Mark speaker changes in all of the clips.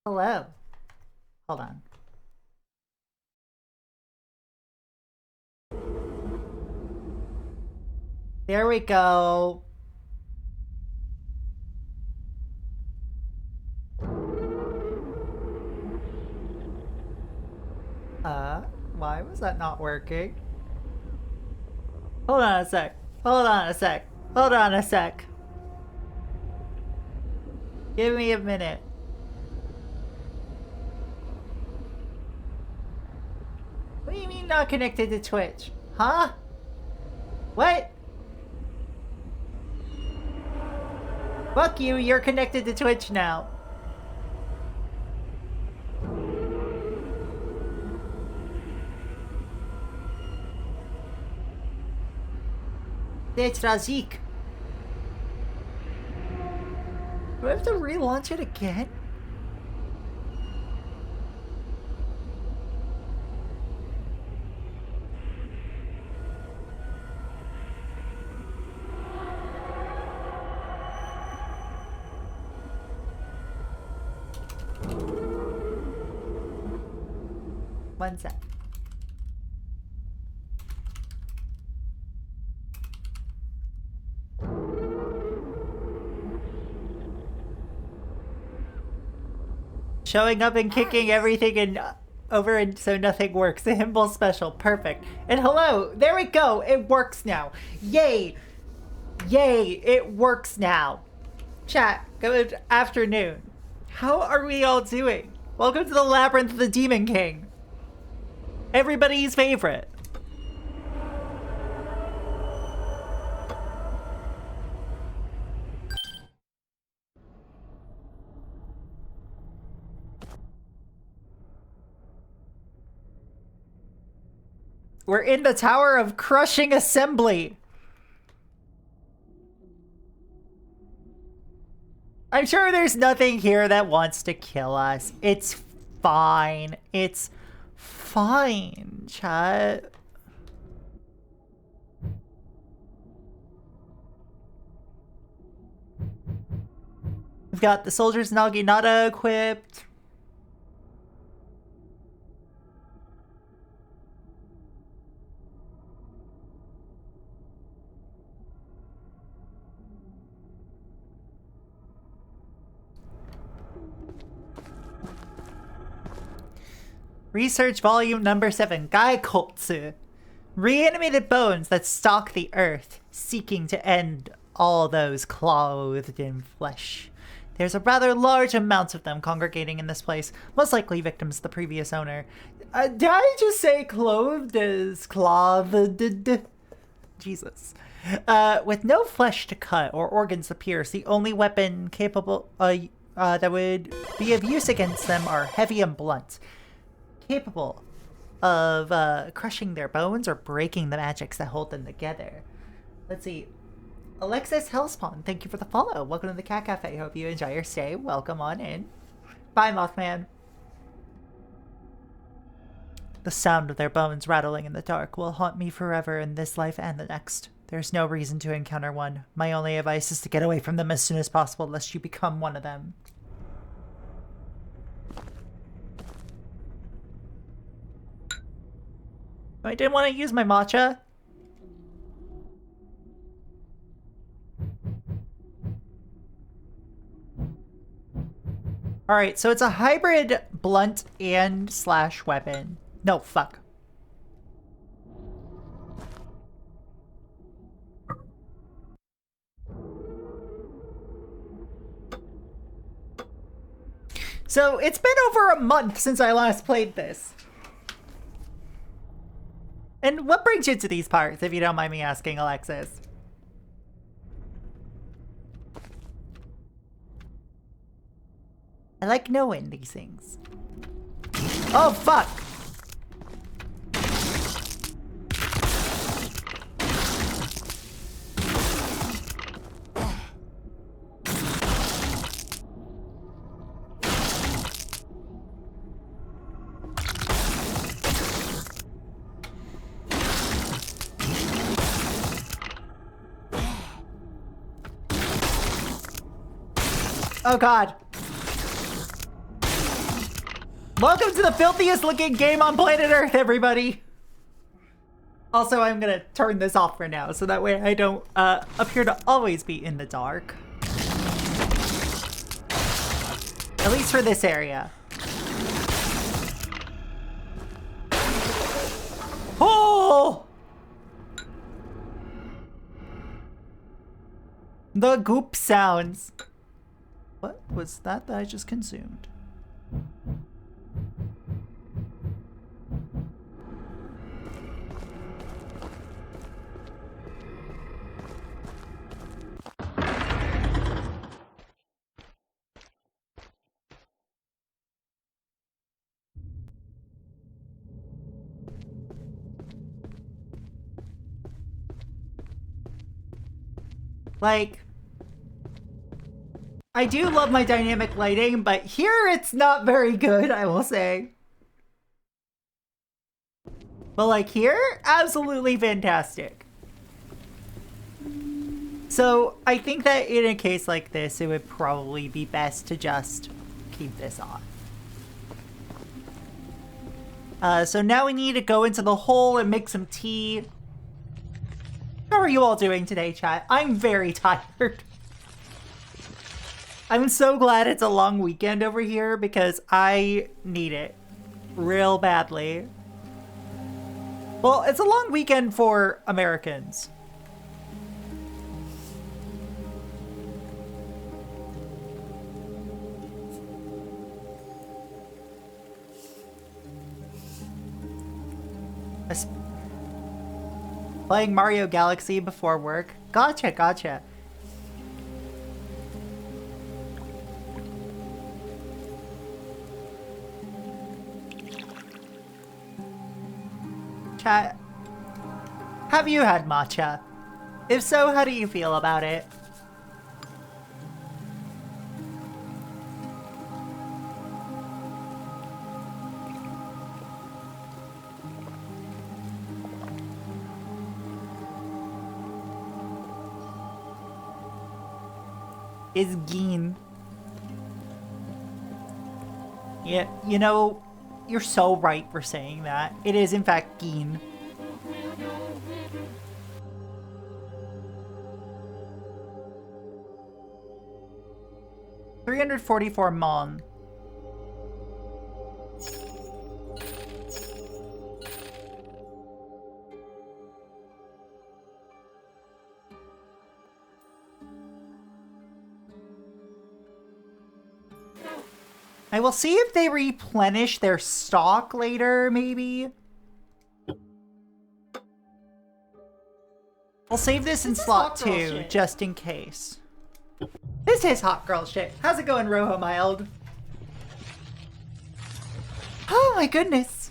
Speaker 1: Hello. Hold on. There we go. Why was that not working? Hold on a sec. Hold on a sec. Hold on a sec. Give me a minute. What do you mean not connected to Twitch? Huh? What? Fuck you, you're connected to Twitch now. It's Razik. Do I have to relaunch it again? One sec. Showing up and kicking everything and over and so nothing works. The Hudepohl special. Perfect. And hello. There we go. It works now. Yay. Yay. It works now. Chat. Good afternoon. How are we all doing? Welcome to the Labyrinth of the Demon King. Everybody's favorite. We're in the Tower of Crushing Assembly. I'm sure there's nothing here that wants to kill us. It's fine. It's fine, chat. We've got the Soldier's Naginata equipped. Research volume number 7, Gaikotsu. Reanimated bones that stalk the earth, seeking to end all those clothed in flesh. There's a rather large amount of them congregating in this place, most likely victims of the previous owner. Did I just say clothed as clothed? Jesus. With no flesh to cut or organs to pierce, the only weapon capable that would be of use against them are heavy and blunt, capable of crushing their bones or breaking the magics that hold them together. Let's see. Alexis Hellspawn, thank you for the follow. Welcome to the Cat Cafe. Hope you enjoy your stay. Welcome on in. Bye, Mothman. The sound of their bones rattling in the dark will haunt me forever in this life and the next. There's no reason to encounter one. My only advice is to get away from them as soon as possible, lest you become one of them. I didn't want to use my matcha. Alright, so it's a hybrid blunt and slash weapon. No, fuck. So it's been over a month since I last played this. And what brings you to these parts, if you don't mind me asking, Alexis? I like knowing these things. Oh, fuck! Oh god. Welcome to the filthiest looking game on planet Earth, everybody! Also, I'm gonna turn this off for now, so that way I don't appear to always be in the dark. At least for this area. Oh! The goop sounds. What was that I just consumed? Like, I do love my dynamic lighting, but here it's not very good, I will say. But like here, absolutely fantastic. So I think that in a case like this, it would probably be best to just keep this on. So now we need to go into the hole and make some tea. How are you all doing today, chat? I'm very tired. I'm so glad it's a long weekend over here because I need it real badly. Well, it's a long weekend for Americans. Playing Mario Galaxy before work. Gotcha, gotcha. Chat, have you had matcha? If so, how do you feel about it? Is Geen. Yeah, you know, you're so right for saying that. It is, in fact, Geen. $344 Mon. I will see if they replenish their stock later, maybe. I'll save this in slot 2, just in case. This is hot girl shit. How's it going, Rojo Mild? Oh my goodness.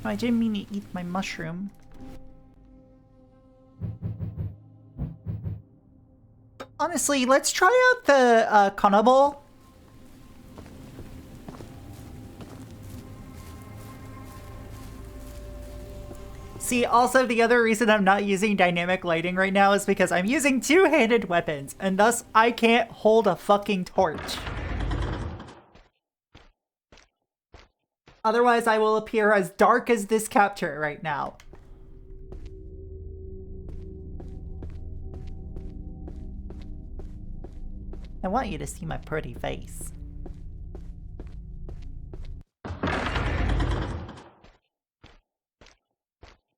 Speaker 1: Oh, I didn't mean to eat my mushroom. Honestly, let's try out the Hudepohl. See, also the other reason I'm not using dynamic lighting right now is because I'm using two-handed weapons, and thus I can't hold a fucking torch. Otherwise, I will appear as dark as this capture right now. I want you to see my pretty face.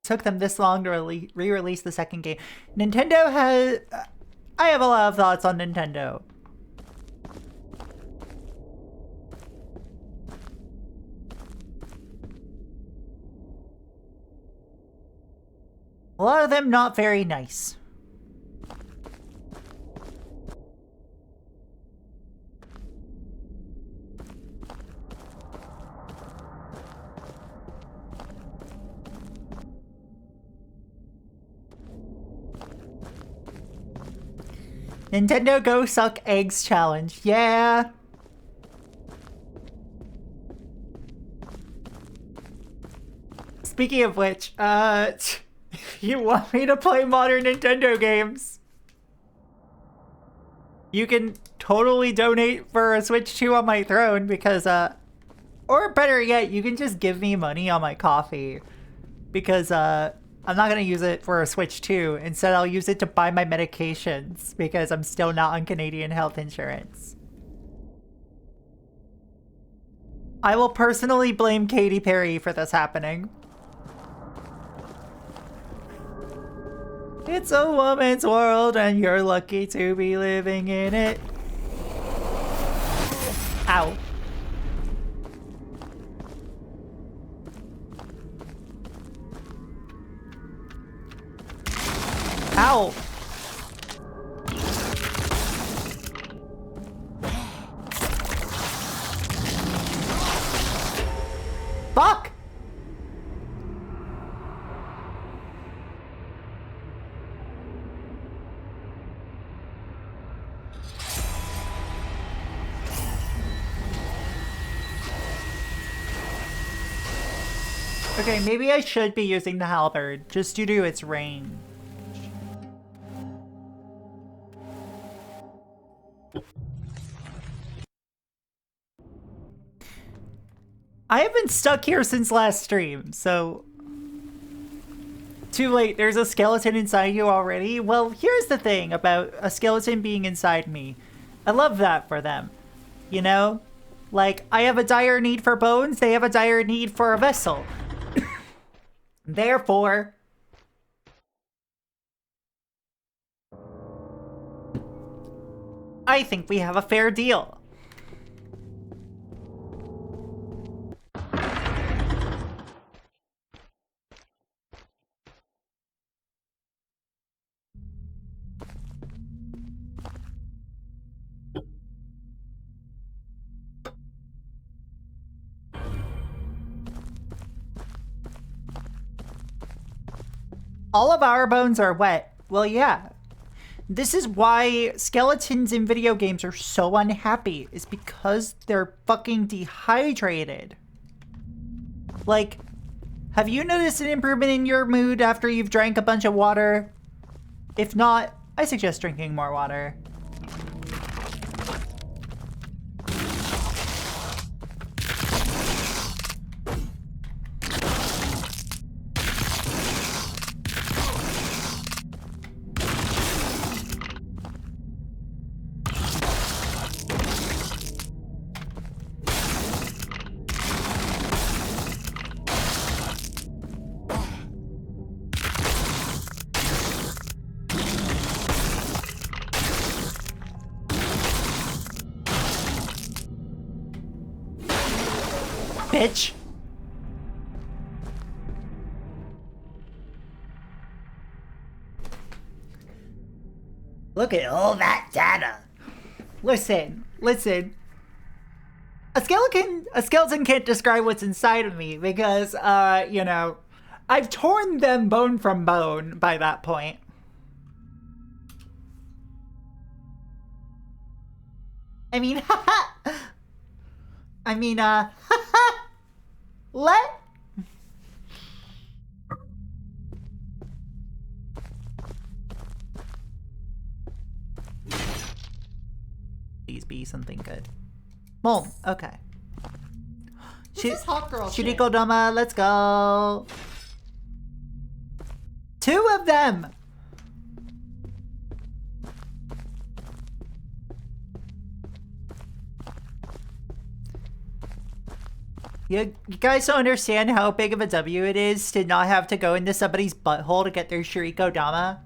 Speaker 1: Took them this long to re-release the second game. Nintendo has... I have a lot of thoughts on Nintendo. A lot of them not very nice. Nintendo Go Suck Eggs Challenge. Yeah. Speaking of which, you want me to play modern Nintendo games? You can totally donate for a Switch 2 on my throne because, or better yet, you can just give me money on my coffee because, I'm not gonna use it for a Switch 2. Instead, I'll use it to buy my medications because I'm still not on Canadian health insurance. I will personally blame Katy Perry for this happening. It's a woman's world and you're lucky to be living in it. Ow. Ow! Fuck! Okay, maybe I should be using the halberd, just due to its range. I have been stuck here since last stream, so... Too late, there's a skeleton inside you already? Well, here's the thing about a skeleton being inside me. I love that for them. You know? Like, I have a dire need for bones, they have a dire need for a vessel. Therefore... I think we have a fair deal. All of our bones are wet. Well, yeah. This is why skeletons in video games are so unhappy, is because they're fucking dehydrated. Like, have you noticed an improvement in your mood after you've drank a bunch of water? If not, I suggest drinking more water. Bitch. Look at all that data. Listen. A skeleton can't describe what's inside of me because, you know, I've torn them bone from bone by that point. I mean, let... Please be something good. Mom, okay.
Speaker 2: This is hot girl shit.
Speaker 1: Hudepohl, let's go. 2 of them! You guys don't understand how big of a W it is to not have to go into somebody's butthole to get their Shiriko Dama?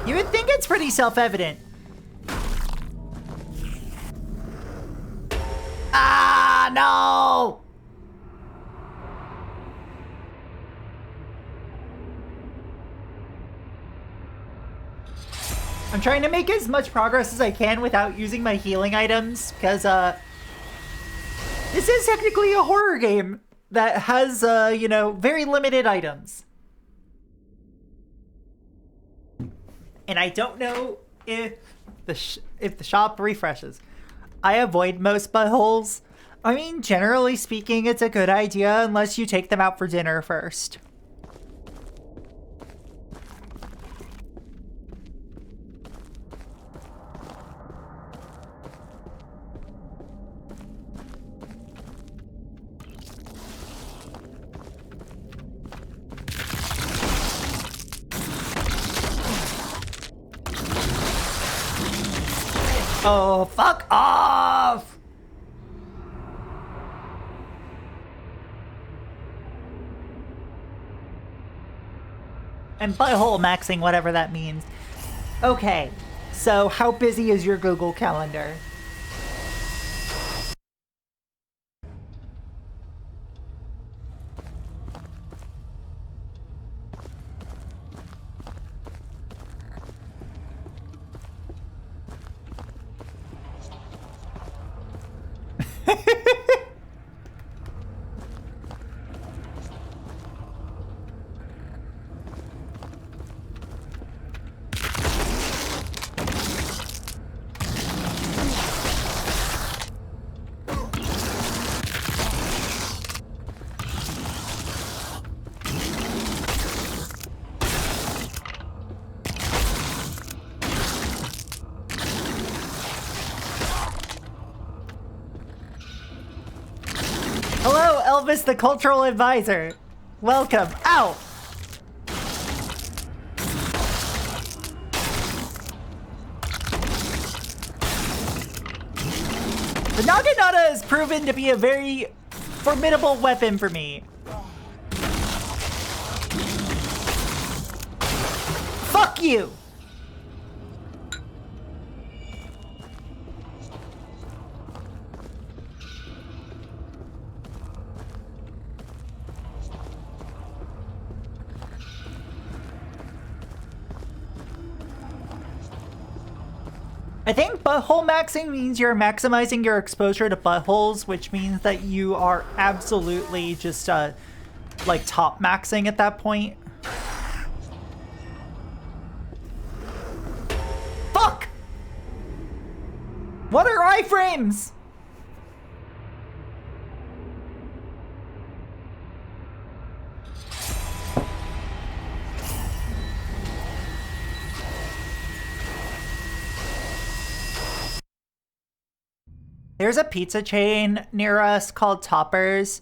Speaker 1: You would think it's pretty self-evident. Ah, no! I'm trying to make as much progress as I can without using my healing items, because, this is technically a horror game that has, you know, very limited items. And I don't know if the shop refreshes. I avoid most buttholes. I mean, generally speaking, it's a good idea unless you take them out for dinner first. Oh, fuck off! And butthole maxing, whatever that means. Okay, so how busy is your Google Calendar? Hello, Elvis the Cultural Advisor. Welcome. Ow! The Naginata has proven to be a very formidable weapon for me. Fuck you! I think butthole maxing means you're maximizing your exposure to buttholes, which means that you are absolutely just, like, top maxing at that point. Fuck! What are iframes? There's a pizza chain near us called Toppers,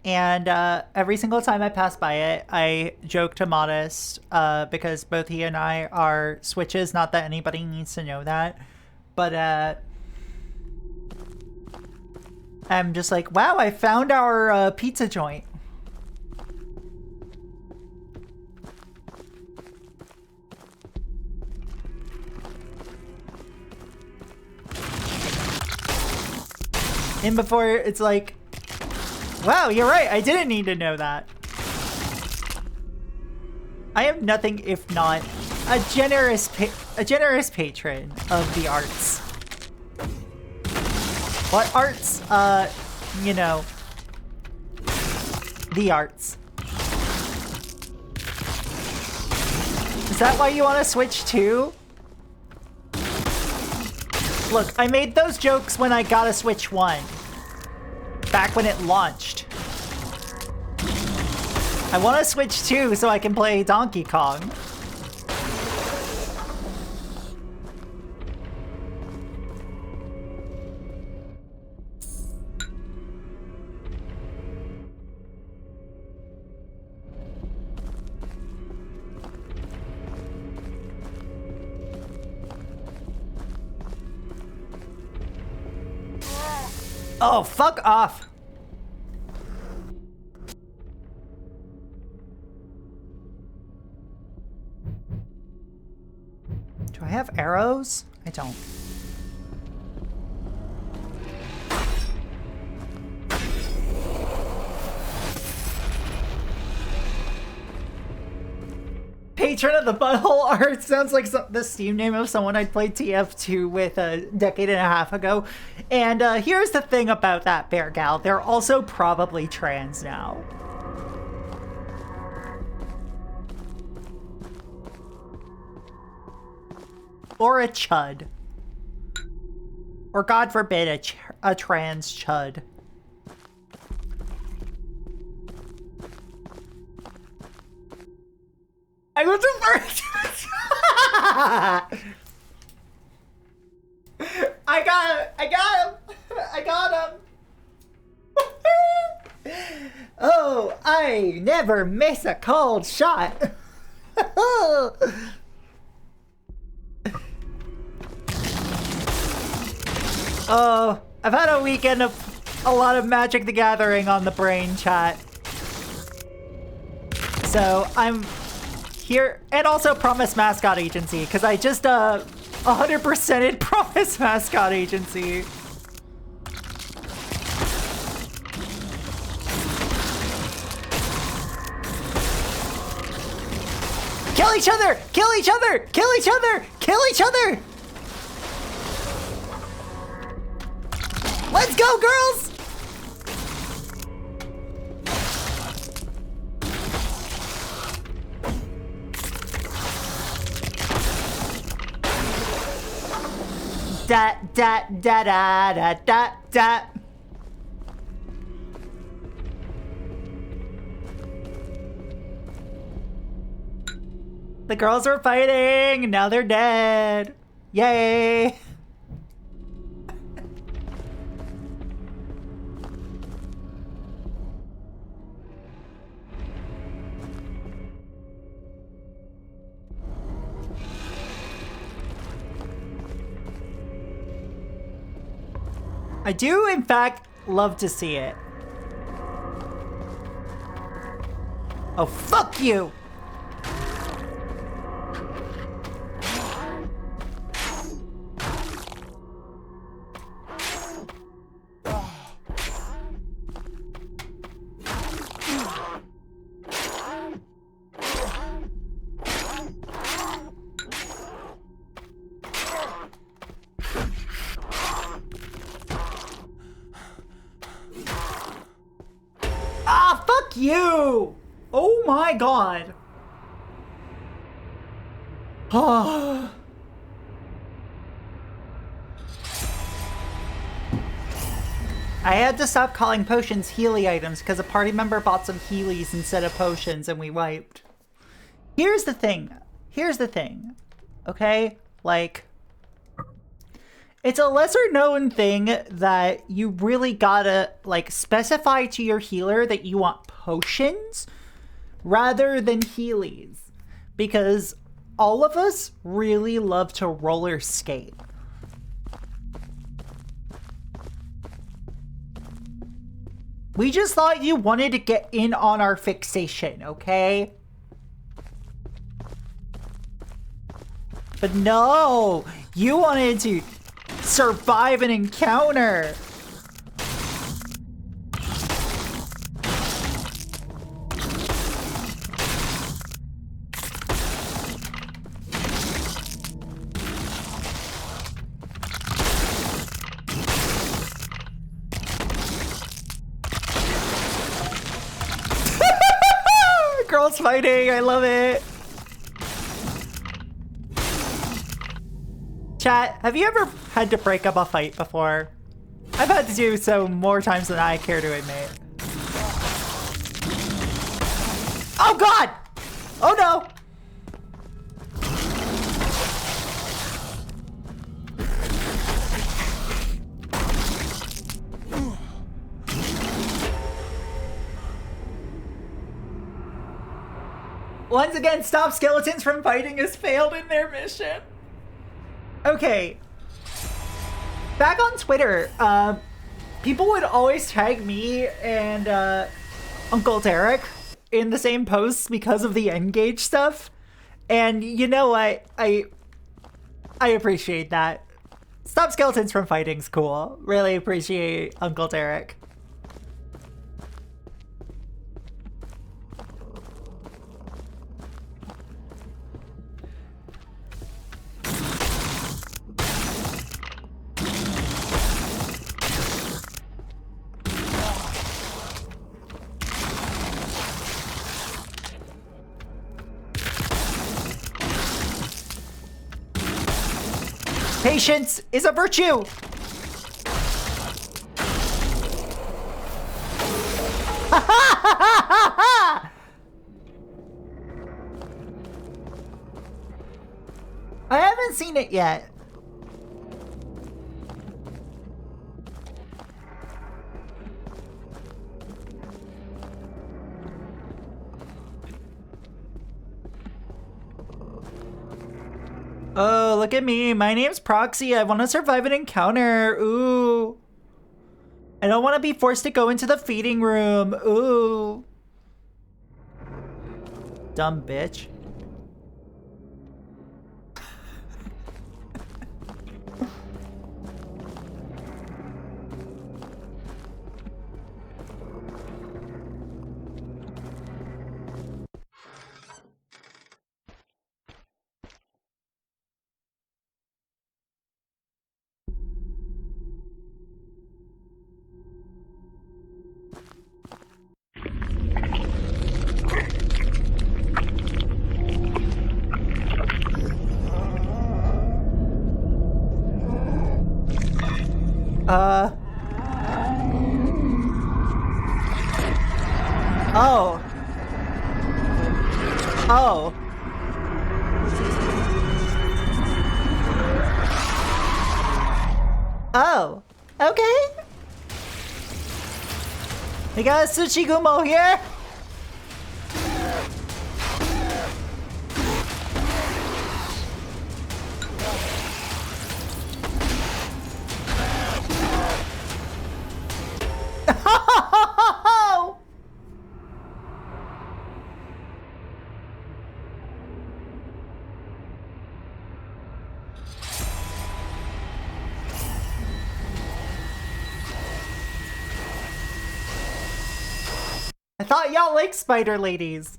Speaker 1: and every single time I pass by it, I joke to Modest, because both he and I are Switches, not that anybody needs to know that, but I'm just like, wow, I found our pizza joint. And before it's like, wow, you're right, I didn't need to know that. I am nothing if not a generous patron of the arts. What arts? You know, the arts. Is that why you want to switch too? Look, I made those jokes when I got a Switch 1. Back when it launched. I want to Switch 2 so I can play Donkey Kong. Oh, fuck off! Do I have arrows? I don't. Patron of the Butthole art sounds like the Steam name of someone I played TF2 with a decade and a half ago. And here's the thing about that bear gal. They're also probably trans now. Or a chud. Or God forbid, a trans chud. I was a first. I got him. Oh, I never miss a cold shot. Oh, I've had a weekend of a lot of Magic the Gathering on the brain, chat. So I'm here, and also Promise Mascot Agency, because I just 100%ed Promise Mascot Agency. Kill each other! Kill each other! Kill each other! Kill each other! Let's go, girls! Da da da da da da da. The girls were fighting, now they're dead. Yay! I do, in fact, love to see it. Oh, fuck you! You! Oh my god! I had to stop calling potions Healy items because a party member bought some Healys instead of potions and we wiped. Here's the thing. Okay? Like, it's a lesser known thing that you really gotta, like, specify to your healer that you want potions rather than Healys. Because all of us really love to roller skate. We just thought you wanted to get in on our fixation, okay? But no! You wanted to survive an encounter! Girls fighting, I love it! Chat, have you ever had to break up a fight before? I've had to do so more times than I care to admit. Oh god! Oh no! Once again, Stop Skeletons from Fighting has failed in their mission. Okay. Back on Twitter, people would always tag me and Uncle Derek in the same posts because of the Engage stuff. And you know what? I appreciate that. Stop Skeletons from Fighting's cool. Really appreciate Uncle Derek. Patience is a virtue! I haven't seen it yet. Oh, look at me. My name's Proxy. I want to survive an encounter. Ooh. I don't want to be forced to go into the feeding room. Ooh. Dumb bitch. Oh. Oh. Oh. Okay. We got a Tsuchigumo here. I thought y'all liked spider ladies.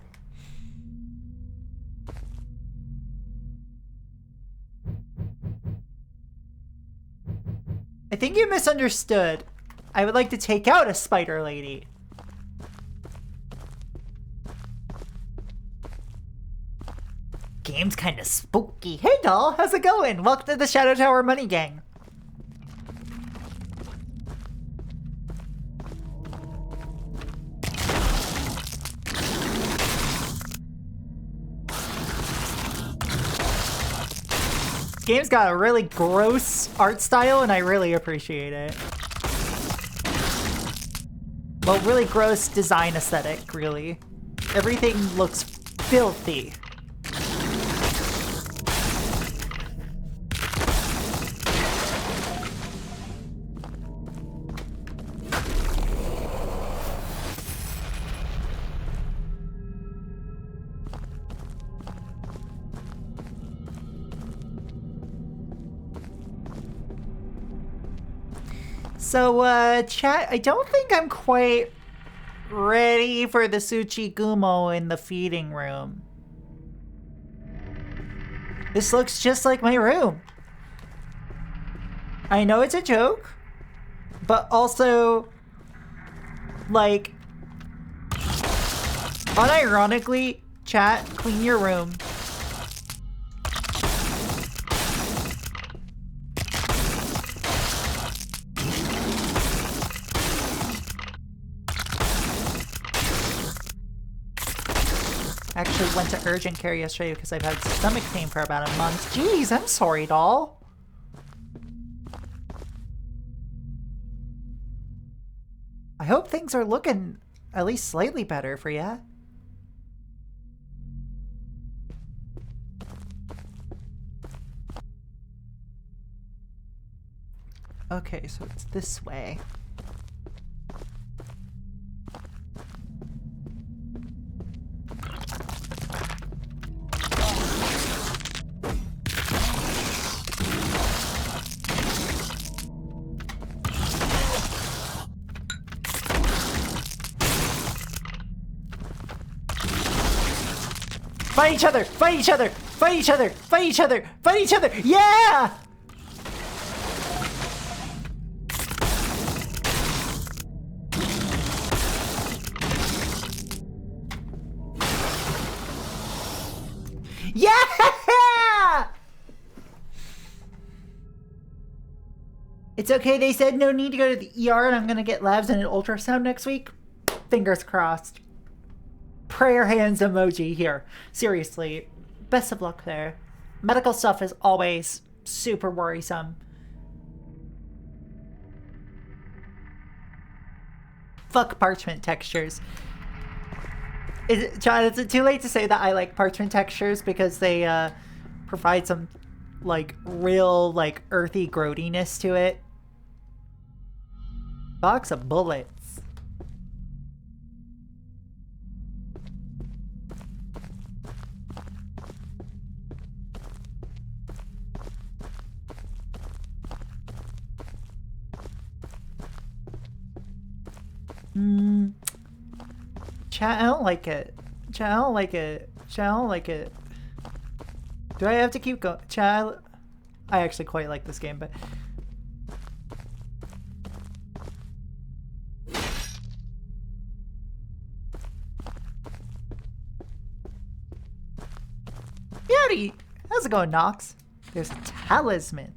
Speaker 1: I think you misunderstood. I would like to take out a spider lady. Game's kinda spooky. Hey doll, how's it going? Welcome to the Shadow Tower Money Gang. Game's got a really gross art style and I really appreciate it. Well, really gross design aesthetic, really. Everything looks filthy. So, chat, I don't think I'm quite ready for the Tsuchigumo in the feeding room. This looks just like my room. I know it's a joke, but also, like, unironically, chat, clean your room. Actually went to urgent care yesterday because I've had stomach pain for about a month. Jeez, I'm sorry, doll. I hope things are looking at least slightly better for ya. Okay, so it's this way. Fight each other! Fight each other! Fight each other! Fight each other! Fight each other! Yeah! Yeah! It's okay, they said no need to go to the ER and I'm gonna get labs and an ultrasound next week. Fingers crossed. Prayer hands emoji here. Seriously, best of luck there. Medical stuff is always super worrisome. Fuck parchment textures. John, is it too late to say that I like parchment textures because they provide some like real like earthy growtiness to it? Box of bullets. Chat, I don't like it. Chat, I don't like it. Chat, I don't like it. Do I have to keep going? Chat, I actually quite like this game, but... Howdy! How's it going, Nox? There's a talisman.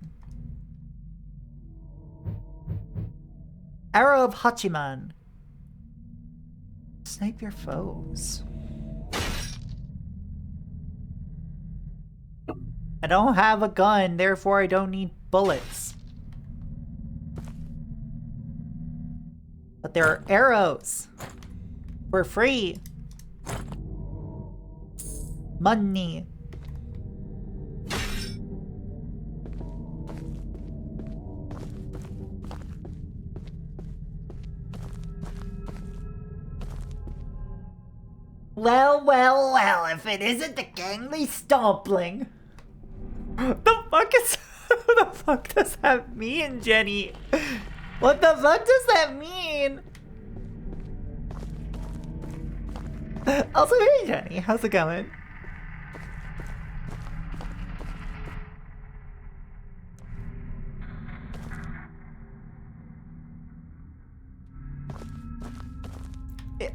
Speaker 1: Arrow of Hachiman. Snipe your foes. I don't have a gun, therefore I don't need bullets. But there are arrows. For free. Money. Well, well, well, if it isn't the gangly stompling. The fuck is... What the fuck does that mean, Jenny? What the fuck does that mean? Also, hey, Jenny, how's it going?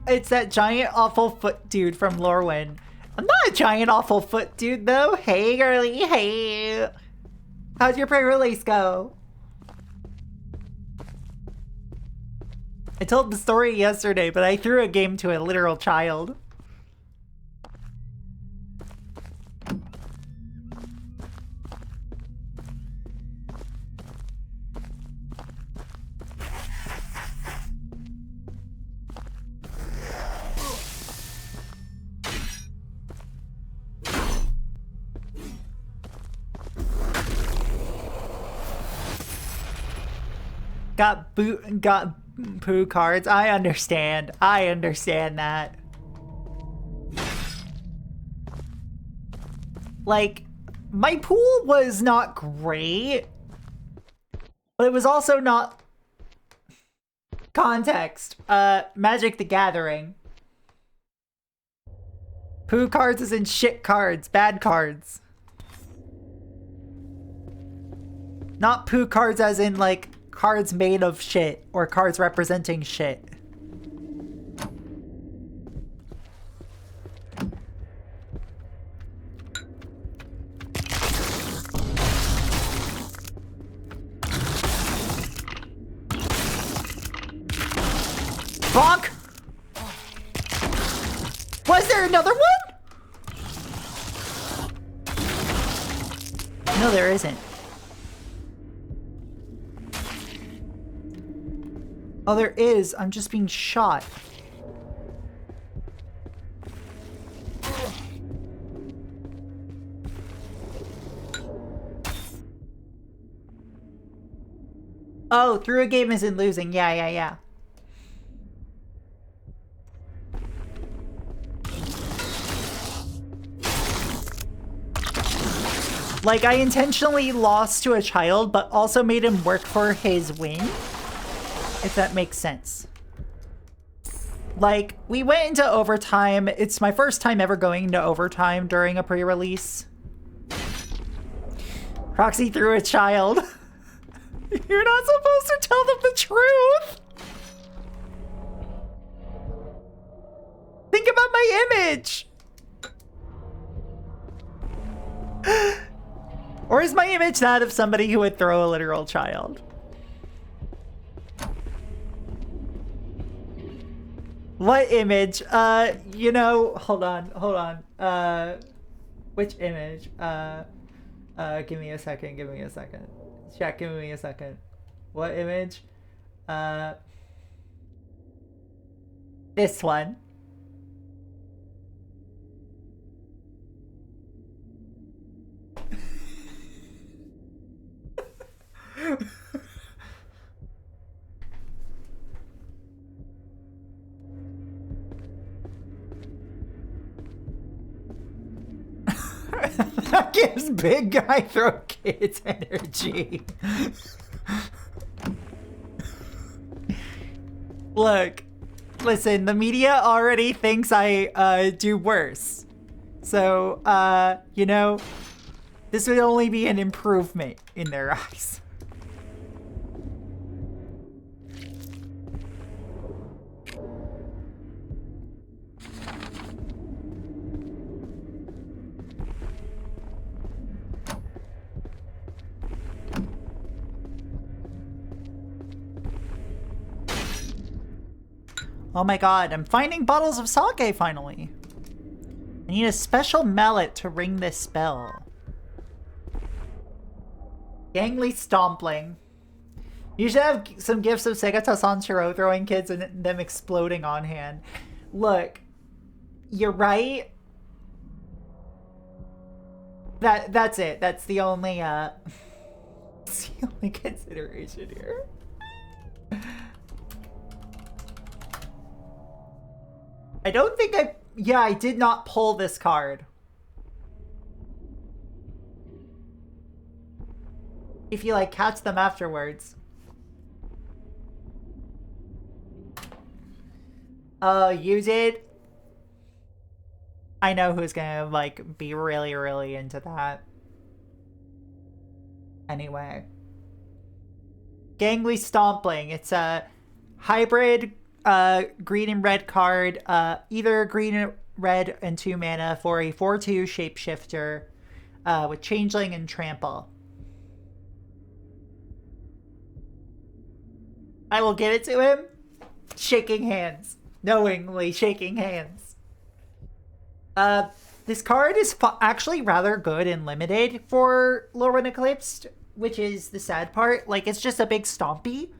Speaker 1: It's that giant awful foot dude from Lorwyn. I'm not a giant awful foot dude though. Hey girly, hey. How'd your pre-release go? I told the story yesterday, but I threw a game to a literal child. Got poo cards. I understand. I understand that. Like, my pool was not great, but it was also not context. Magic the Gathering. Poo cards is in shit cards, bad cards. Not poo cards as in like cards made of shit or cards representing shit. Bonk! Was there another one? No, there isn't. Oh, there is. I'm just being shot. Oh, through a game isn't losing. Yeah. Like, I intentionally lost to a child, but also made him work for his win. If that makes sense. Like, we went into overtime. It's my first time ever going into overtime during a pre-release. Proxy threw a child. You're not supposed to tell them the truth. Think about my image. Or is my image that of somebody who would throw a literal child? What image? You know, hold on. Which image? Give me a second. Chat, give me a second. What image? This one. That gives big guy throw kids energy. Look, listen, the media already thinks I do worse. So, you know, this would only be an improvement in their eyes. Oh my god, I'm finding bottles of sake finally. I need a special mallet to ring this spell. Gangly Stompling. You should have some gifts of Segata Sanshiro throwing kids and them exploding on hand. Look, you're right. That's it. That's the only it's the only consideration here. I don't think yeah, I did not pull this card. If you like catch them afterwards. Oh, you did? I know who's gonna like be really, really into that. Anyway. Gangly Stompling. It's a hybrid green and red card, either green and red and 2 mana for a 4/2 shapeshifter with changeling and trample. I will give it to him, shaking hands, knowingly shaking hands. This card is actually rather good and limited for Lorwyn Eclipsed, which is the sad part. Like, it's just a big stompy.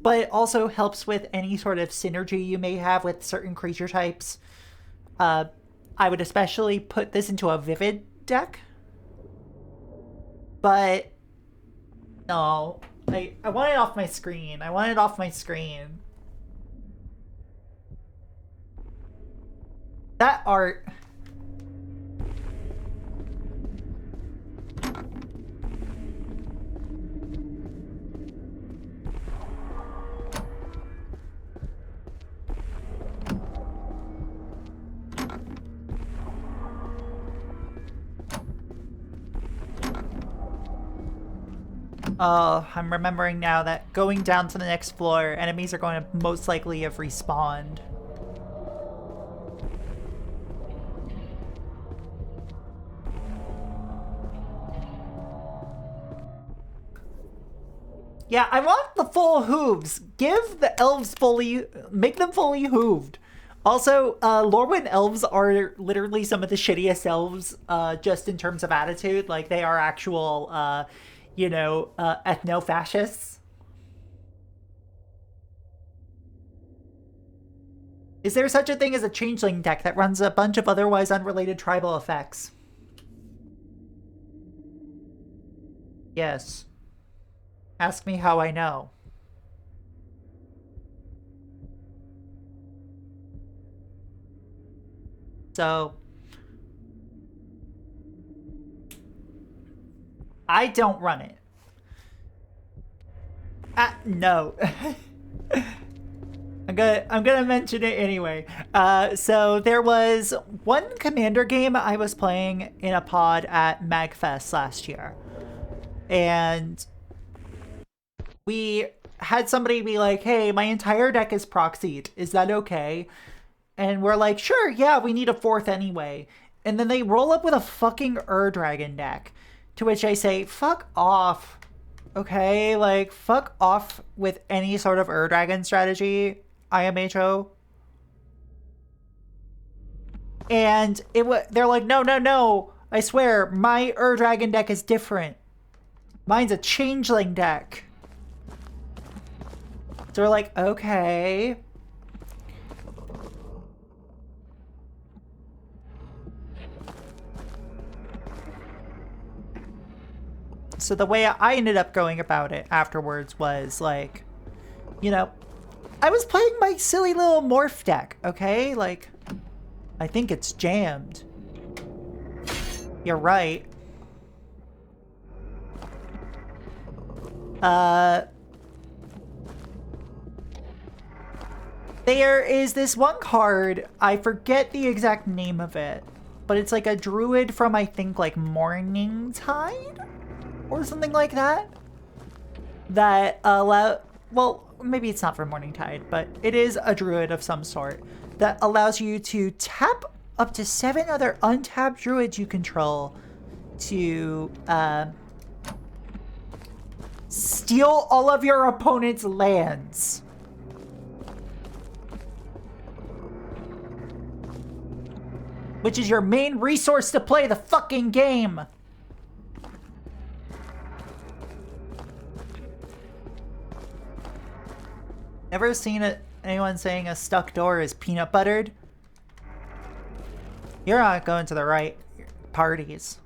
Speaker 1: But it also helps with any sort of synergy you may have with certain creature types. I would especially put this into a Vivid deck. But no, I want it off my screen. That art. Oh, I'm remembering now that going down to the next floor, enemies are going to most likely have respawned. Yeah, I want the full hooves. Give the elves make them fully hooved. Also, Lorwyn elves are literally some of the shittiest elves, just in terms of attitude. Like, they are actual, you know, ethno-fascists. Is there such a thing as a changeling deck that runs a bunch of otherwise unrelated tribal effects? Yes. Ask me how I know. So, I don't run it. No. I'm gonna mention it anyway. So there was one Commander game I was playing in a pod at MagFest last year. And we had somebody be like, hey, my entire deck is proxied. Is that okay? And we're like, sure, yeah, we need a 4th anyway. And then they roll up with a fucking Dragon deck. To which I say, fuck off. Okay? Like, fuck off with any sort of Dragon strategy, IMHO. And they're like, no, no, no. I swear, my Dragon deck is different. Mine's a changeling deck. So we're like, okay. So the way I ended up going about it afterwards was like, you know, I was playing my silly little morph deck, okay? Like, I think it's jammed. You're right. There is this one card, I forget the exact name of it, but it's like a druid from, I think, like Morningtide? Or something like that? That well, maybe it's not from Morningtide, but it is a druid of some sort that allows you to tap up to 7 other untapped druids you control to steal all of your opponent's lands. Which is your main resource to play the fucking game. Ever seen anyone saying a stuck door is peanut buttered? You're not going to the right parties.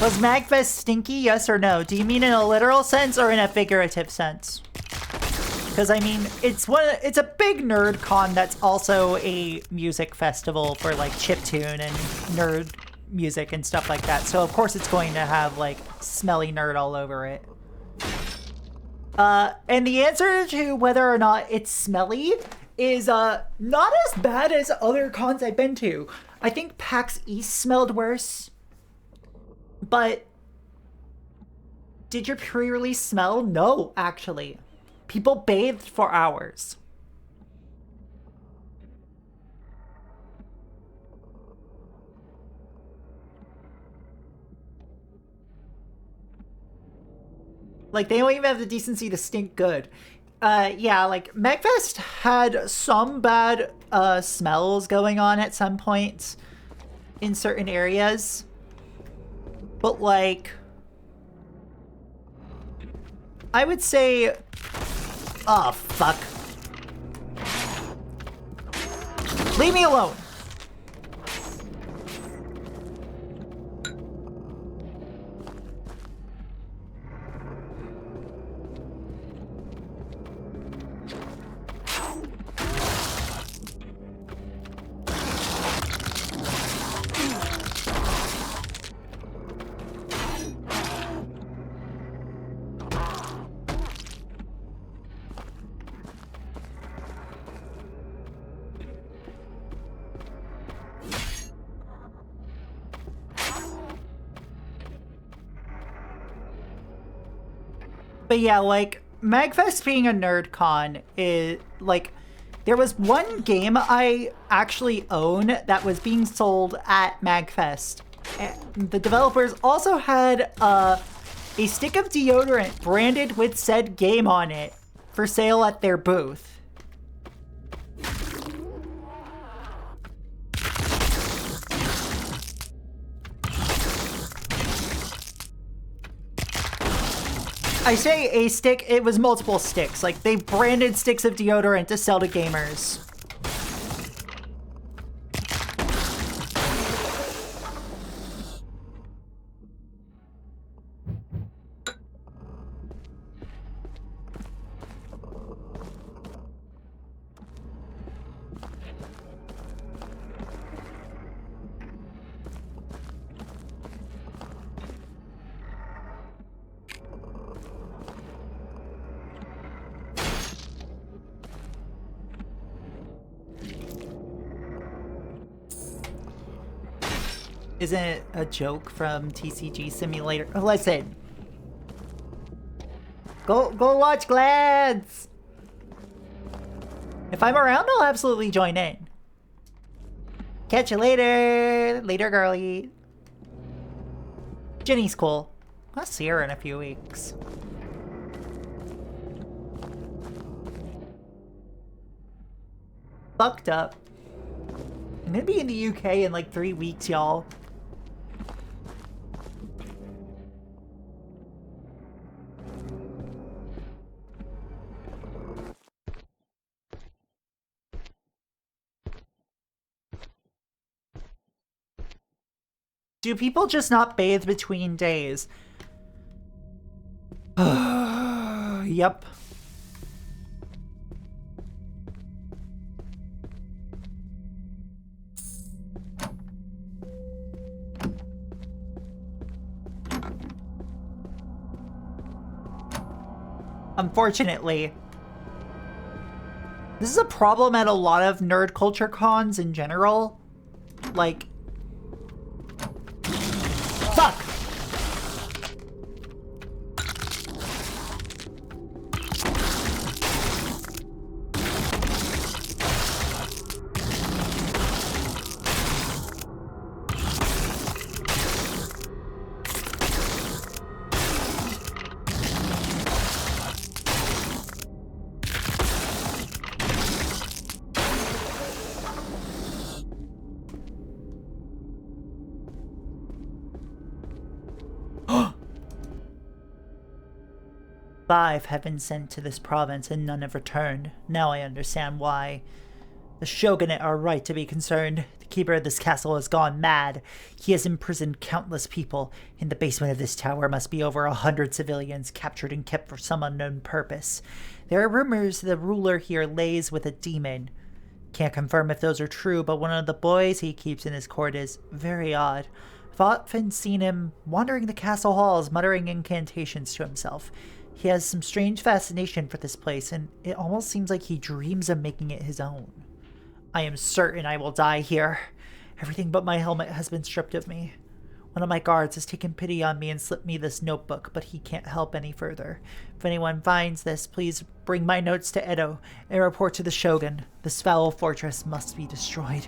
Speaker 1: Was Magfest stinky, yes or no? Do you mean in a literal sense or in a figurative sense? Because I mean, it's a big nerd con that's also a music festival for like chiptune and nerd music and stuff like that. So of course it's going to have like smelly nerd all over it. And the answer to whether or not it's smelly is not as bad as other cons I've been to. I think PAX East smelled worse. But did your pre-release smell? No, actually. People bathed for hours. Like, they don't even have the decency to stink good. Yeah, like, Megfest had some bad smells going on at some points in certain areas. But, like, I would say... Oh, fuck. Leave me alone! But yeah, like, Magfest being a nerd con is, like, there was one game I actually own that was being sold at Magfest. And the developers also had a stick of deodorant branded with said game on it for sale at their booth. I say a stick, it was multiple sticks. Like, they branded sticks of deodorant to sell to gamers. Isn't it a joke from TCG Simulator? Oh, listen. Go watch Glads! If I'm around, I'll absolutely join in. Catch you later. Later, girlie. Ginny's cool. I'll see her in a few weeks. Fucked up. I'm gonna be in the UK in like 3 weeks, y'all. Do people just not bathe between days? Yep. Unfortunately. This is a problem at a lot of nerd culture cons in general. Like... Fuck! Five have been sent to this province and none have returned. Now I understand why. The shogunate are right to be concerned. The keeper of this castle has gone mad. He has imprisoned countless people. In the basement of this tower must be over 100 civilians captured and kept for some unknown purpose. There are rumors the ruler here lays with a demon. Can't confirm if those are true, but one of the boys he keeps in his court is very odd. I've often seen him wandering the castle halls, muttering incantations to himself. He has some strange fascination for this place, and it almost seems like he dreams of making it his own. I am certain I will die here. Everything but my helmet has been stripped of me. One of my guards has taken pity on me and slipped me this notebook, but he can't help any further. If anyone finds this, please bring my notes to Edo and report to the Shogun. This foul fortress must be destroyed.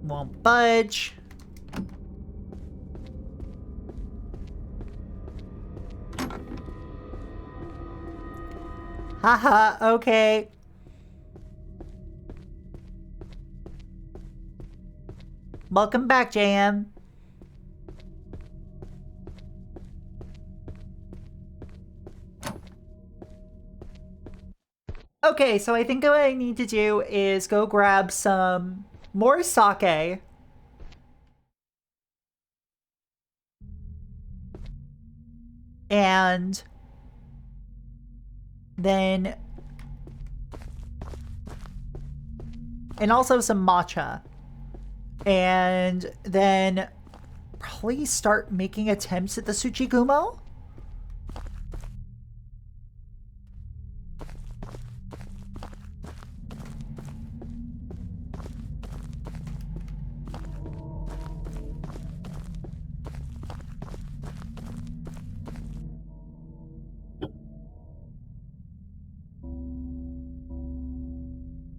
Speaker 1: Won't budge. Haha, okay. Welcome back, JM. Okay, so I think what I need to do is go grab some more sake. And then... And also some matcha. And then probably start making attempts at the Tsuchigumo.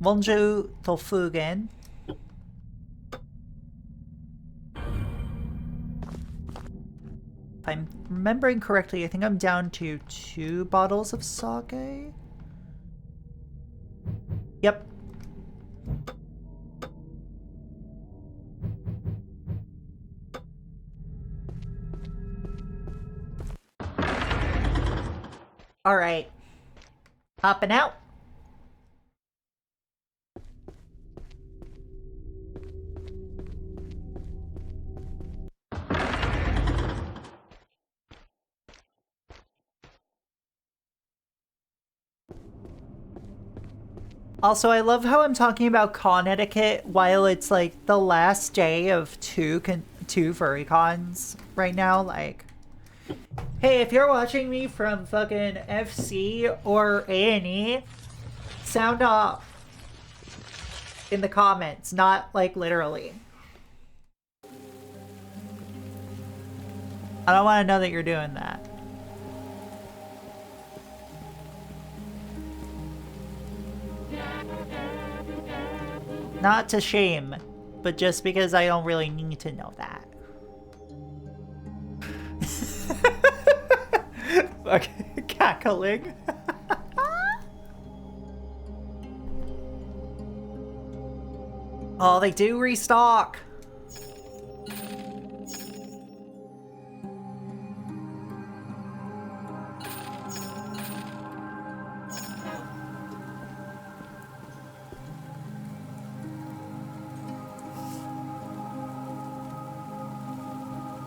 Speaker 1: Wonju Tofugen. If I'm remembering correctly, I think I'm down to 2 bottles of sake. Yep. All right. Hopping out. Also, I love how I'm talking about con etiquette while it's like the last day of two furry cons right now. Like, hey, if you're watching me from fucking FC or A&E, sound off in the comments, not like literally. I don't want to know that you're doing that. Not to shame, but just because I don't really need to know that. Okay, cackling. Oh, they do restock.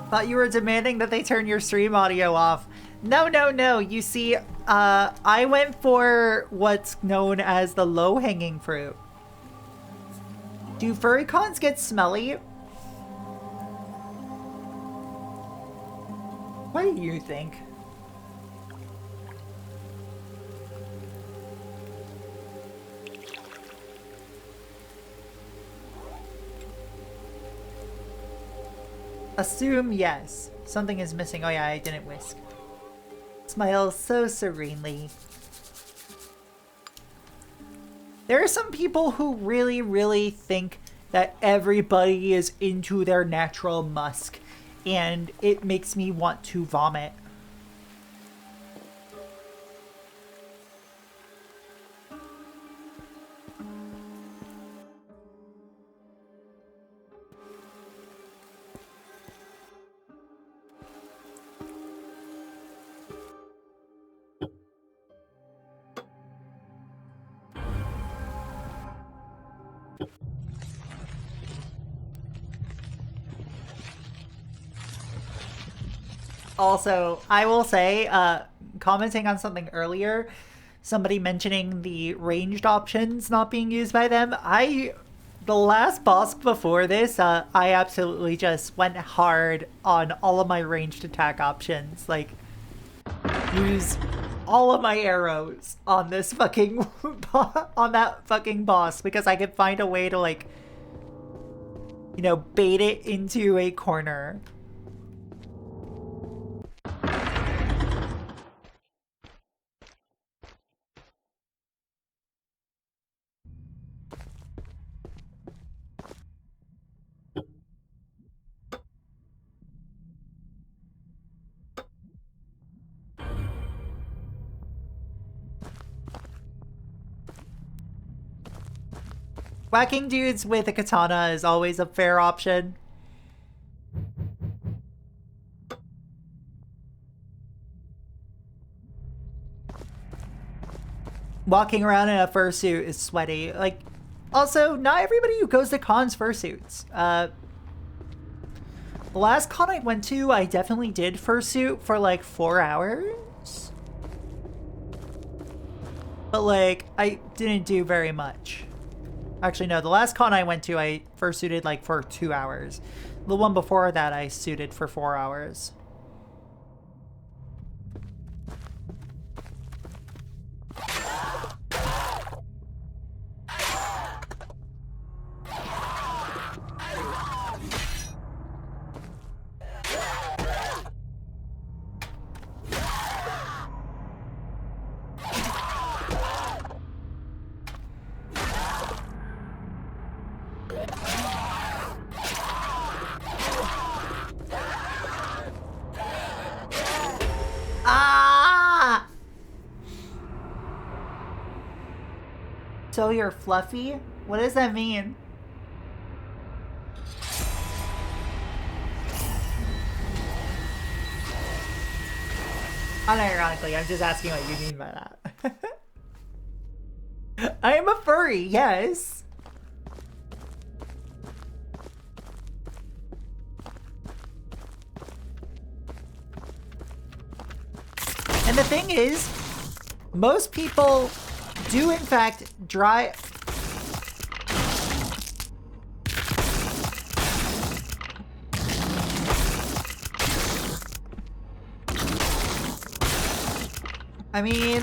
Speaker 1: Thought you were demanding that they turn your stream audio off. No, no, no. You see, I went for what's known as the low-hanging fruit. Do furry cons get smelly? What do you think? Assume yes. Something is missing. Oh yeah, I didn't whisk. Smiles so serenely. There are some people who really, really think that everybody is into their natural musk, and it makes me want to vomit. Also, I will say, commenting on something earlier, somebody mentioning the ranged options not being used by them, the last boss before this, I absolutely just went hard on all of my ranged attack options. Like, use all of my arrows on this fucking, on that fucking boss, because I could find a way to, like, you know, bait it into a corner. Whacking dudes with a katana is always a fair option. Walking around in a fursuit is sweaty. Like, also, not everybody who goes to cons fursuits. The last con I went to, I definitely did fursuit for like 4 hours. But like, I didn't do very much. Actually, no, the last con I went to, I fursuited like for 2 hours. The one before that, I suited for 4 hours. So you're fluffy? What does that mean? Unironically, I'm just asking what you mean by that. I am a furry, yes. And the thing is, most people do in fact drive I mean...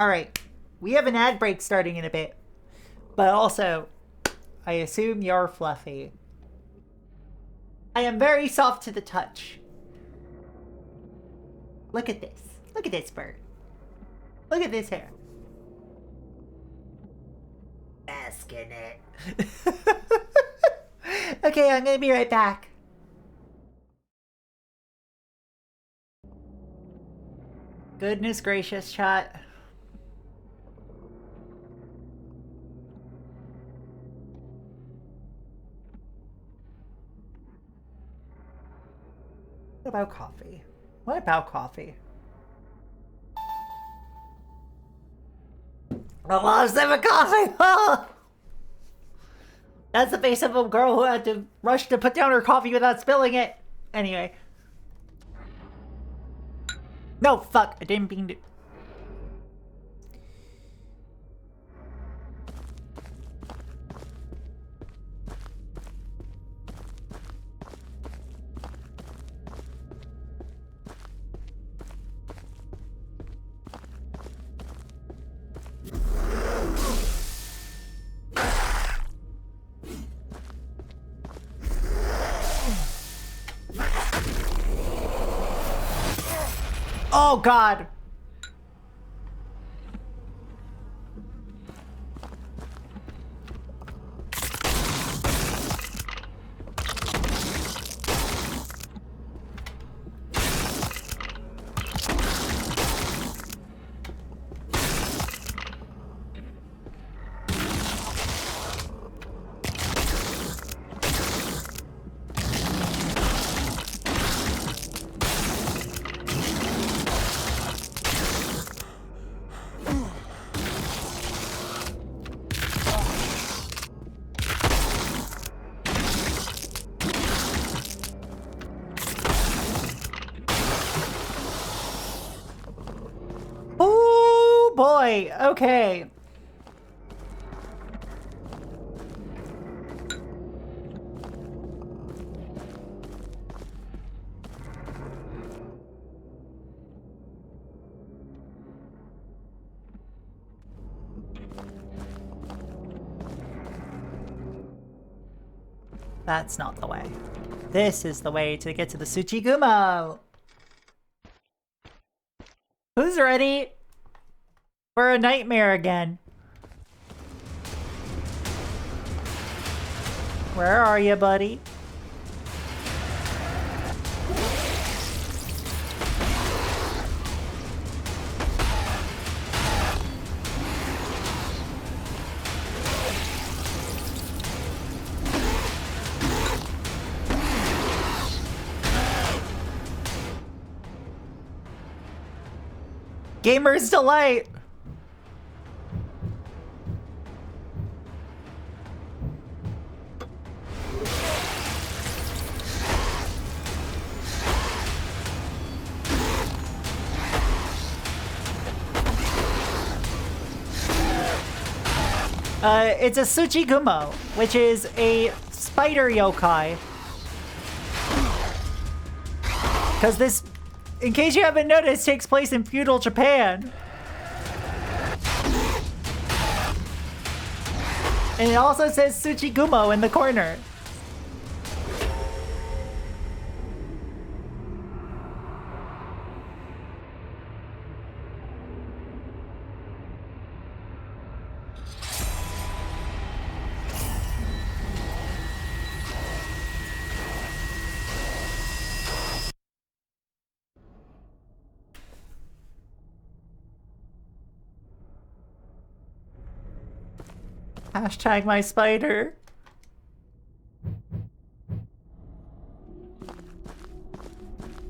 Speaker 1: Alright, we have an ad break starting in a bit. But also, I assume you're fluffy. I am very soft to the touch. Look at this. Look at this bird. Look at this hair. Bask in it. Okay, I'm gonna be right back. Goodness gracious, chat. What about coffee? What about coffee? I lost sip of coffee! Oh! That's the face of a girl who had to rush to put down her coffee without spilling it. Anyway. No, fuck. I didn't mean to... Oh, God. Oh, boy. Okay. That's not the way. This is the way to get to the Tsuchigumo. Who's ready for a nightmare again? Where are you, buddy? Gamer's delight! It's a Tsuchigumo, which is a spider yokai. Because this, in case you haven't noticed, takes place in feudal Japan. And it also says Tsuchigumo in the corner. Hashtag my spider.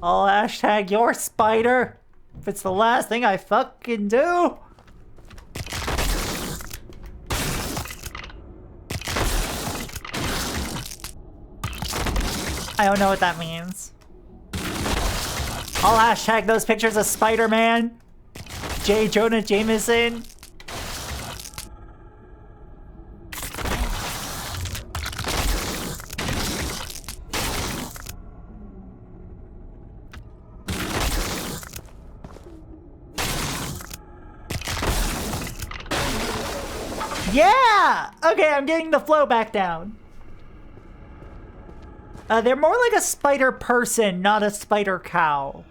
Speaker 1: I'll hashtag your spider if it's the last thing I fucking do. I don't know what that means. I'll hashtag those pictures of Spider-Man, J. Jonah Jameson. Yeah! Okay, I'm getting the flow back down. They're more like a spider person, not a spider cow.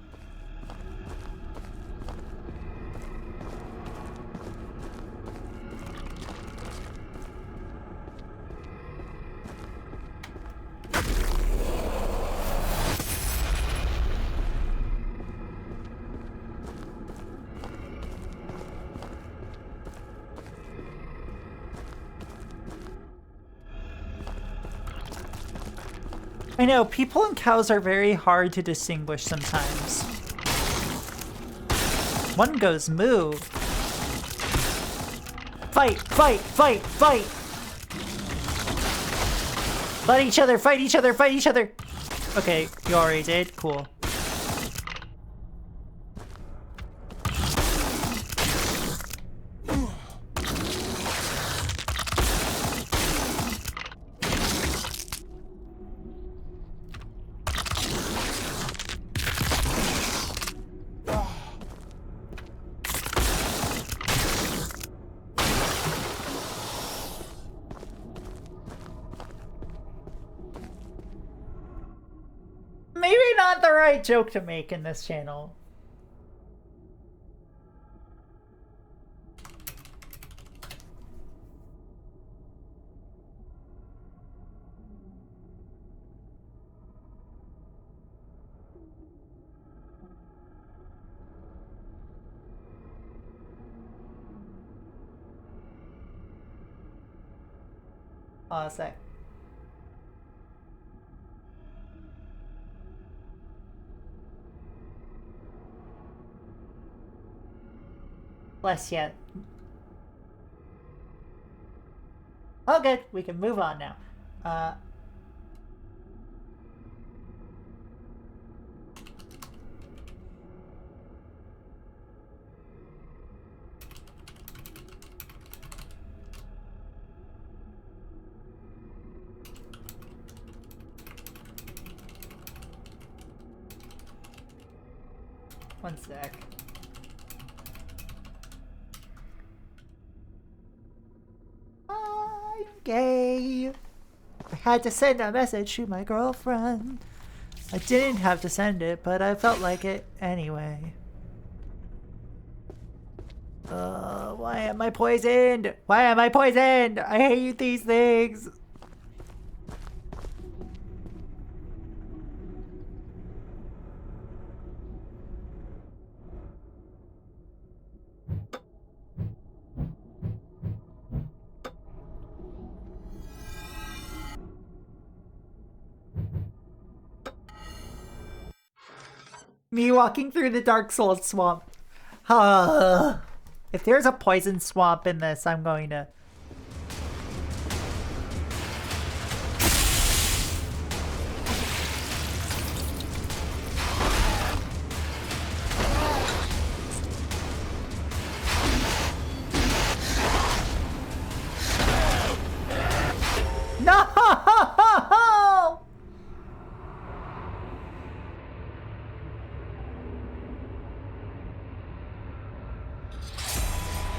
Speaker 1: I know, people and cows are very hard to distinguish sometimes. One goes moo. Fight, fight, fight, fight! Fight each other, fight each other, fight each other! Okay, you already did? Cool. Maybe not the right joke to make in this channel. A sec. Bless you. Oh, good. We can move on now. One sec. I'm gay. I had to send a message to my girlfriend. I didn't have to send it, but I felt like it anyway. Why am I poisoned? Why am I poisoned? I hate these things. Me walking through the Dark Souls swamp. If there's a poison swamp in this, I'm going to... No!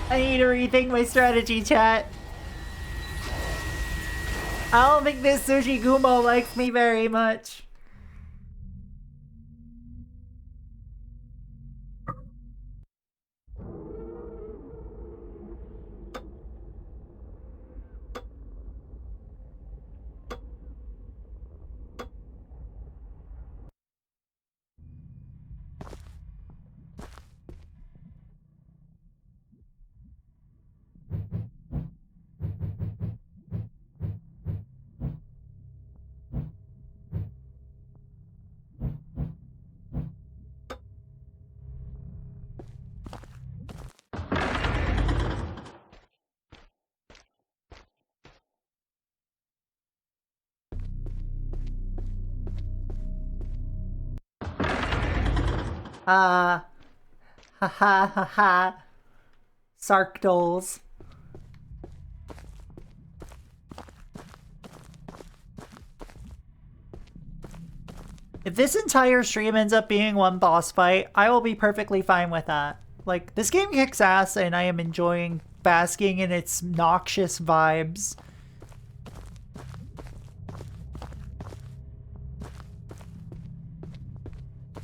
Speaker 1: I need to rethink my strategy, chat. I don't think this Sushi Gumo likes me very much. Ha ha ha ha. Sark dolls. If this entire stream ends up being one boss fight, I will be perfectly fine with that. Like, this game kicks ass and I am enjoying basking in its noxious vibes.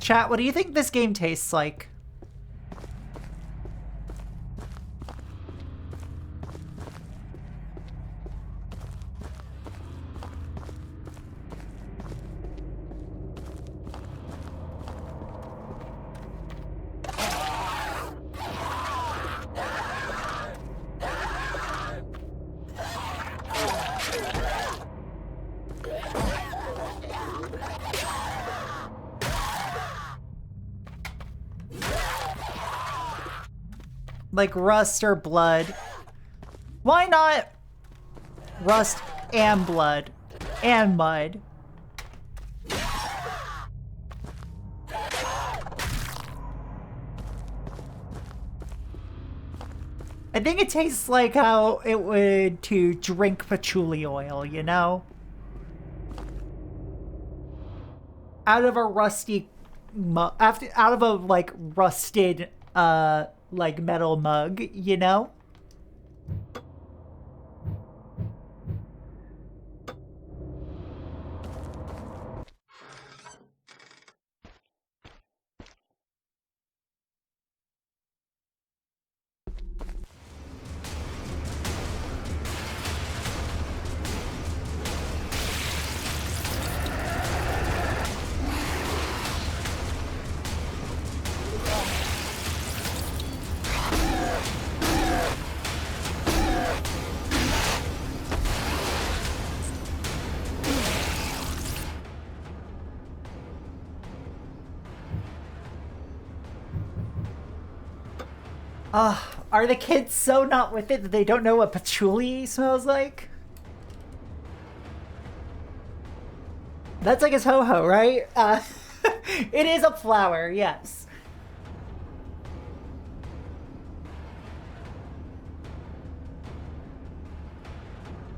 Speaker 1: Chat, what do you think this game tastes like? Like rust or blood. Why not rust and blood and mud? I think it tastes like how it would to drink patchouli oil, you know? Out of a rusty out of a like rusted like metal mug, you know? Are the kids so not with it that they don't know what patchouli smells like? That's like his ho-ho, right? It is a flower, yes.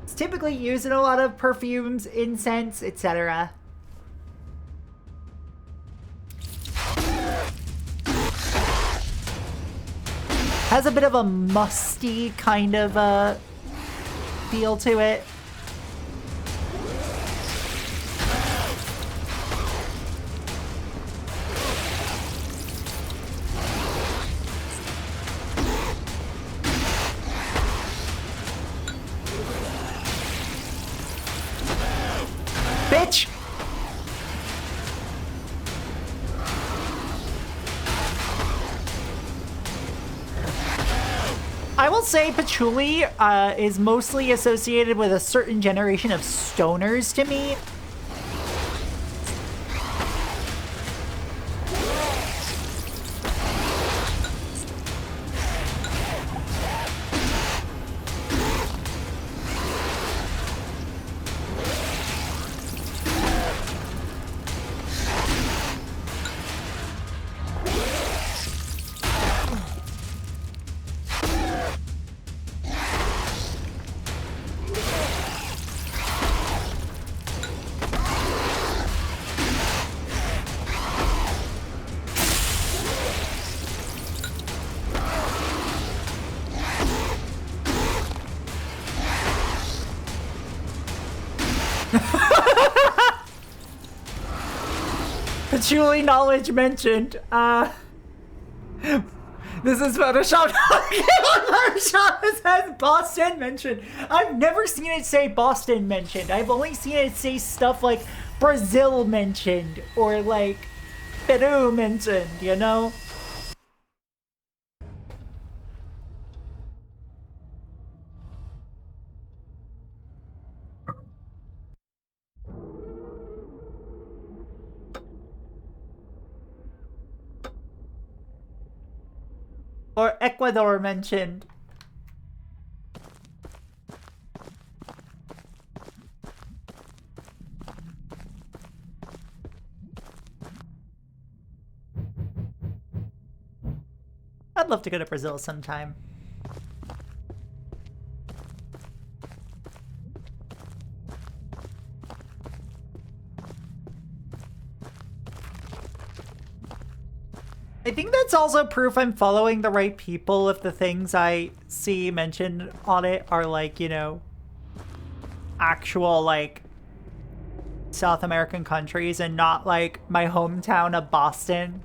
Speaker 1: It's typically used in a lot of perfumes, incense, etc. Has a bit of a musty kind of feel to it. Bitch! I will say patchouli is mostly associated with a certain generation of stoners to me. Patchouli knowledge mentioned. This is Photoshop. Photoshop says Boston mentioned. I've never seen it say Boston mentioned. I've only seen it say stuff like Brazil mentioned or like Peru mentioned, you know? Or Ecuador mentioned. I'd love to go to Brazil sometime. I think that's also proof I'm following the right people if the things I see mentioned on it are like, you know, actual like South American countries and not like my hometown of Boston.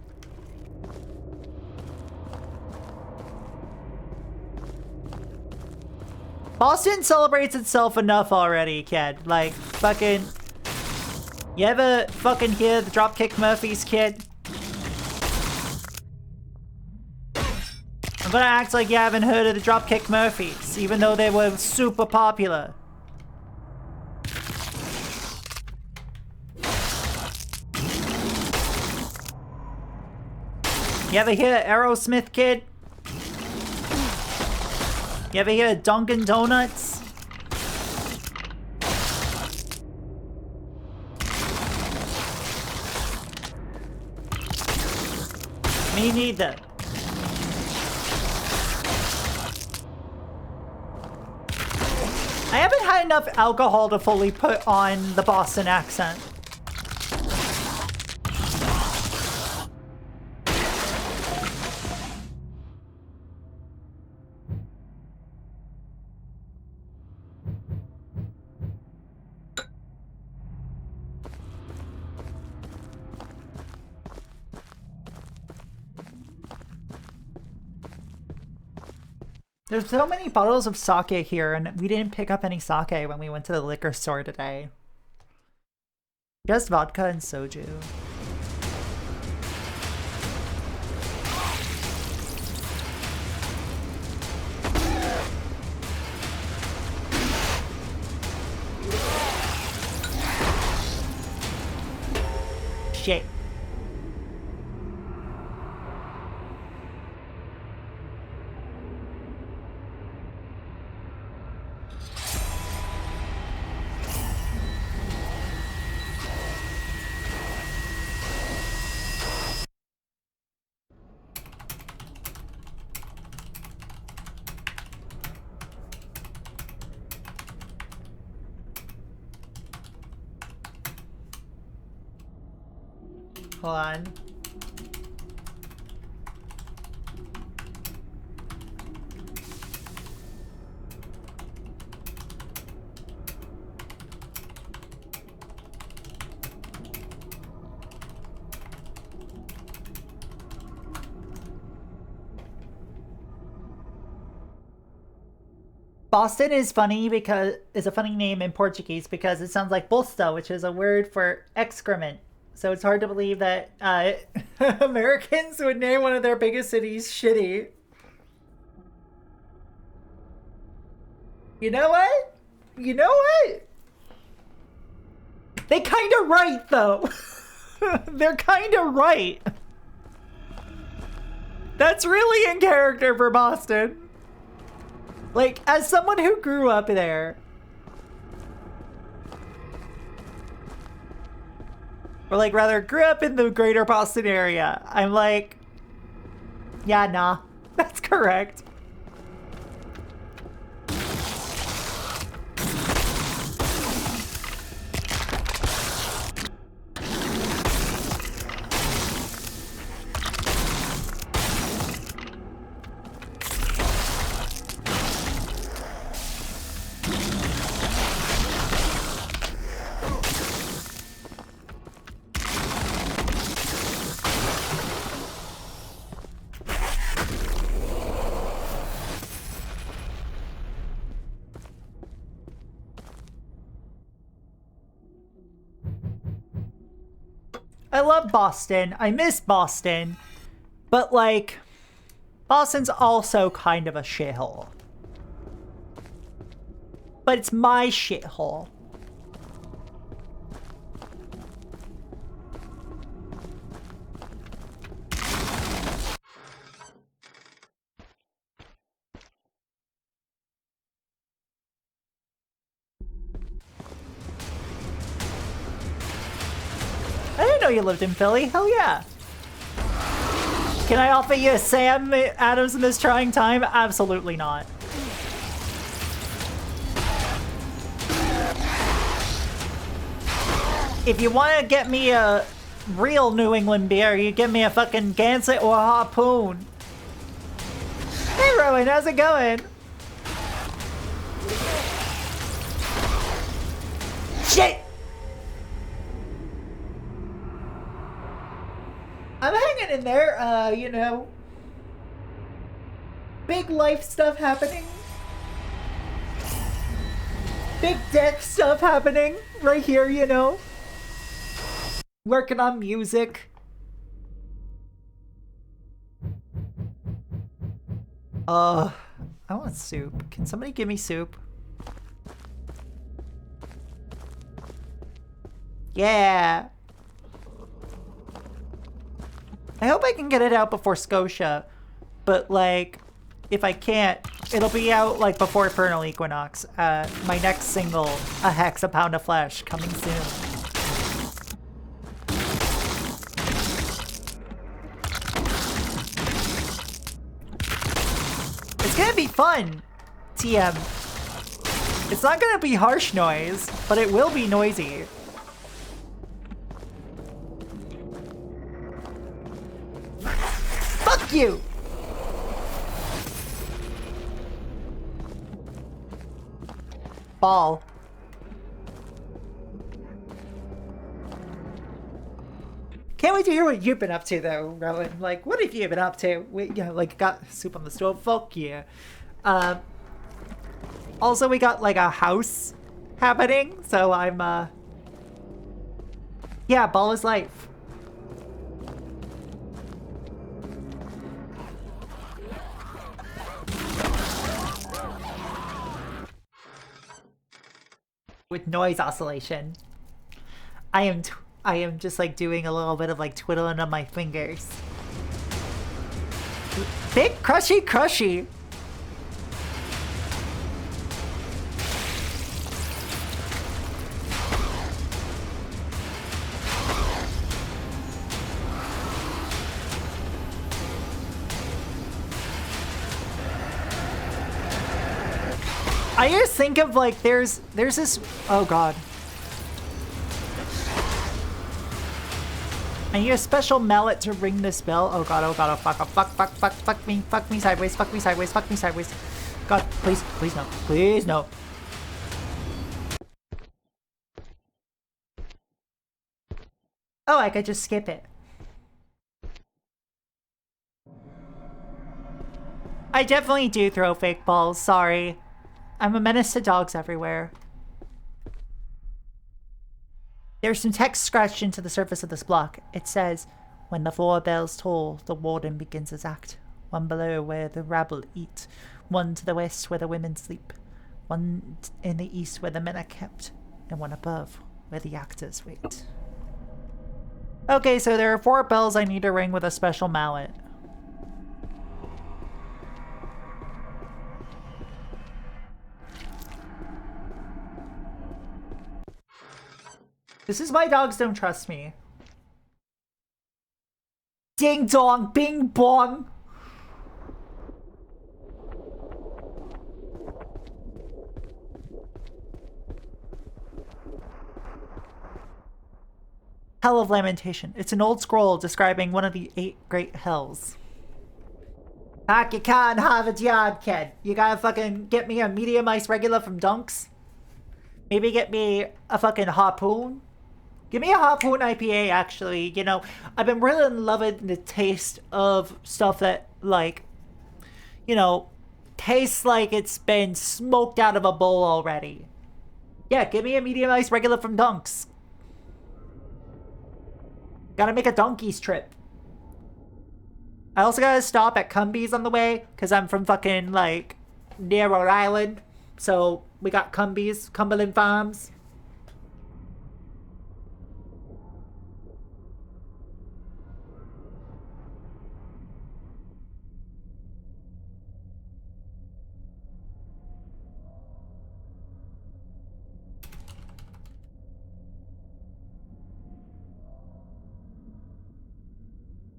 Speaker 1: Boston celebrates itself enough already, kid. Like, fucking... You ever fucking hear the Dropkick Murphys, kid? I'm gonna act like you haven't heard of the Dropkick Murphys, even though they were super popular. You ever hear Aerosmith, kid? You ever hear Dunkin' Donuts? Me neither. I haven't had enough alcohol to fully put on the Boston accent. There's so many bottles of sake here, and we didn't pick up any sake when we went to the liquor store today. Just vodka and soju. Shit. Hold on. Boston is funny because is a funny name in Portuguese because it sounds like bosta, which is a word for excrement. So it's hard to believe that Americans would name one of their biggest cities shitty. You know what? You know what? They kind of right, though. They're kind of right. That's really in character for Boston. Like, as someone who grew up there, or like rather grew up in the greater Boston area, I'm like, yeah, nah, that's correct. I love Boston. I miss Boston. But, like, Boston's also kind of a shithole. But it's my shithole. I didn't know you lived in Philly. Hell yeah. Can I offer you a Sam Adams in this trying time? Absolutely not. If you want to get me a real New England beer, you give me a fucking Gansett or a Harpoon. Hey Rowan, how's it going? Shit! I'm hanging in there, you know. Big life stuff happening. Big death stuff happening right here, you know. Working on music. I want soup. Can somebody give me soup? Yeah. I hope I can get it out before Scotia, but like, if I can't, it'll be out like before Vernal Equinox. My next single, A Hex, A Pound of Flesh, coming soon. It's gonna be fun, TM. It's not gonna be harsh noise, but it will be noisy. Fuck you! Ball. Can't wait to hear what you've been up to, though, Rowan. Like, what have you been up to? We, you know, like, got soup on the stove. Fuck yeah. Also, we got, like, a house happening, so I'm, yeah, ball is life. With noise oscillation. I am just like doing a little bit of like twiddling of my fingers. Big crushy crushy. I just think of like there's this, oh god. I need a special mallet to ring this bell. Oh god, oh god, oh fuck, oh fuck me sideways, fuck me sideways, fuck me sideways. God, please, please no, please no. Oh, I could just skip it. I definitely do throw fake balls, sorry. I'm a menace to dogs everywhere. There's some text scratched into the surface of this block. It says, when the 4 bells toll, the warden begins his act. One below where the rabble eat. One to the west where the women sleep. One in the east where the men are kept. And one above where the actors wait. Okay, so there are 4 bells I need to ring with a special mallet. This is why dogs don't trust me. Ding dong, bing bong. Hell of Lamentation. It's an old scroll describing one of the 8 great hells. Pack, you can't have a yard, kid. You gotta fucking get me a medium ice regular from Dunks. Maybe get me a fucking Harpoon. Give me a Harpoon IPA, actually. You know, I've been really loving the taste of stuff that, like, you know, tastes like it's been smoked out of a bowl already. Yeah, give me a medium ice regular from Dunks. Gotta make a donkey's trip. I also gotta stop at Cumbies on the way, because I'm from fucking, like, near Rhode Island. So, we got Cumbies, Cumberland Farms.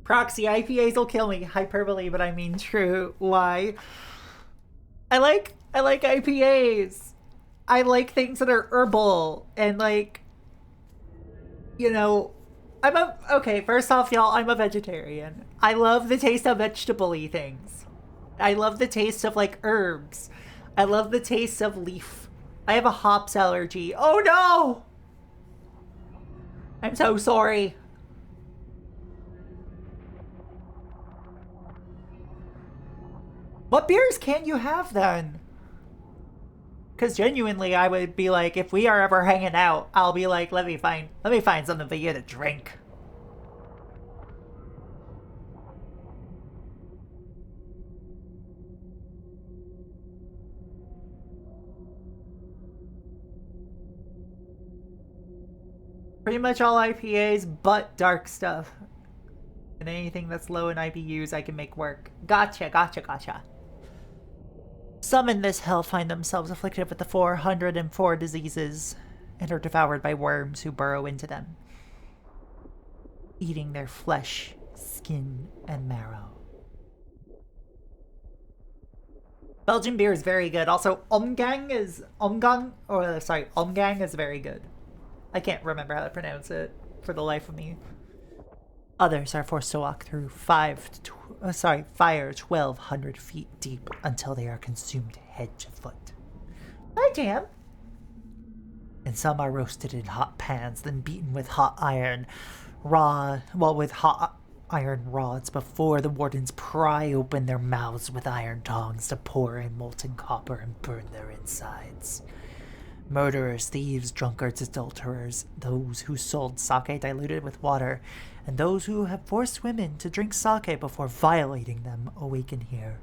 Speaker 1: Proxy, IPAs will kill me. Hyperbole, but I mean true. Why? I like IPAs. I like things that are herbal and, like, you know, Okay, first off, y'all, I'm a vegetarian. I love the taste of vegetable-y things. I love the taste of, like, herbs. I love the taste of leaf. I have a hops allergy. Oh, no! I'm so sorry. What beers can you have, then? Because genuinely, I would be like, if we are ever hanging out, I'll be like, let me find something for you to drink. Pretty much all IPAs, but dark stuff. And anything that's low in IBUs, I can make work. Gotcha, gotcha, gotcha. Some in this hell find themselves afflicted with the 404 diseases and are devoured by worms who burrow into them, eating their flesh, skin, and marrow. Belgian beer is very good. Also, Omgang is very good. I can't remember how to pronounce it for the life of me. Others are forced to walk through fire 1,200 feet deep until they are consumed head to foot. Hi, Jam. And some are roasted in hot pans, then beaten with hot iron rods before the wardens pry open their mouths with iron tongs to pour in molten copper and burn their insides. Murderers, thieves, drunkards, adulterers, those who sold sake diluted with water, and those who have forced women to drink sake before violating them awaken here.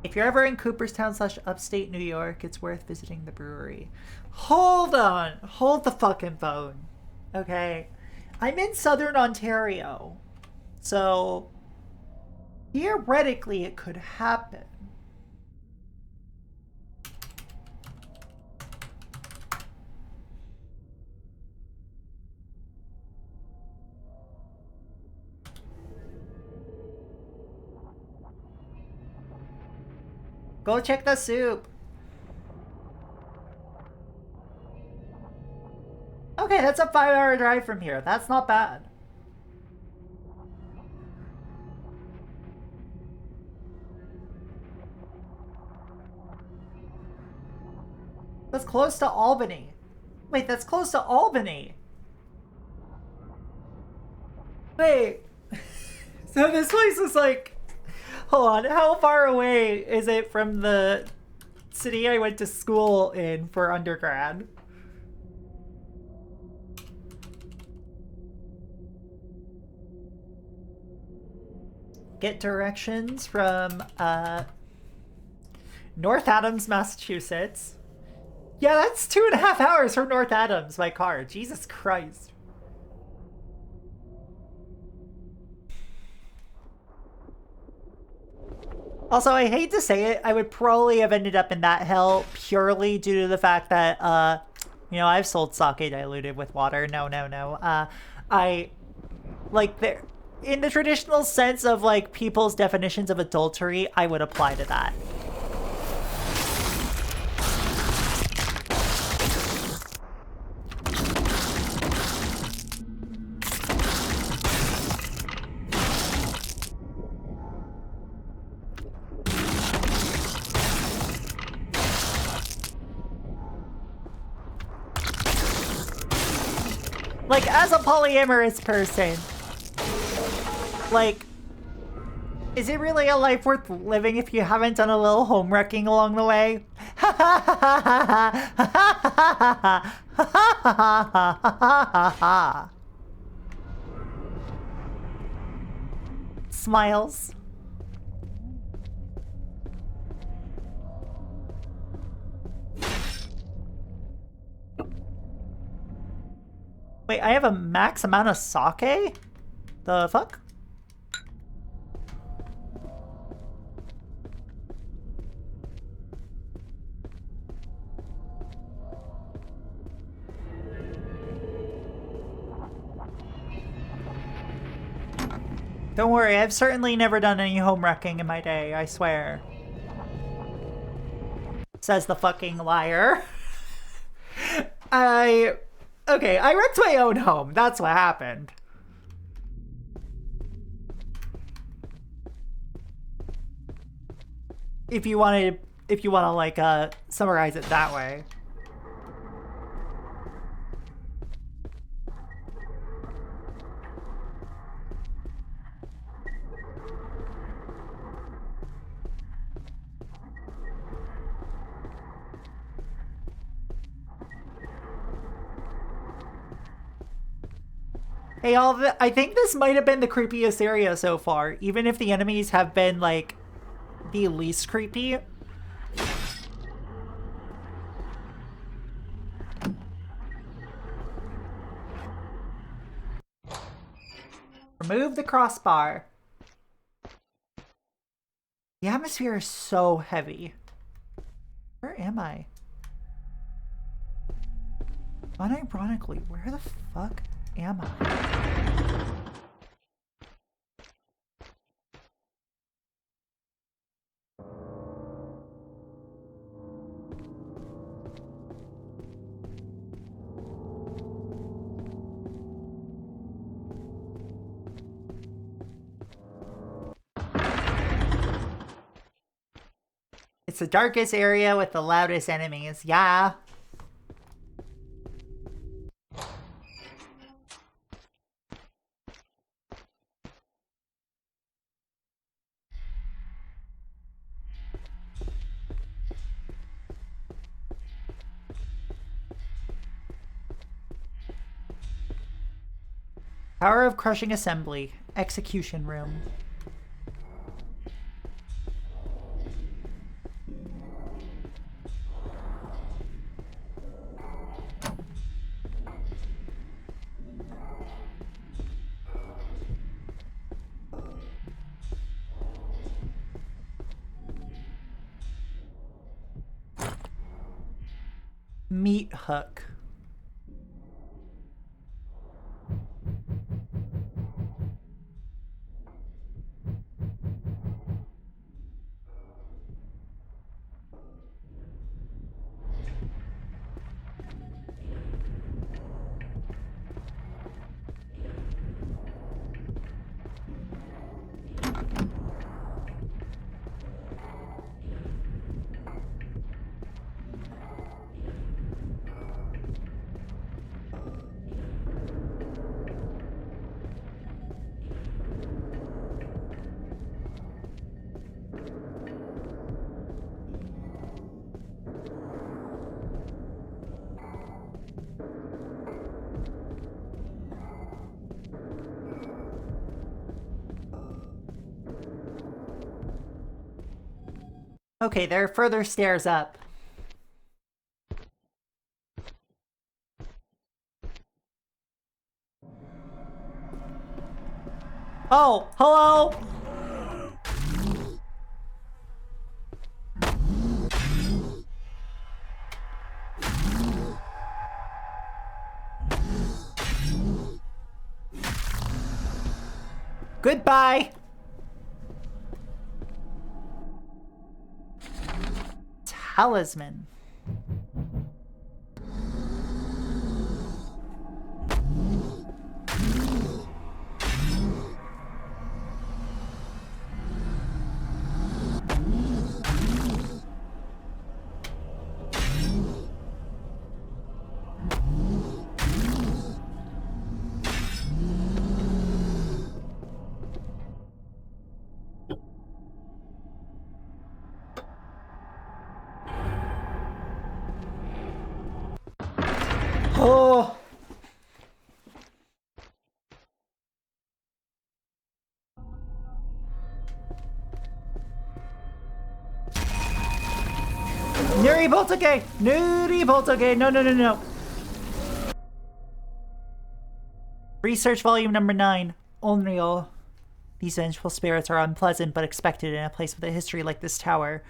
Speaker 1: If you're ever in Cooperstown / upstate New York, it's worth visiting the brewery. Hold on! Hold the fucking phone. Okay? I'm in southern Ontario. So theoretically, it could happen. Go check the soup. Okay, that's a 5-hour drive from here. That's not bad. That's close to Albany. Wait, that's close to Albany. Wait. So this place is like... Hold on, how far away is it from the city I went to school in for undergrad? Get directions from North Adams, Massachusetts. Yeah, that's 2.5 hours from North Adams by car. Jesus Christ. Also, I hate to say it, I would probably have ended up in that hell purely due to the fact that, I've sold sake diluted with water. No. In the traditional sense of, like, people's definitions of adultery, I would apply to that. Like, as a polyamorous person, like, is it really a life worth living if you haven't done a little home wrecking along the way? Smiles. Wait, I have a max amount of sake? The fuck? Don't worry, I've certainly never done any home wrecking in my day, I swear. says the fucking liar. I wrecked my own home. That's what happened. If you want to like summarize it that way. Hey, I think this might have been the creepiest area so far, even if the enemies have been, like, the least creepy. Remove the crossbar. The atmosphere is so heavy. Where am I? Unironically, where the fuck am I? It's the darkest area with the loudest enemies, yeah. Tower of Crushing Assembly, Execution Room. Meat hook. Okay, there are further stairs up. Oh, hello! Goodbye! Talisman. Oh! Nuri Boltoke! Nuri Boltoke! No, no, no, no. Research volume number 9. Onryo. These vengeful spirits are unpleasant but expected in a place with a history like this tower.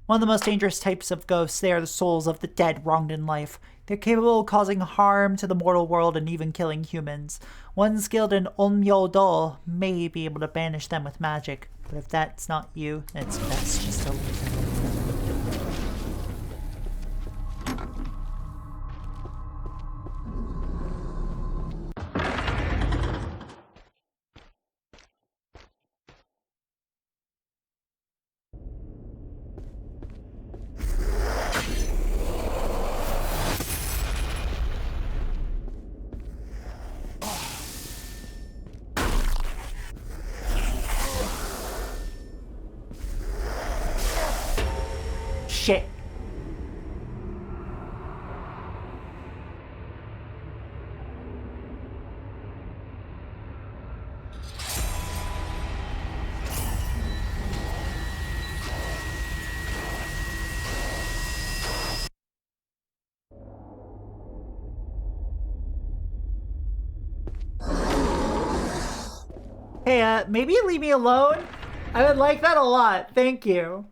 Speaker 1: One of the most dangerous types of ghosts, they are the souls of the dead wronged in life. They're capable of causing harm to the mortal world and even killing humans. One skilled in Onmyo-do may be able to banish them with magic, but if that's not you, then it's best just to leave them. shit. Hey, maybe leave me alone? I would like that a lot. Thank you.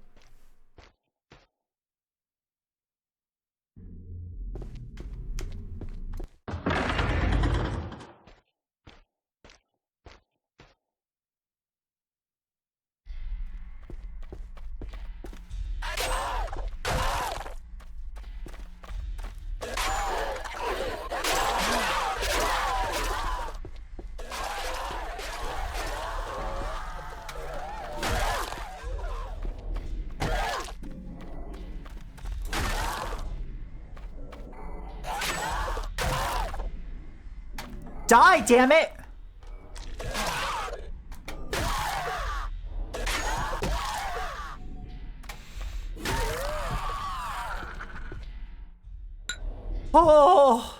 Speaker 1: Die, damn it! Oh!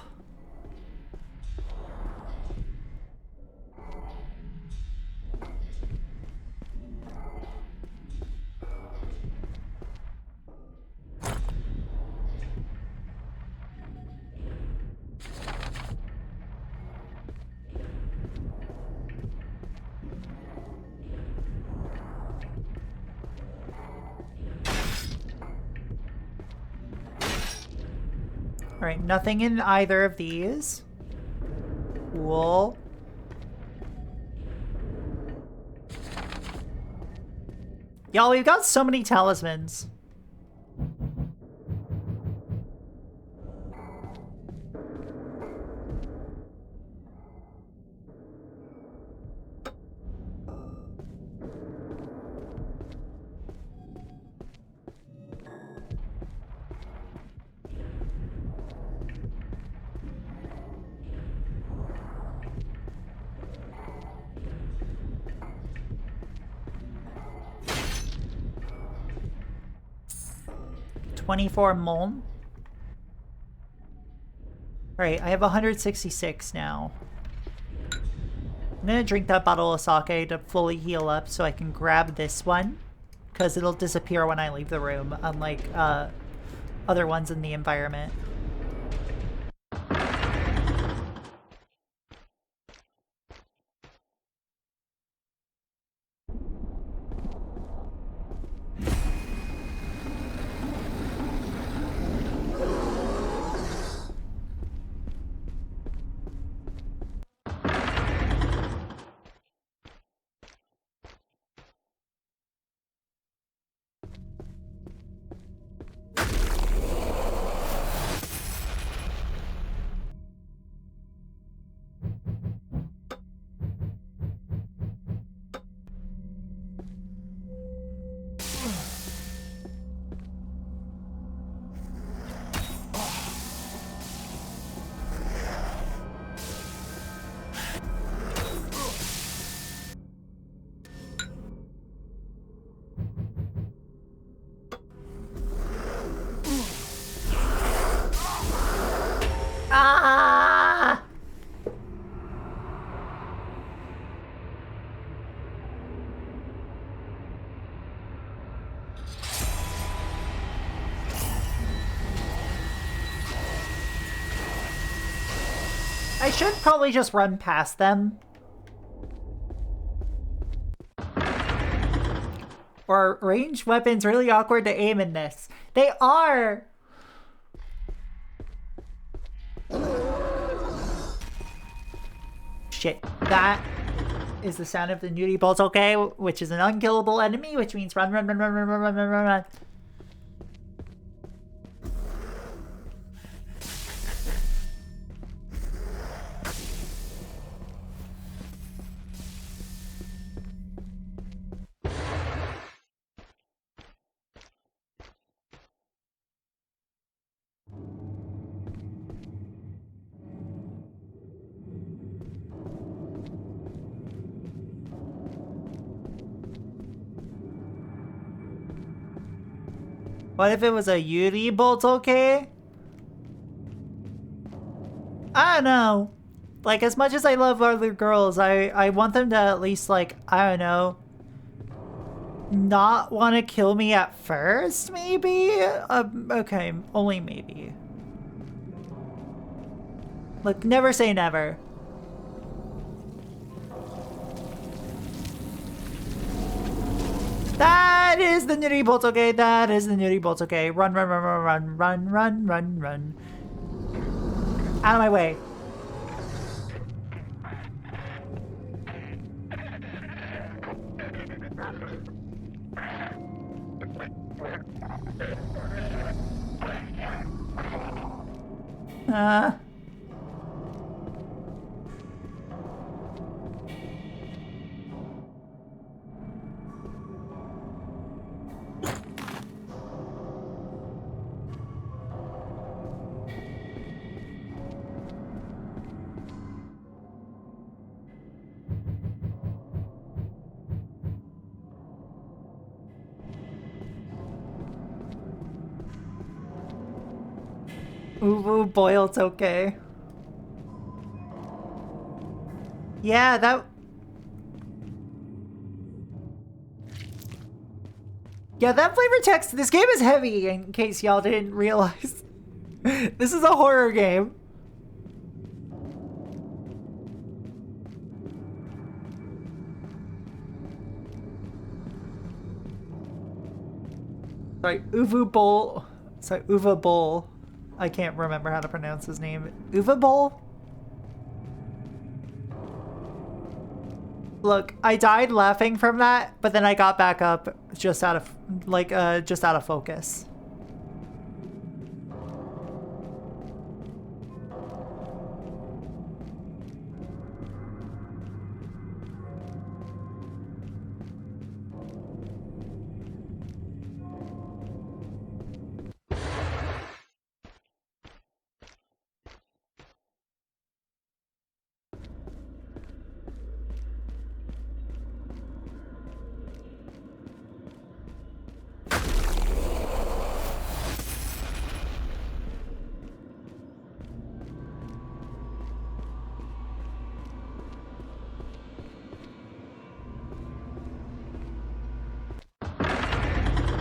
Speaker 1: Alright, nothing in either of these. Cool. Y'all, we've got so many talismans. $24 mon. Alright, I have 166 now. I'm gonna drink that bottle of sake to fully heal up so I can grab this one. Because it'll disappear when I leave the room, unlike other ones in the environment. Ah! I should probably just run past them. Or ranged weapons really awkward to aim in this? They are! Shit, that is the sound of the Hudepohl, okay? Which is an unkillable enemy, which means run, run, run, run, run, run, run, run, run, run. What if it was a Hudepohl, okay? I don't know. Like, as much as I love other girls, I want them to at least, like, I don't know, not want to kill me at first, maybe? Okay, only maybe. Look, never say never. That is the Hudepohl, okay? That is the Hudepohl, okay? Run, run, run, run, run, run, run, run. Out of my way. Ooh, boiled, okay. Yeah, that... Yeah, that flavor text... This game is heavy, in case y'all didn't realize. This is a horror game. Sorry, Hudepohl. Sorry, Hudepohl. I can't remember how to pronounce his name. Hudepohl? Look, I died laughing from that, but then I got back up just out of, like, just out of focus.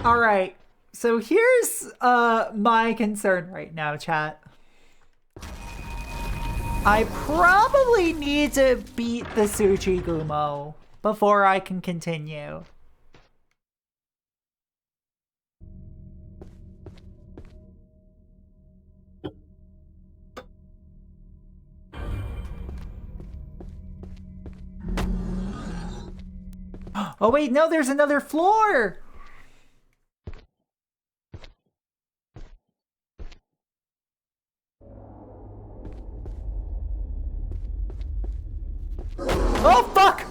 Speaker 1: All right, so here's my concern right now, chat. I probably need to beat the Tsuchigumo before I can continue. Oh wait, no, there's another floor! Oh, fuck!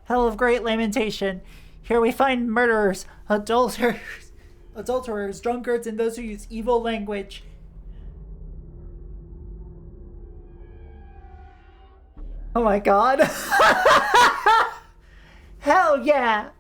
Speaker 1: Hell of great lamentation. Here we find murderers, adulterers, drunkards, and those who use evil language. Oh my god. Hell yeah!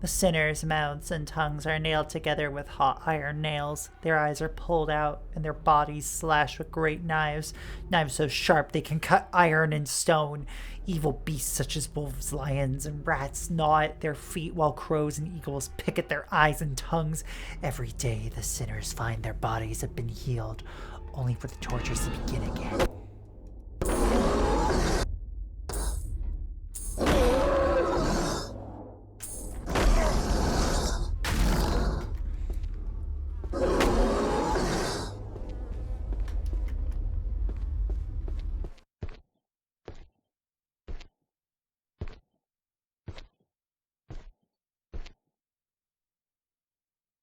Speaker 1: The sinners' mouths and tongues are nailed together with hot iron nails. Their eyes are pulled out, and their bodies slashed with great knives. Knives so sharp they can cut iron and stone. Evil beasts such as wolves, lions, and rats gnaw at their feet, while crows and eagles pick at their eyes and tongues. Every day the sinners find their bodies have been healed, only for the tortures to begin again.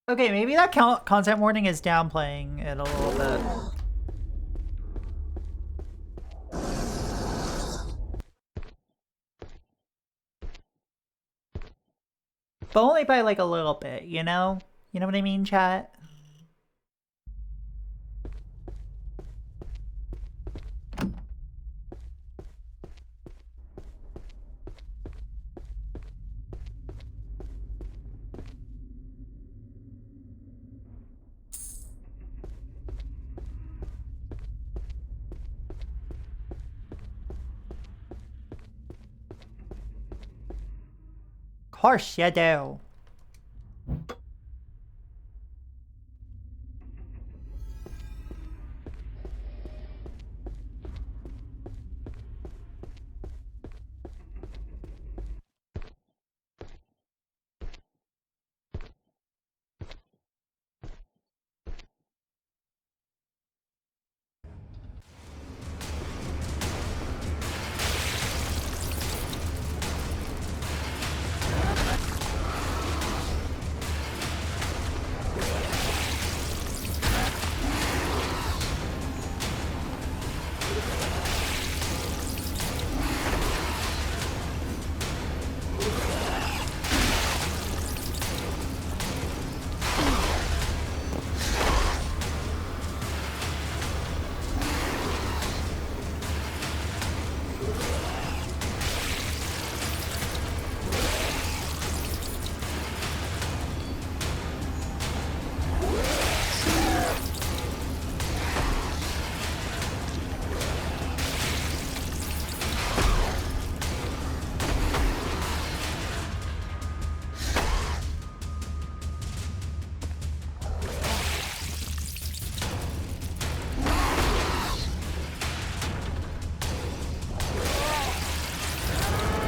Speaker 1: Okay, maybe that content warning is downplaying it a little bit. But only by like a little bit, you know? You know what I mean, chat? Course you do.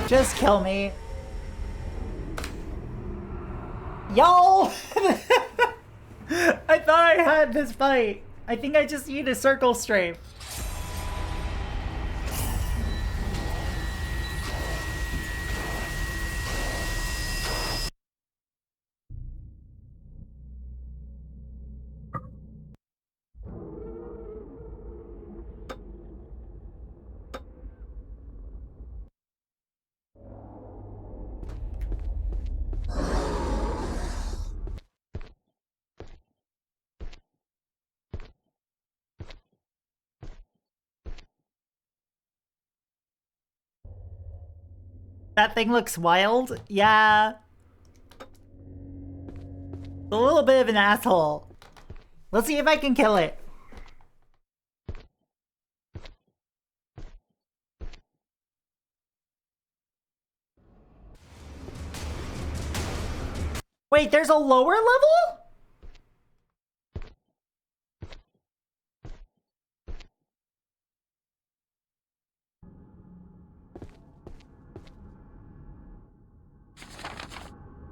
Speaker 1: Just kill me. Yo! I thought I had this fight. I think I just need a circle strafe. That thing looks wild. Yeah. A little bit of an asshole. Let's see if I can kill it. Wait, there's a lower level?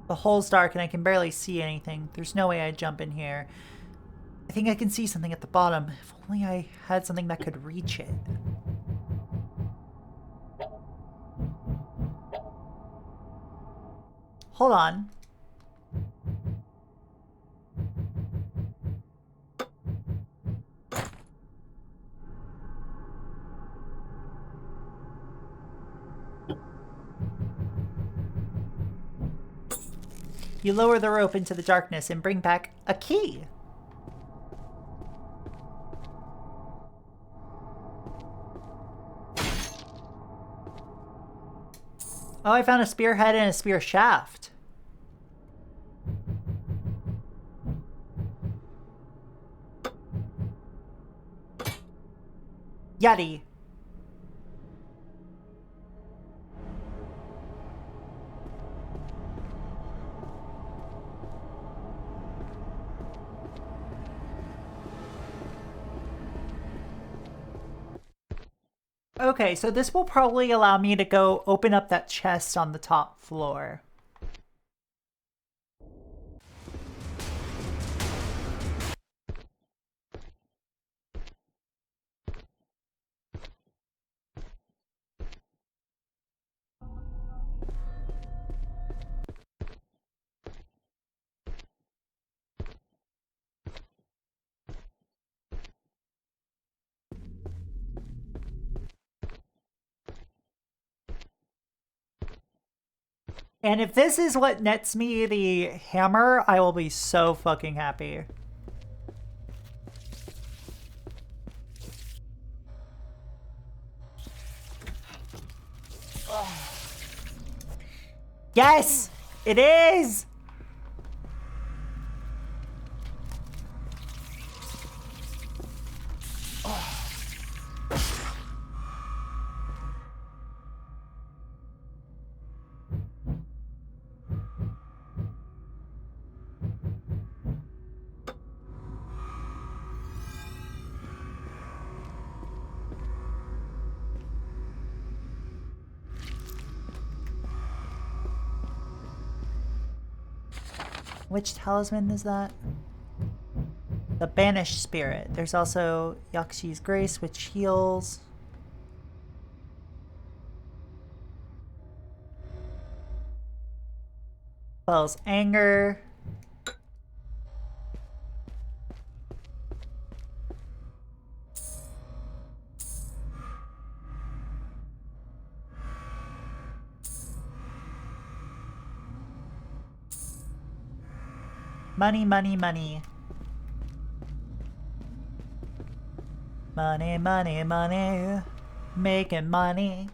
Speaker 1: The hole's dark and I can barely see anything. There's no way I'd jump in here. I think I can see something at the bottom. If only I had something that could reach it. Hold on. You lower the rope into the darkness and bring back a key. Oh, I found a spearhead and a spear shaft. Yeti. Okay, so this will probably allow me to go open up that chest on the top floor. And if this is what nets me the hammer, I will be so fucking happy. Yes! It is! Which talisman is that? The Banished Spirit. There's also Yakshi's Grace, which heals. Quells Anger. Money, money, money. Money, money, money. Making money.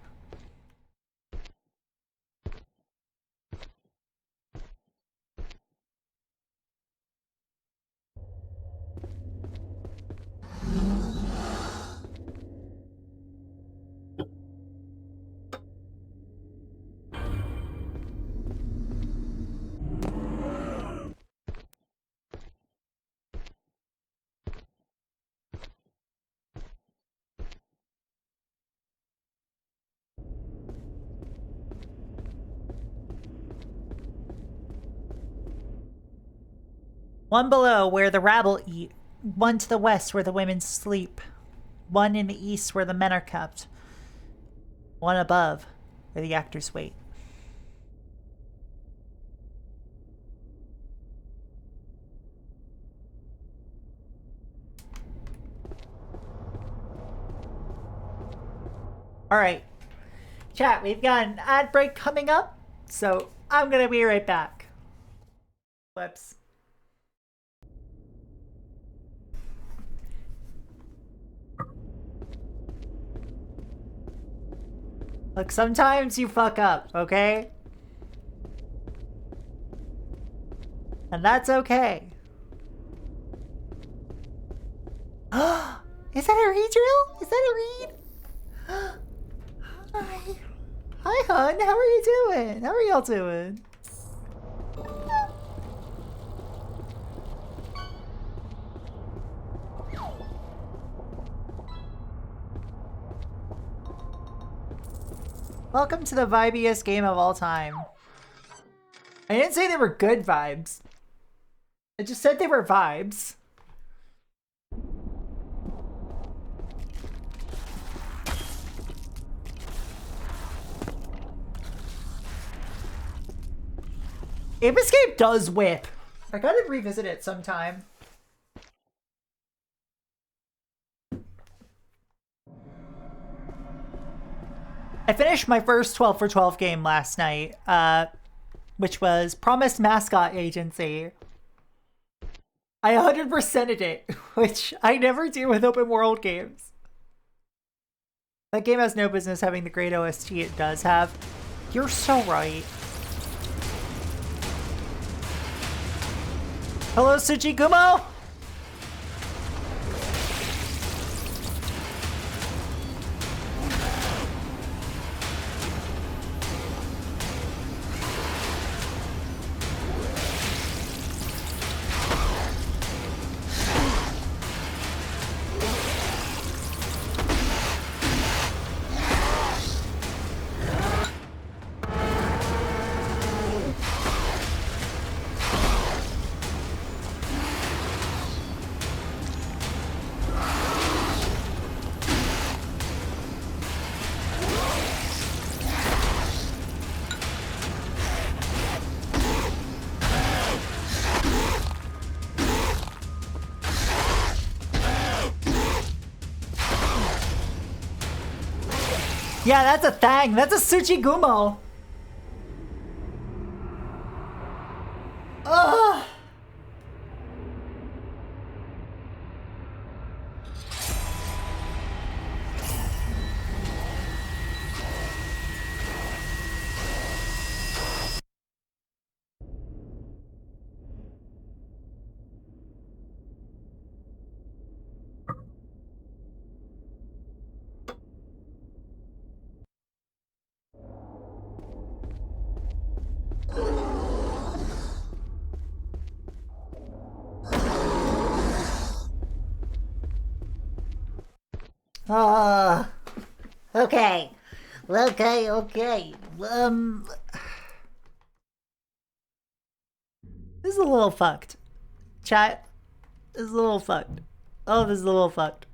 Speaker 1: One below, where the rabble eat. One to the west, where the women sleep. One in the east, where the men are kept. One above, where the actors wait. Alright. Chat, we've got an ad break coming up, so I'm gonna be right back. Whoops. Look, sometimes you fuck up, okay? And that's okay. Is that a redrill? Is that a read? Hi. Hi, hun. How are you doing? How are y'all doing? Welcome to the vibiest game of all time. I didn't say they were good vibes. I just said they were vibes. Ape Escape does whip. I gotta revisit it sometime. I finished my first 12 for 12 game last night, which was Promised Mascot Agency. I 100%ed it, which I never do with open world games. That game has no business having the great OST it does have. You're so right. Hello, Tsuchigumo! Yeah, that's a thing. That's a Tsuchigumo. Okay. Okay. This is a little fucked. Chat, this is a little fucked. Oh, this is a little fucked.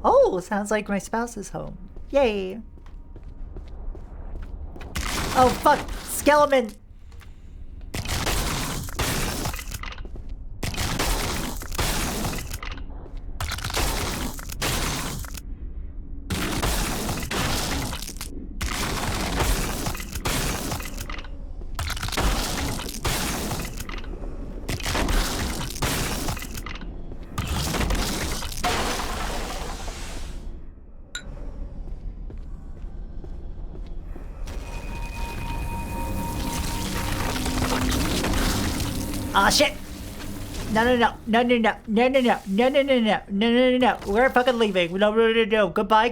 Speaker 1: Oh, sounds like my spouse is home. Yay. Oh, fuck. Skeleton. Ah, shit. No. We're fucking leaving. No. Goodbye.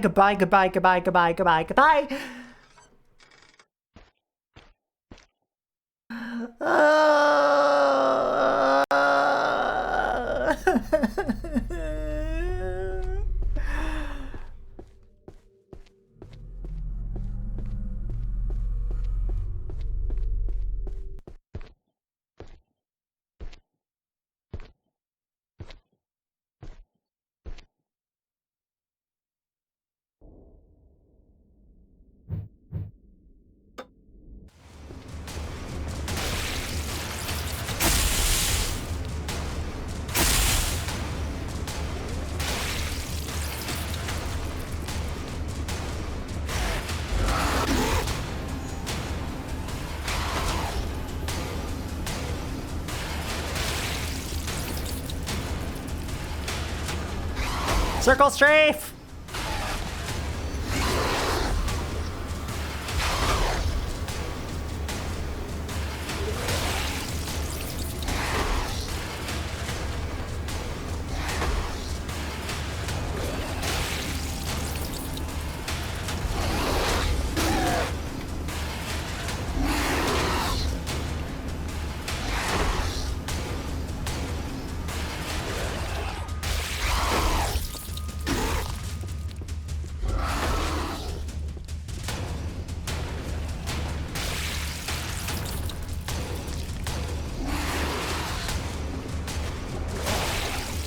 Speaker 1: Circle strafe!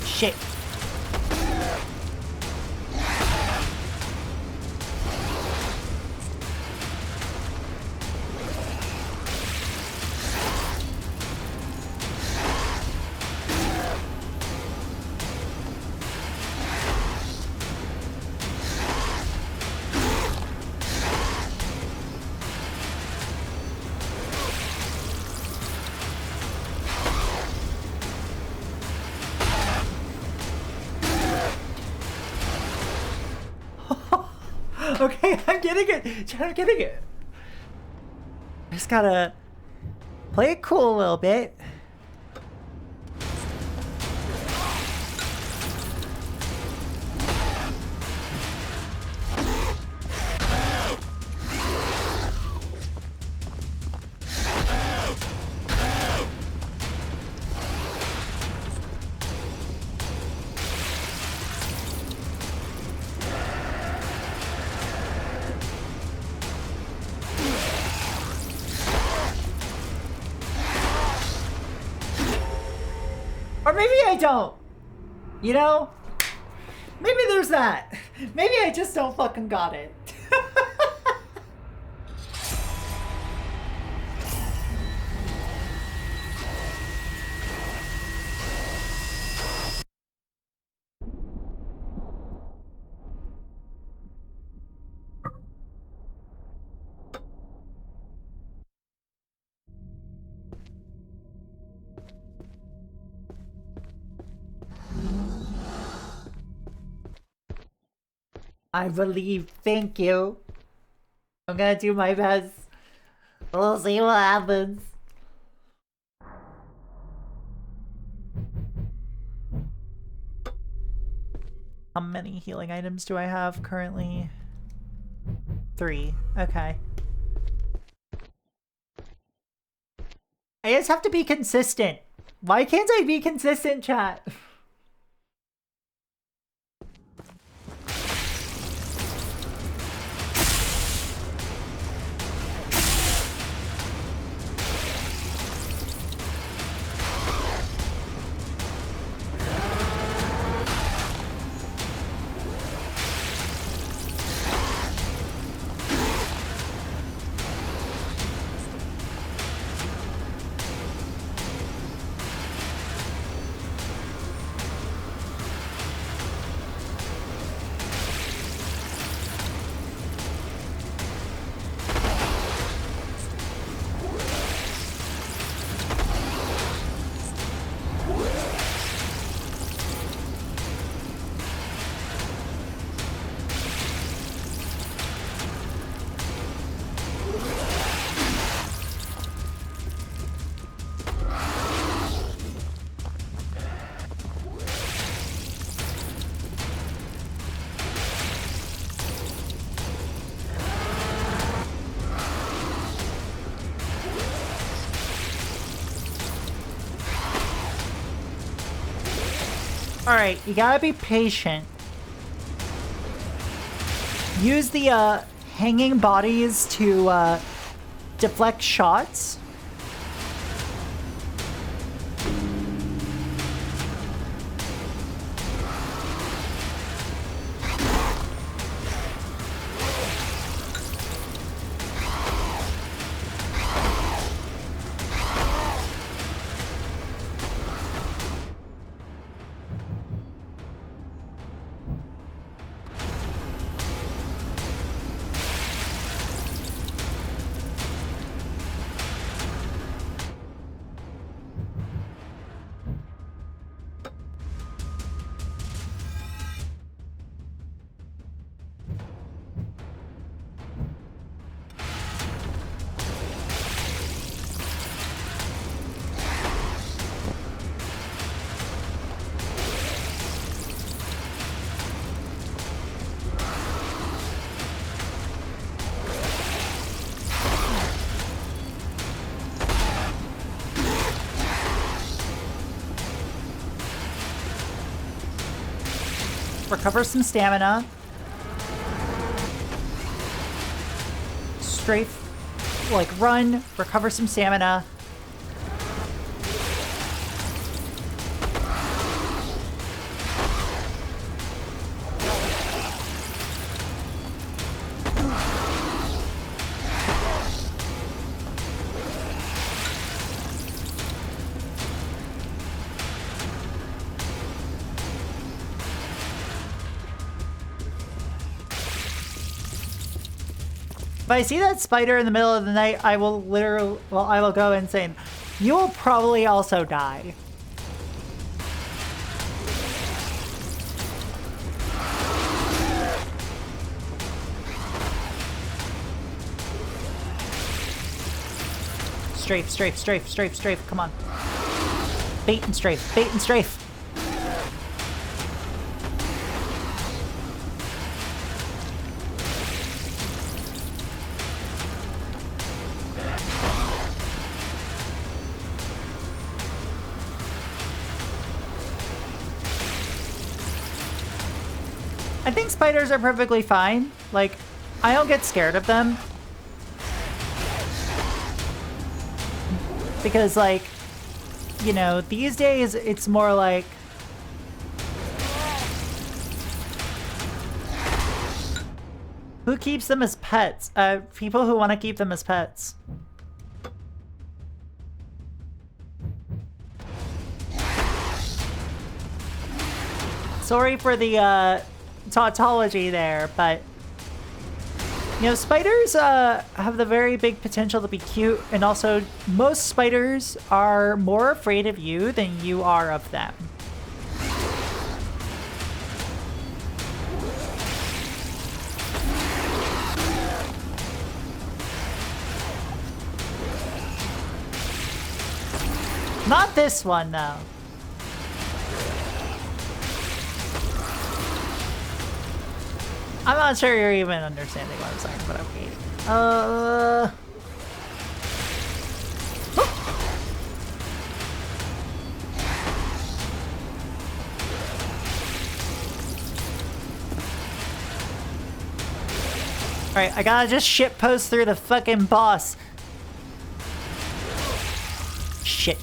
Speaker 1: Shit. Okay, I'm getting it. I'm getting it. I just gotta play it cool a little bit. Or maybe I don't. You know? Maybe there's that. Maybe I just don't fucking got it. I believe. Thank you. I'm gonna do my best. We'll see what happens. How many healing items do I have currently? 3. Okay. I just have to be consistent. Why can't I be consistent, chat? Alright, you gotta be patient. Use the hanging bodies to deflect shots. Recover some stamina. Strafe, like run, recover some stamina. If I see that spider in the middle of the night, I will literally, well, I will go insane. You will probably also die. Strafe, strafe, strafe, strafe, strafe, come on. Bait and strafe, bait and strafe. I think spiders are perfectly fine. Like, I don't get scared of them. Because, like, you know, these days it's more like... Who keeps them as pets? People who want to keep them as pets. Sorry for the, tautology there, but you know, spiders have the very big potential to be cute, and also most spiders are more afraid of you than you are of them. Not this one though. I'm not sure you're even understanding what I'm saying, but okay. Alright, I gotta just shitpost through the fucking boss. Shit.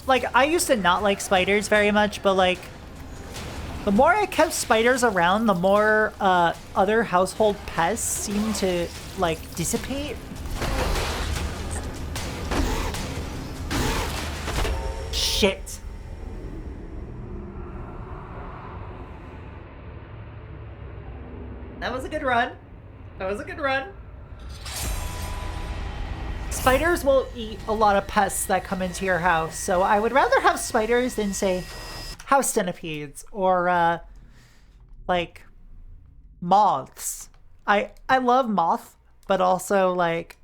Speaker 1: Like, I used to not like spiders very much, but, like, the more I kept spiders around, the more, other household pests seem to, like, dissipate. Shit. That was a good run. That was a good run. Spiders will eat a lot of pests that come into your house, so I would rather have spiders than, say, house centipedes or, like, moths. I love moth, but also, like,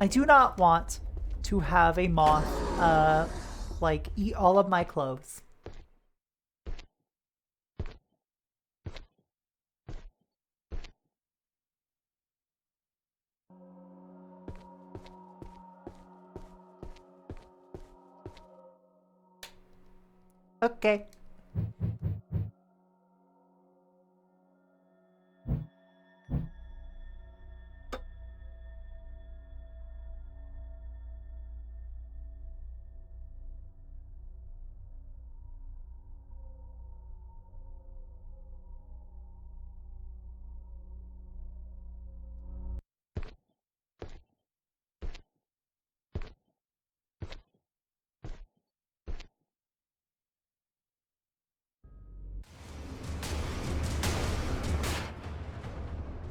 Speaker 1: I do not want to have a moth, like, eat all of my clothes. Okay.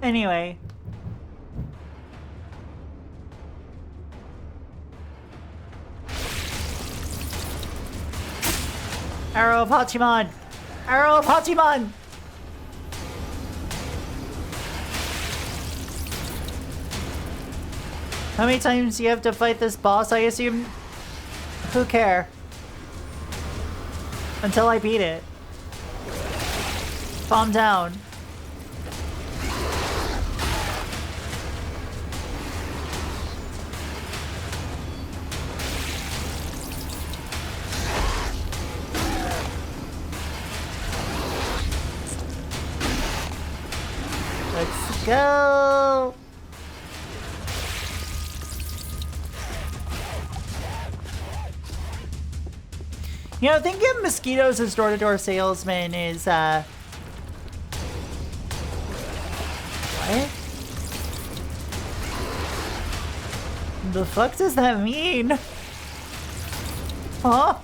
Speaker 1: Anyway. Arrow of Hachiman! Arrow of Hachiman! How many times do you have to fight this boss, I assume? Who care? Until I beat it. Calm down. Let's go! You know, thinking of mosquitoes as door-to-door salesman is, what? The fuck does that mean? Huh?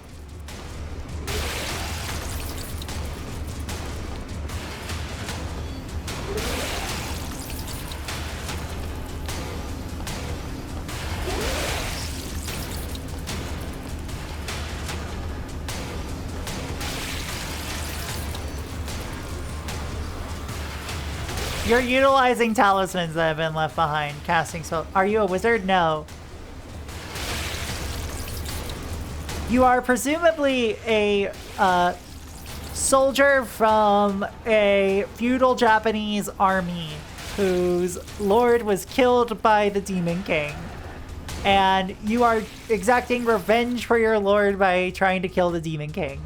Speaker 1: You're utilizing talismans that have been left behind. Casting spell. Are you a wizard? No. You are presumably a soldier from a feudal Japanese army whose lord was killed by the Demon King. And you are exacting revenge for your lord by trying to kill the Demon King.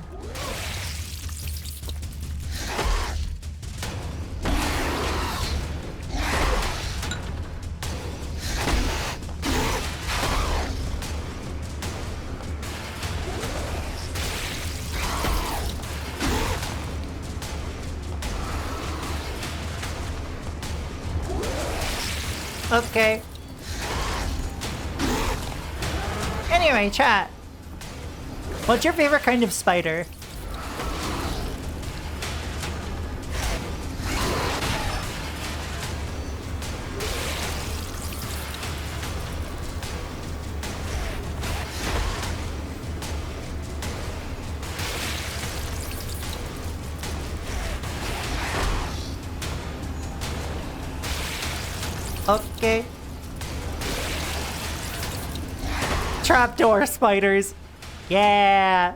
Speaker 1: Okay. Anyway, chat. What's your favorite kind of spider? Okay. Trapdoor spiders. Yeah.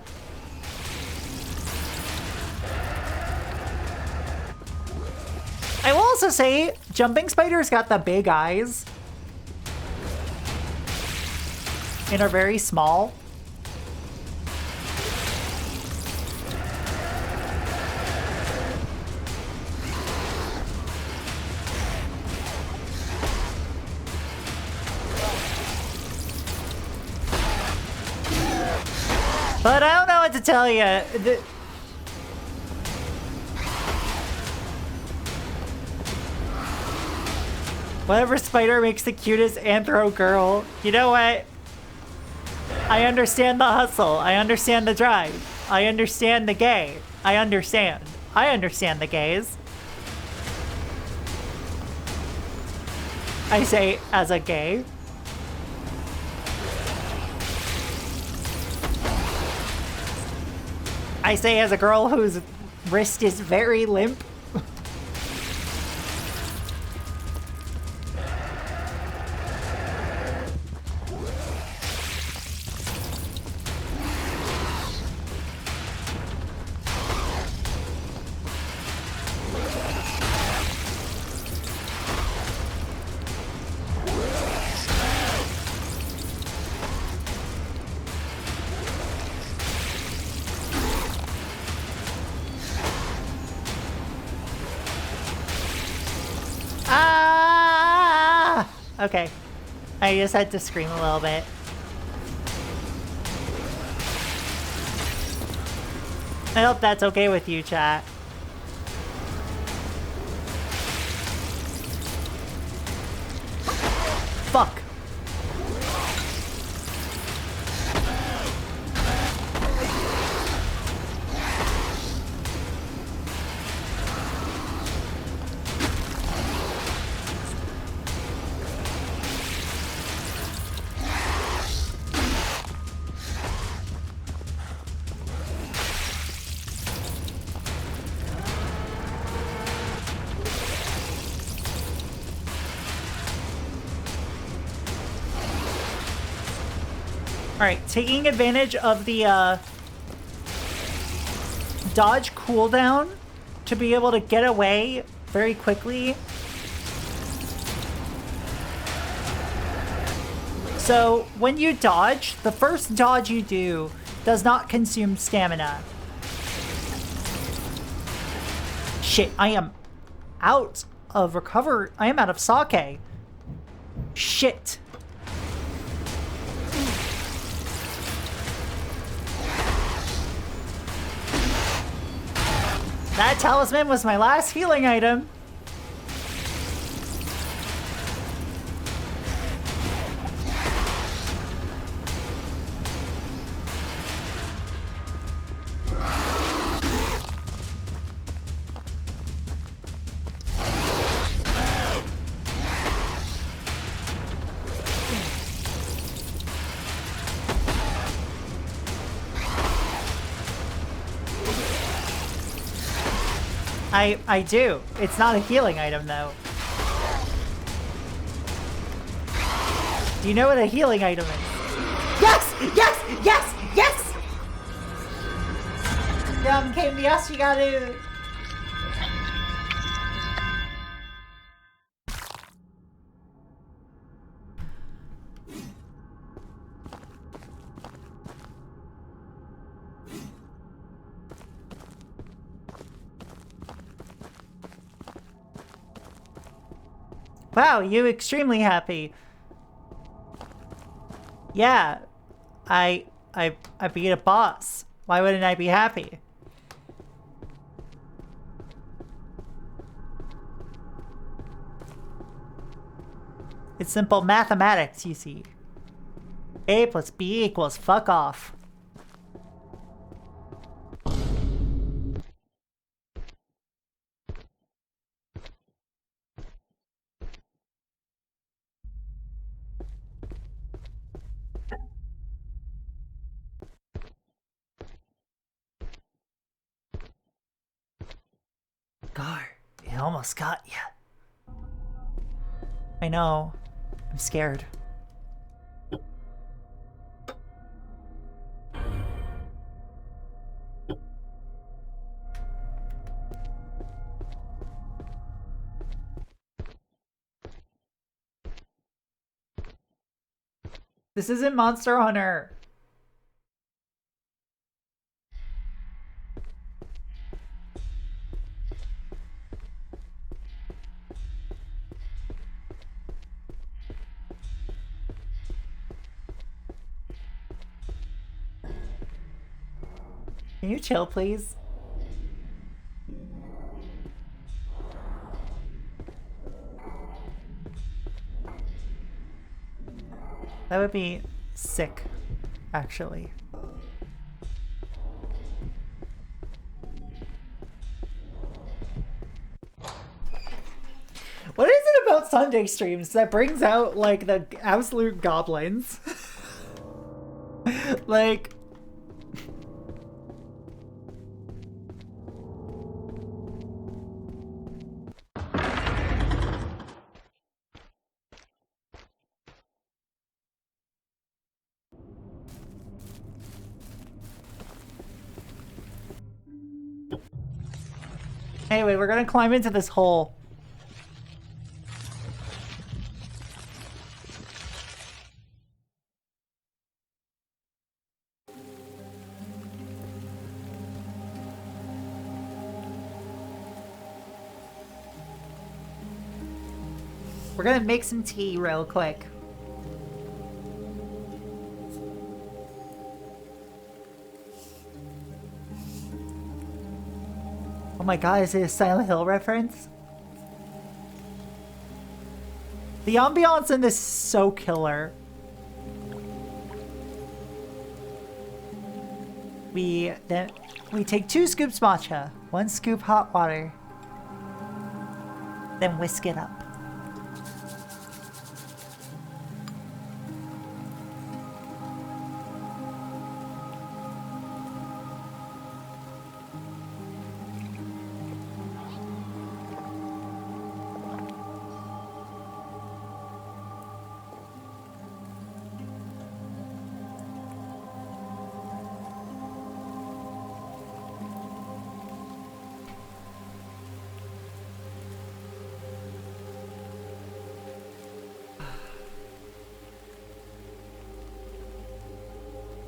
Speaker 1: I will also say, jumping spiders got the big eyes. And are very small. But I don't know what to tell you. Whatever spider makes the cutest anthro girl. You know what? I understand the hustle. I understand the drive. I understand the gay. I understand. I understand the gays. I say as a gay. I say as a girl whose wrist is very limp. Okay. I just had to scream a little bit. I hope that's okay with you, chat. Fuck. Alright, taking advantage of the dodge cooldown to be able to get away very quickly. So when you dodge, the first dodge you do does not consume stamina. Shit, I am out of recover. I am out of sake. Shit. That talisman was my last healing item. I do. It's not a healing item, though. Do you know what a healing item is? Yes! Yes! Yes! Yes! Came the us, you gotta... Wow, you extremely happy. Yeah, I beat a boss. Why wouldn't I be happy? It's simple mathematics, you see. A plus B equals fuck off. Gar, it almost got you. I know. I'm scared. This isn't Monster Hunter. Can you chill, please? That would be sick, actually. What is it about Sunday streams that brings out, like, the absolute goblins? Like... Anyway, we're gonna climb into this hole. We're gonna make some tea real quick. Oh my god, is it a Silent Hill reference? The ambiance in this is so killer. We take 2 scoops matcha, 1 scoop hot water, then whisk it up.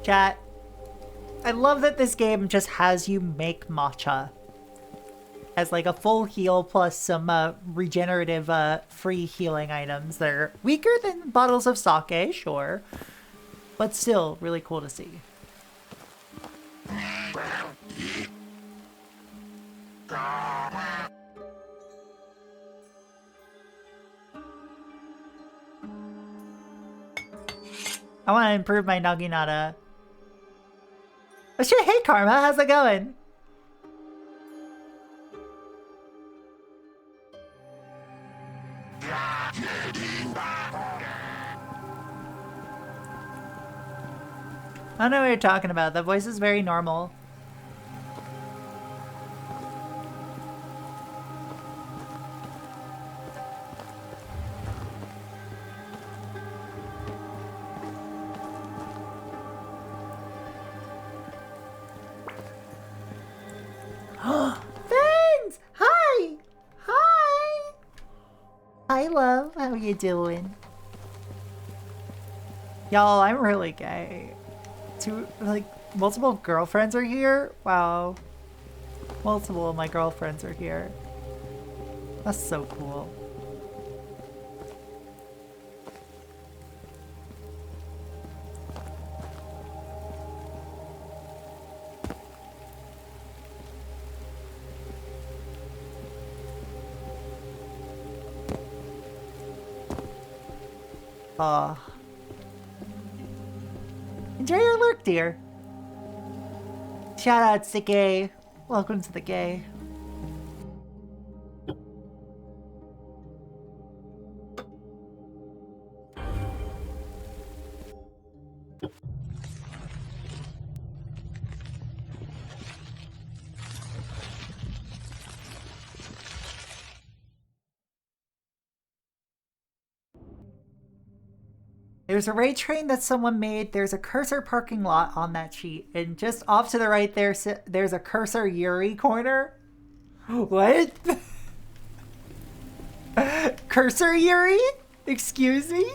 Speaker 1: Chat, I love that this game just has you make matcha. Has like a full heal plus some regenerative free healing items. They're weaker than bottles of sake, sure, but still really cool to see. I want to improve my Naginata. Oh shit, hey Karma, how's it going? I don't know what you're talking about. That voice is very normal. Thanks! Hi! Hi! Hi, love. How you doing? Y'all, I'm really gay. Multiple girlfriends are here? Wow. Multiple of my girlfriends are here. That's so cool. Enjoy your lurk, dear. Shoutouts to gay. Welcome to the gay. There's a raid train that someone made. There's a cursor parking lot on that sheet. And just off to the right there's a cursor Yuri corner. What? Cursor Yuri? Excuse me?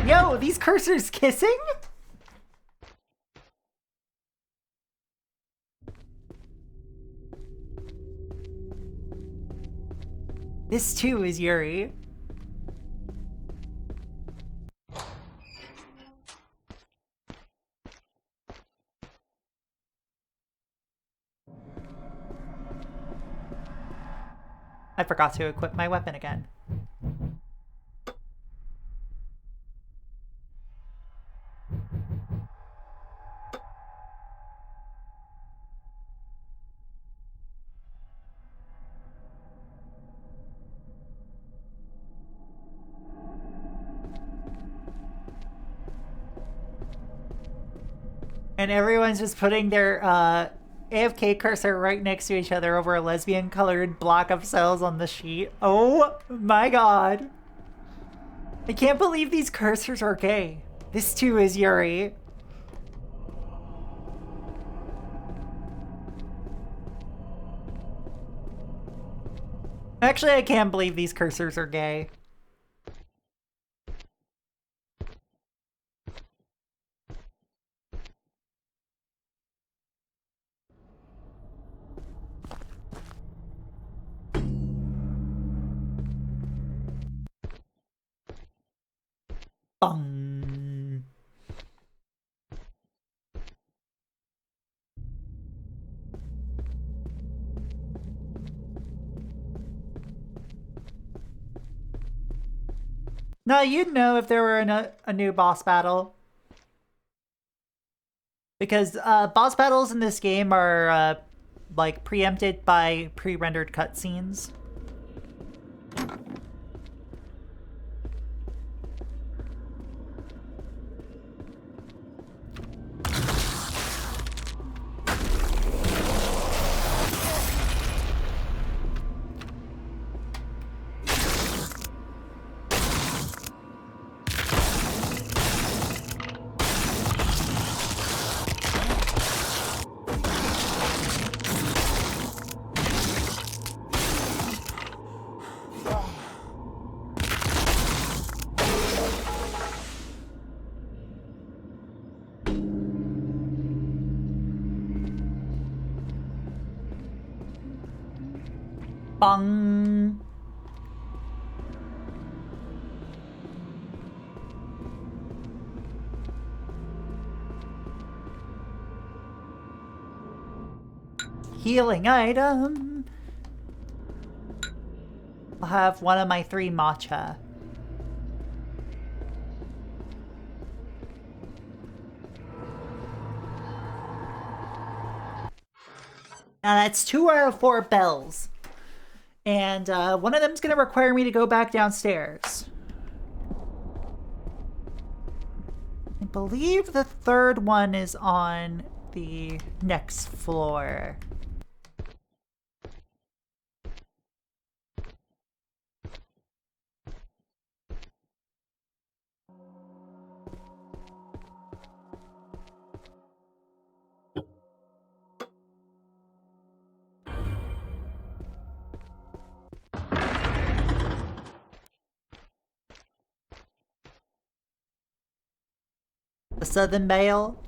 Speaker 1: Yo, these cursors kissing? This too is Yuri. I forgot to equip my weapon again. And everyone's just putting their AFK cursor right next to each other over a lesbian colored block of cells on the sheet. Oh my god. I can't believe these cursors are gay. This too is Yuri. Actually, I can't believe these cursors are gay. Bung. No, you'd know if there were a new boss battle. Because boss battles in this game are like preempted by pre-rendered cutscenes. Bung. Healing item. I'll have one of my 3 matcha. Now that's 2 out of 4 bells. And one of them's gonna require me to go back downstairs. I believe the 3rd one is on the next floor. The Southern Mail.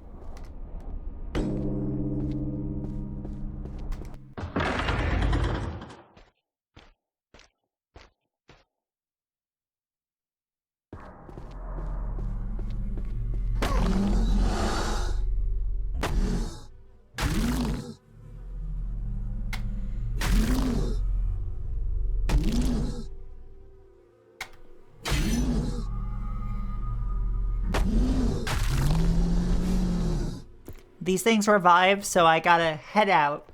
Speaker 1: These things revive, so I gotta head out.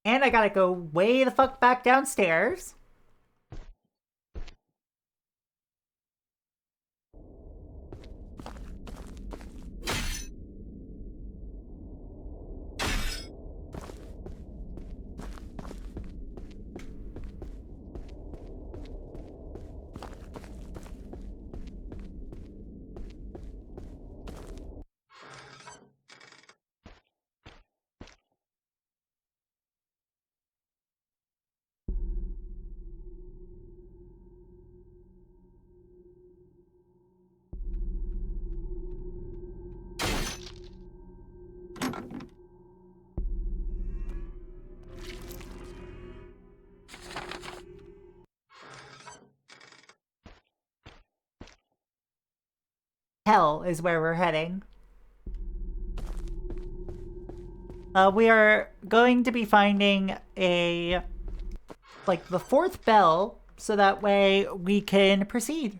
Speaker 1: And I gotta go way the fuck back downstairs. hell is where we're heading. We are going to be finding the 4th bell, so that way we can proceed.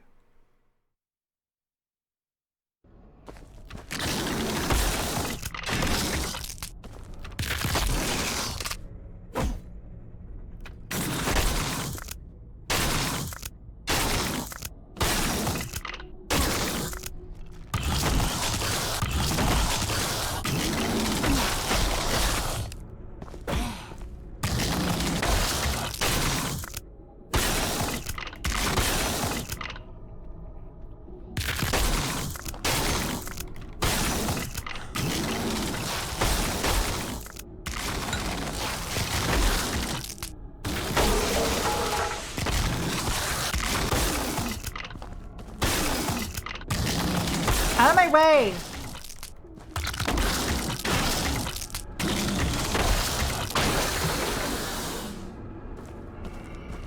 Speaker 1: Out of my way!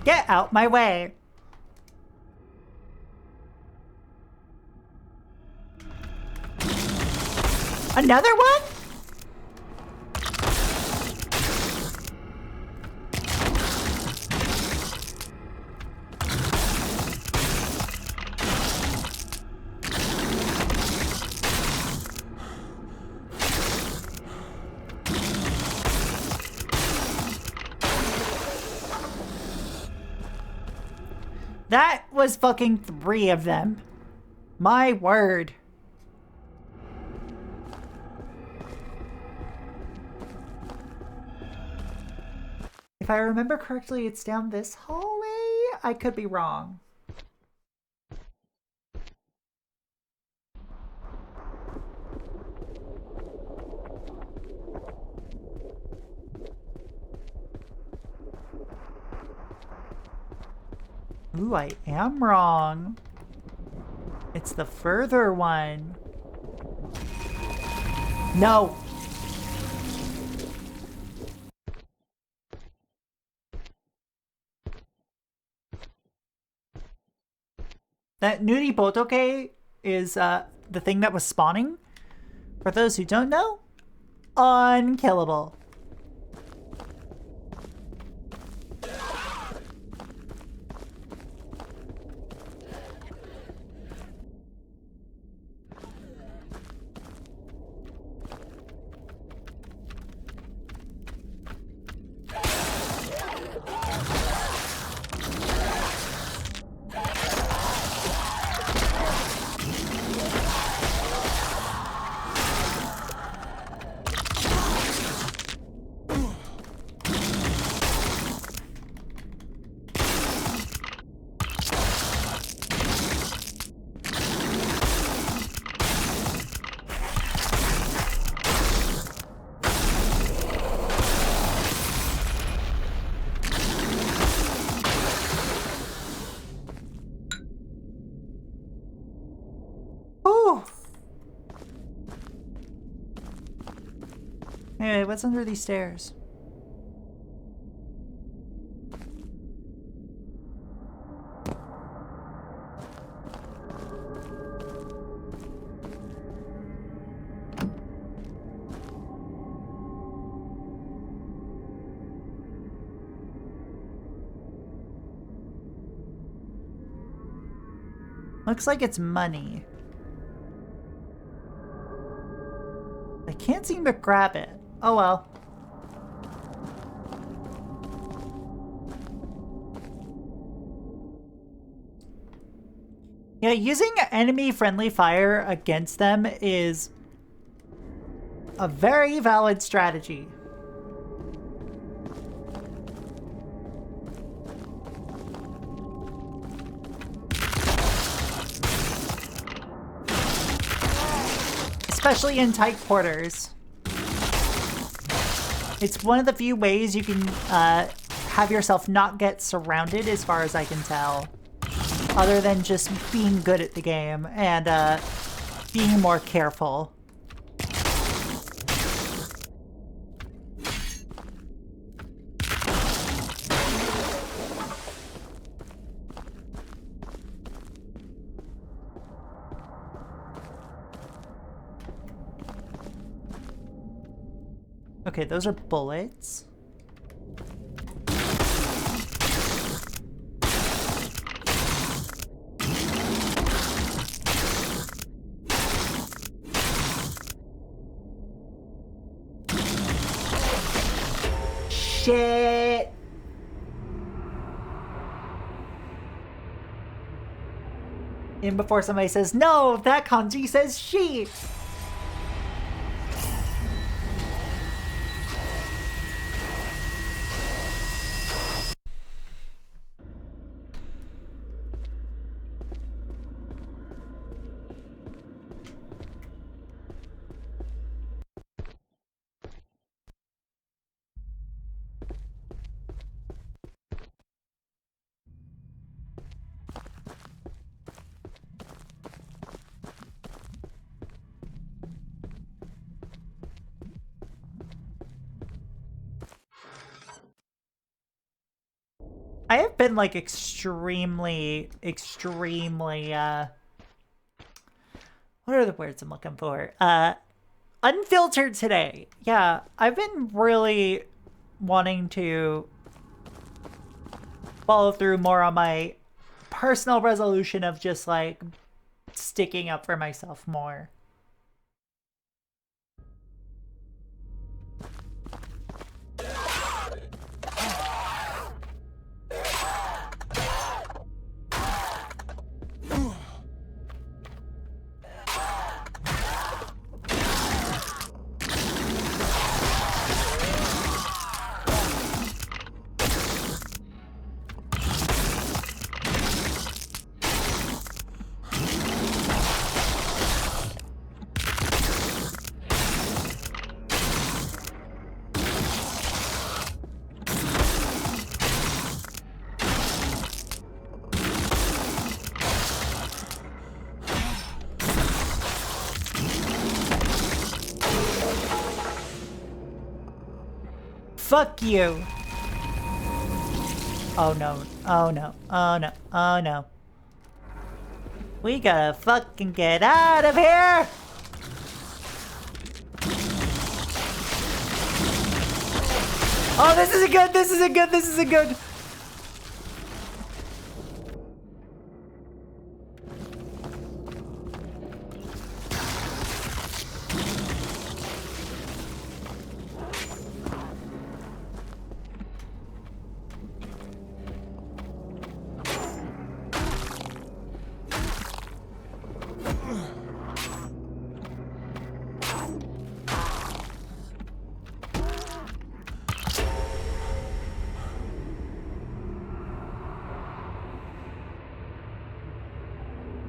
Speaker 1: Get out my way! Another one? That was fucking 3 of them. My word. If I remember correctly, it's down this hallway? I could be wrong. Ooh, I am wrong. It's the further one. No! That Nuri Botoke is the thing that was spawning. For those who don't know, unkillable. Anyway, what's under these stairs? Looks like it's money. I can't seem to grab it. Oh well. Yeah, using enemy-friendly fire against them is a very valid strategy. Especially in tight quarters. It's one of the few ways you can have yourself not get surrounded, as far as I can tell. Other than just being good at the game and being more careful. Okay, those are bullets. Shit! And before somebody says, no, that kanji says she! I have been like extremely, what are the words I'm looking for? Unfiltered today. Yeah, I've been really wanting to follow through more on my personal resolution of just like sticking up for myself more. Fuck you! Oh no, oh no, oh no, oh no. We gotta fucking get out of here! Oh, this isn't good, this isn't good, this isn't good!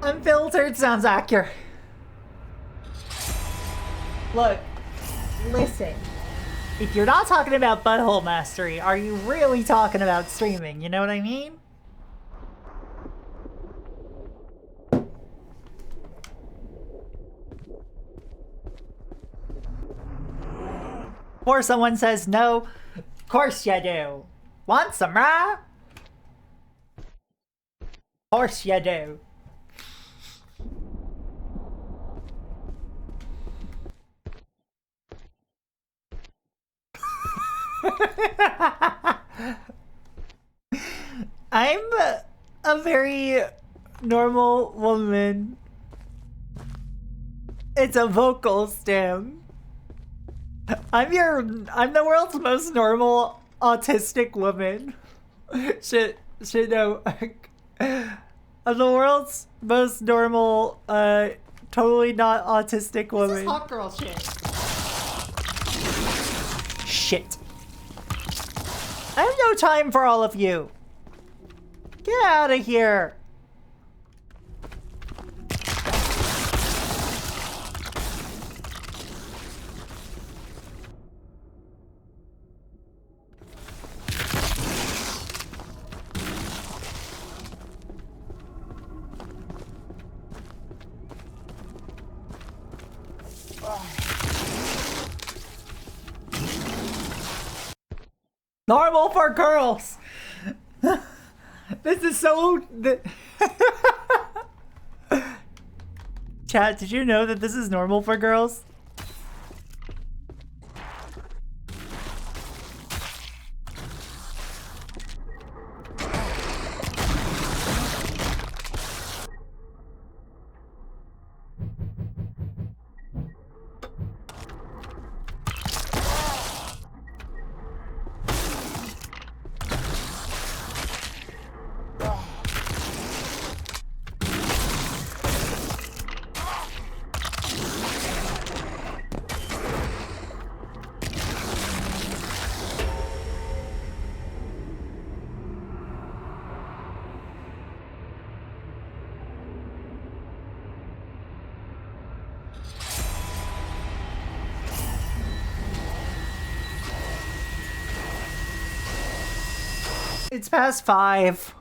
Speaker 1: Unfiltered sounds accurate. Look, listen. If you're not talking about butthole mastery, are you really talking about streaming? You know what I mean? Or someone says no, of course you do. Want some, right? Of course you do. I'm a very normal woman. It's a vocal stem. I'm the world's most normal autistic woman. Shit no. I'm the world's most normal, totally not autistic woman.
Speaker 2: This is hot girl shit.
Speaker 1: Shit. I have no time for all of you. Get out of here. Normal for girls. This is so... Chat, did you know that this is normal for girls? It's past 5.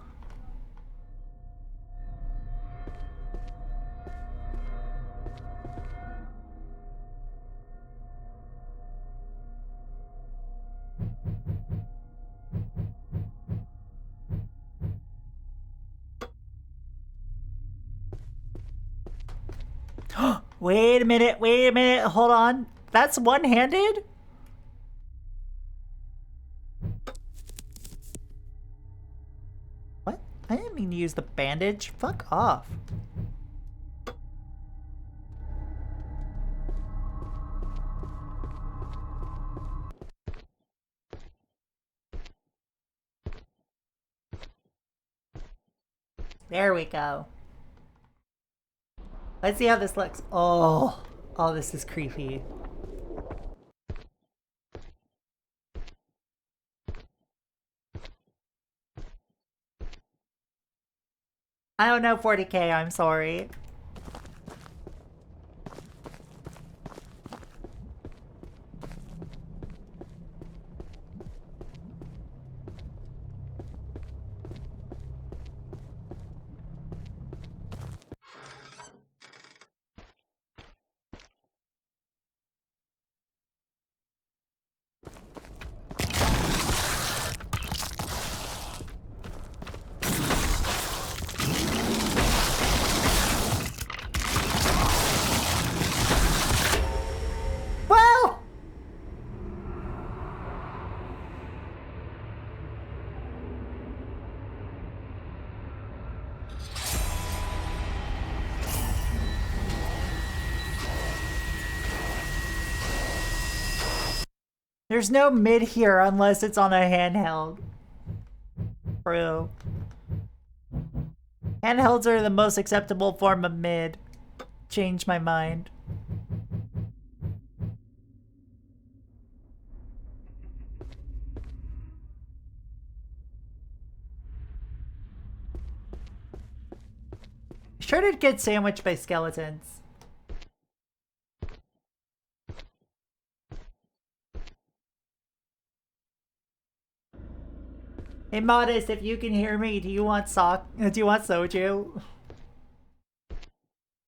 Speaker 1: Wait a minute, hold on. That's one-handed? What? I didn't mean to use the bandage. Fuck off. There we go. Let's see how this looks. Oh, this is creepy. I don't know 40K, I'm sorry. There's no mid here unless it's on a handheld. True. Handhelds are the most acceptable form of mid. Changed my mind. Sure did get sandwiched by skeletons. Hey Modest, if you can hear me, do you want soju?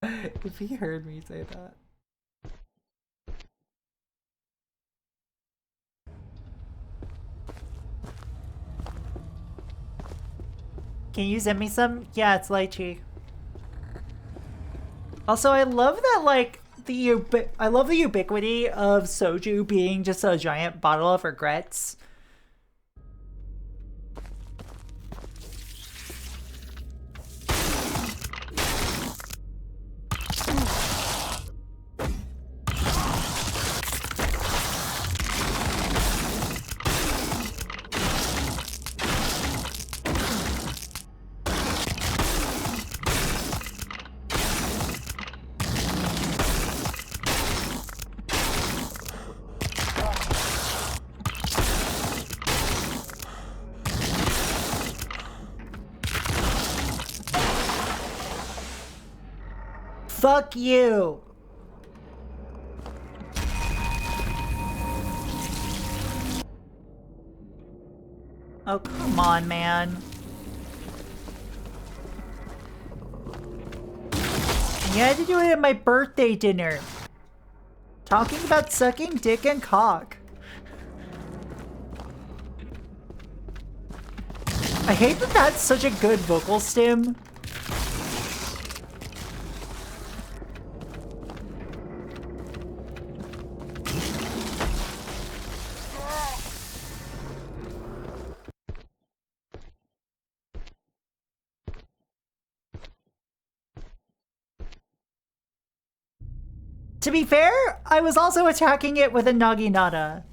Speaker 1: If he heard me say that. Can you send me some? Yeah, it's lychee. Also, I love that, like, I love the ubiquity of soju being just a giant bottle of regrets. Fuck you! Oh, come on, man. You had to do it at my birthday dinner. Talking about sucking dick and cock. I hate that that's such a good vocal stim. To be fair, I was also attacking it with a naginata.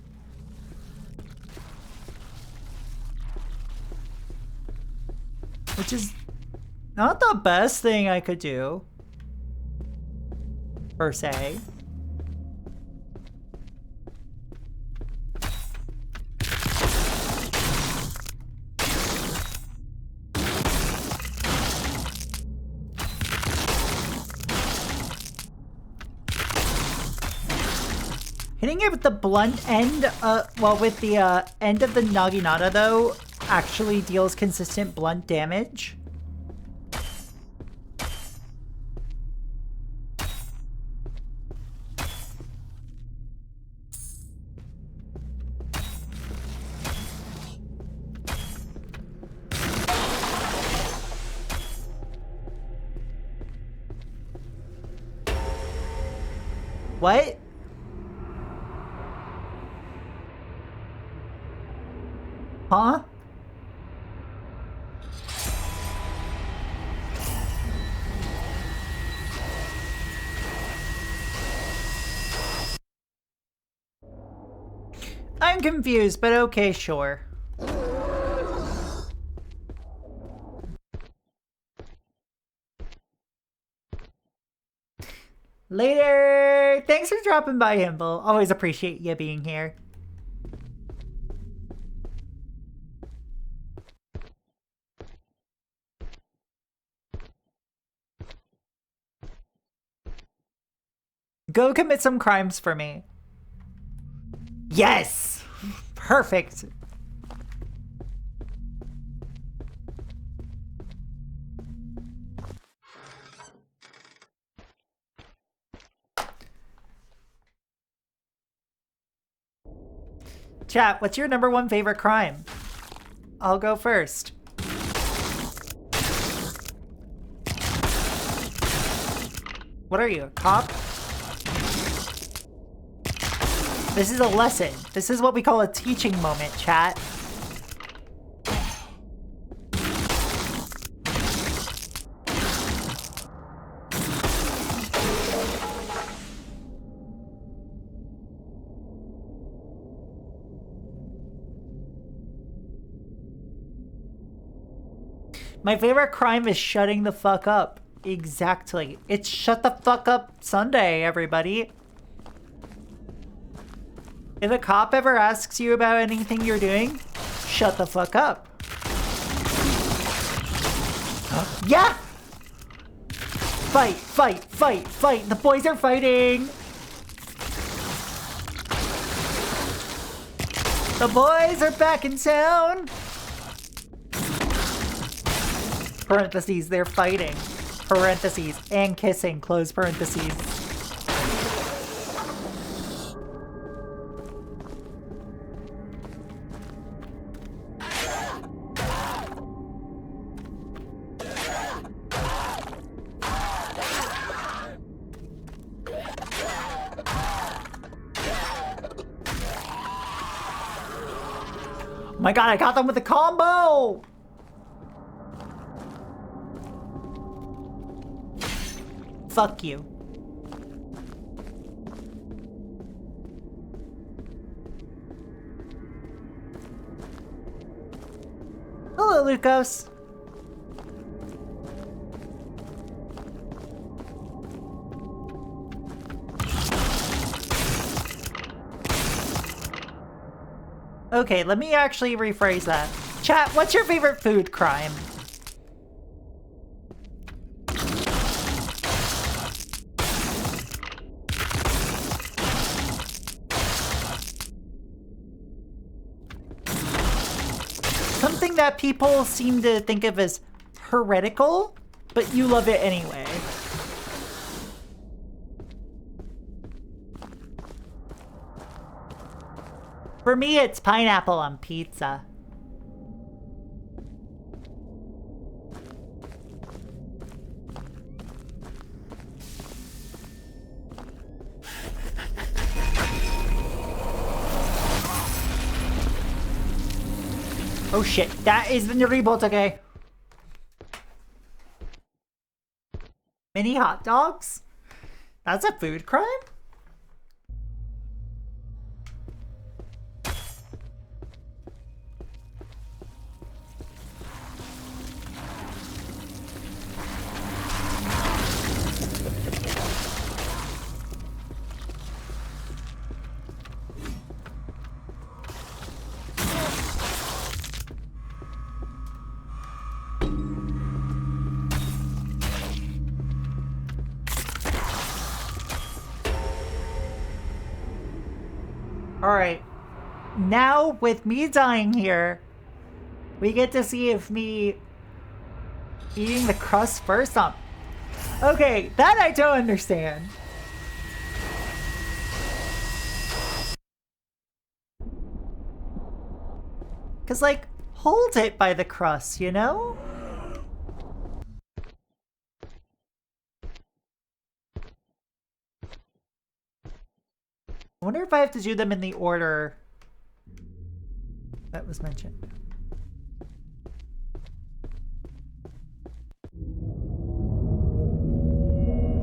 Speaker 1: Which is not the best thing I could do, per se. Hitting it with the blunt end, well, with the end of the naginata, though, actually deals consistent blunt damage. What? Huh? I'm confused, but okay, sure. Later! Thanks for dropping by, Himble. Always appreciate you being here. Go commit some crimes for me. Yes! Perfect. Chat, what's your #1 favorite crime? I'll go first. What are you, a cop? This is a lesson. This is what we call a teaching moment, chat. My favorite crime is shutting the fuck up. Exactly. It's shut the fuck up Sunday, everybody. If a cop ever asks you about anything you're doing, shut the fuck up. Yeah! Fight, fight, fight, fight. The boys are fighting. The boys are back in town. Parentheses, they're fighting. Parentheses, and kissing, close parentheses. Oh my god, I got them with a combo! Fuck you. Hello, Lucas. Okay, let me actually rephrase that. Chat, what's your favorite food crime? Something that people seem to think of as heretical, but you love it anyway. For me, it's pineapple on pizza. Oh shit, that is the reboot, okay. Mini hot dogs? That's a food crime? Alright. Now, with me dying here, We get to see if me eating the crust first on... Okay, that I don't understand. Cause like, hold it by the crust, you know? I wonder if I have to do them in the order that was mentioned.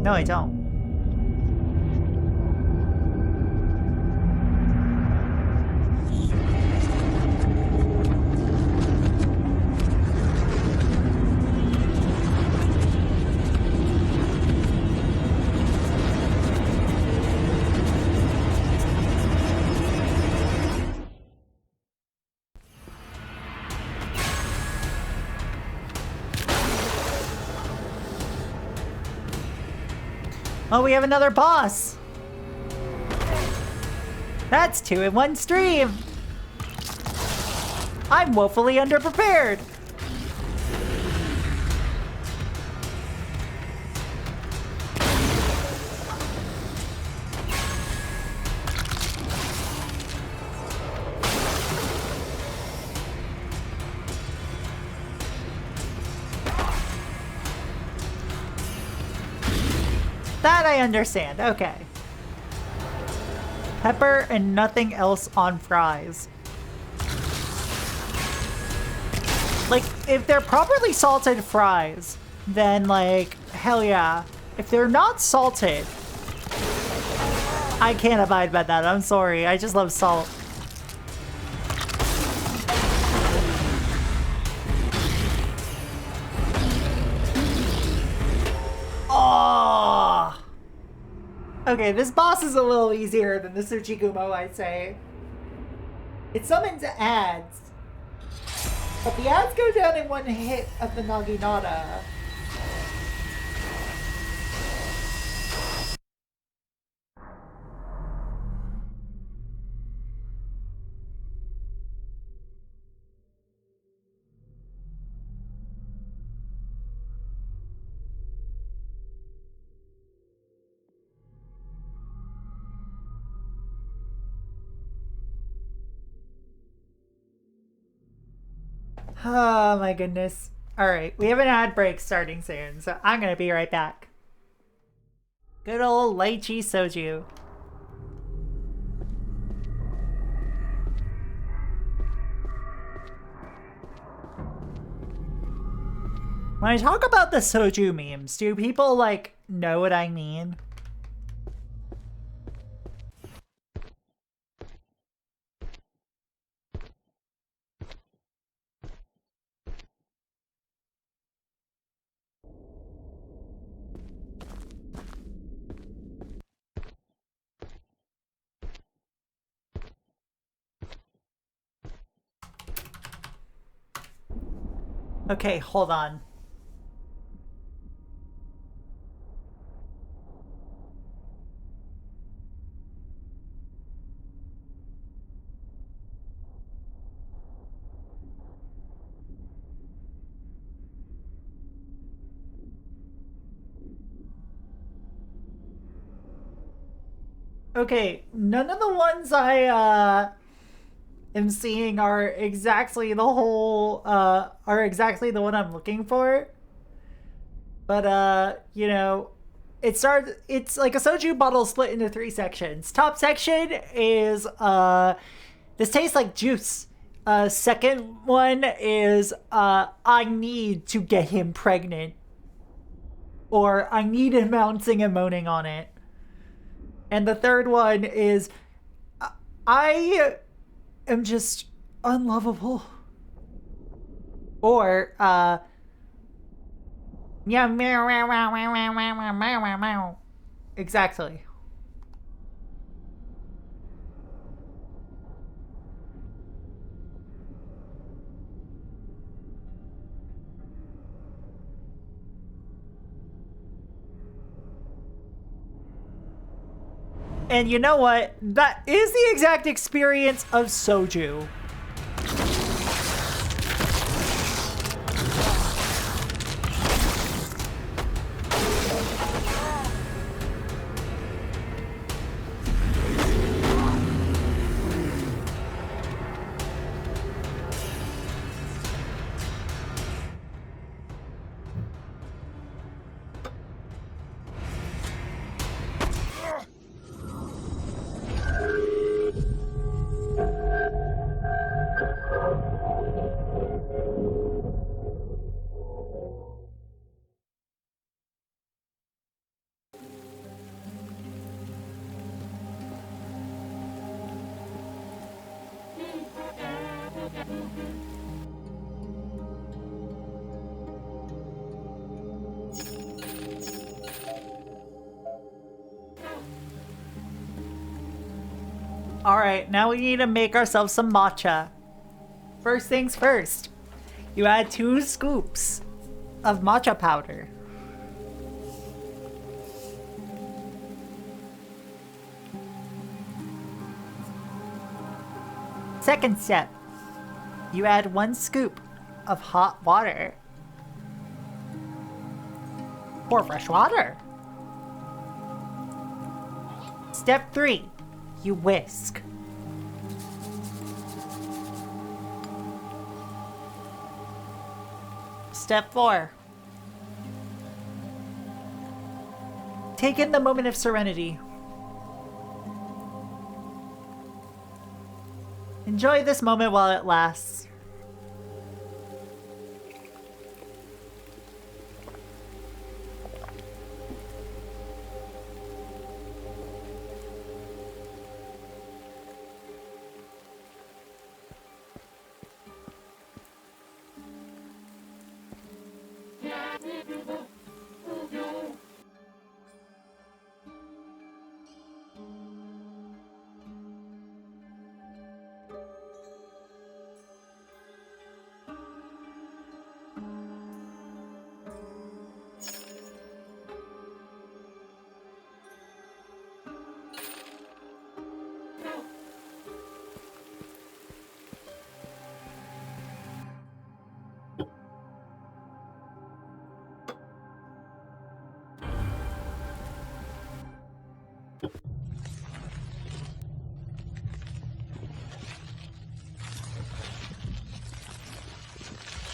Speaker 1: No, I don't. Oh, we have another boss! That's 2 in 1 stream! I'm woefully underprepared! That I understand, okay. Pepper and nothing else on fries. Like, if they're properly salted fries, then like, hell yeah. If they're not salted, I can't abide by that, I'm sorry. I just love salt. Oh! Okay, this boss is a little easier than the Tsuchigumo, I'd say. It summons ads, but the ads go down in 1 hit of the Naginata. Oh my goodness. Alright, we have an ad break starting soon, so I'm gonna be right back. Good old lychee soju. When I talk about the soju memes, do people like know what I mean? Okay, hold on. Okay, none of the ones I am seeing are exactly the whole are exactly the one I'm looking for. But you know, it's like a soju bottle split into 3 sections. Top section is this tastes like juice. Second one is I need to get him pregnant. Or I need him bouncing and moaning on it. And the third one is I am just unlovable. Or yeah, meow. Exactly. And you know what? That is the exact experience of soju. Alright, now we need to make ourselves some matcha. First things first. You add 2 scoops of matcha powder. Second step. You add 1 scoop of hot water. Pour fresh water. Step 3. You whisk. Step 4. Take in the moment of serenity. Enjoy this moment while it lasts.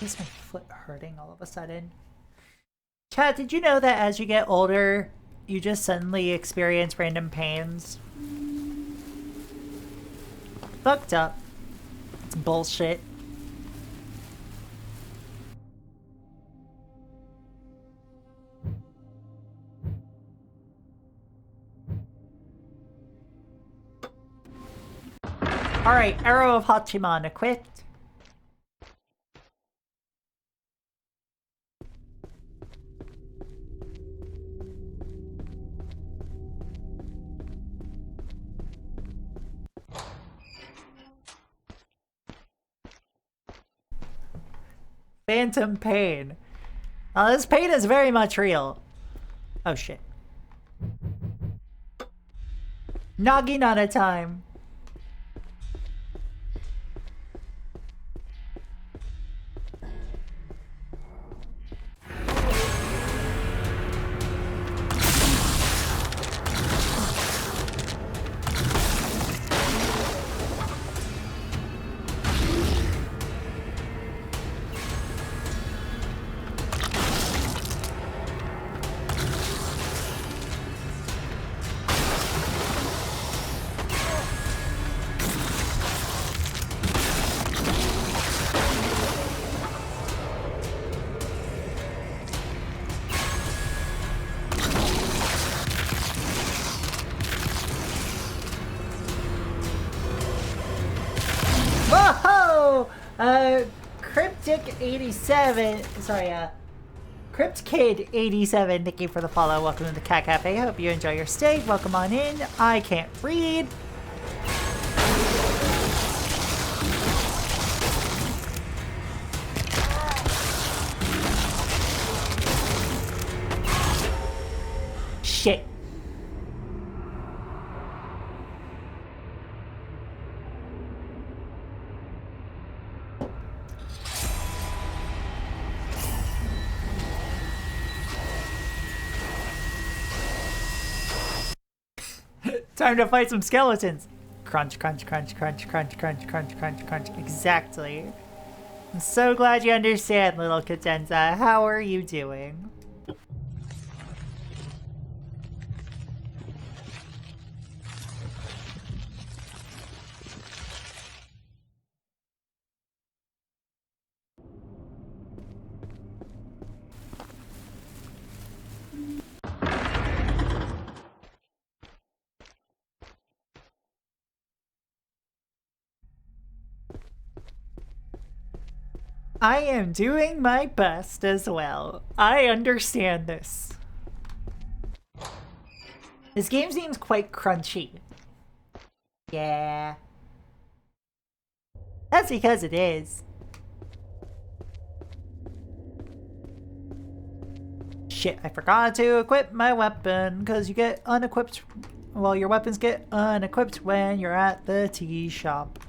Speaker 1: Is my foot hurting all of a sudden? Chat, did you know that as you get older, you just suddenly experience random pains? Fucked up. It's bullshit. Alright, Arrow of Hachiman equipped. Phantom pain. This pain is very much real. Oh shit. Naginata time. Cryptic87, sorry, CryptKid87, thank you for the follow. Welcome to the Cat Cafe. Hope you enjoy your stay. Welcome on in. I can't read. Shit. Time to fight some skeletons. Crunch, crunch, crunch, crunch, crunch, crunch, crunch, crunch, crunch. Exactly. I'm so glad you understand, little Cadenza. How are you doing? I am doing my best as well. I understand this. This game seems quite crunchy. Yeah. That's because it is. Shit, I forgot to equip my weapon, because you get unequipped. Well, your weapons get unequipped when you're at the tea shop.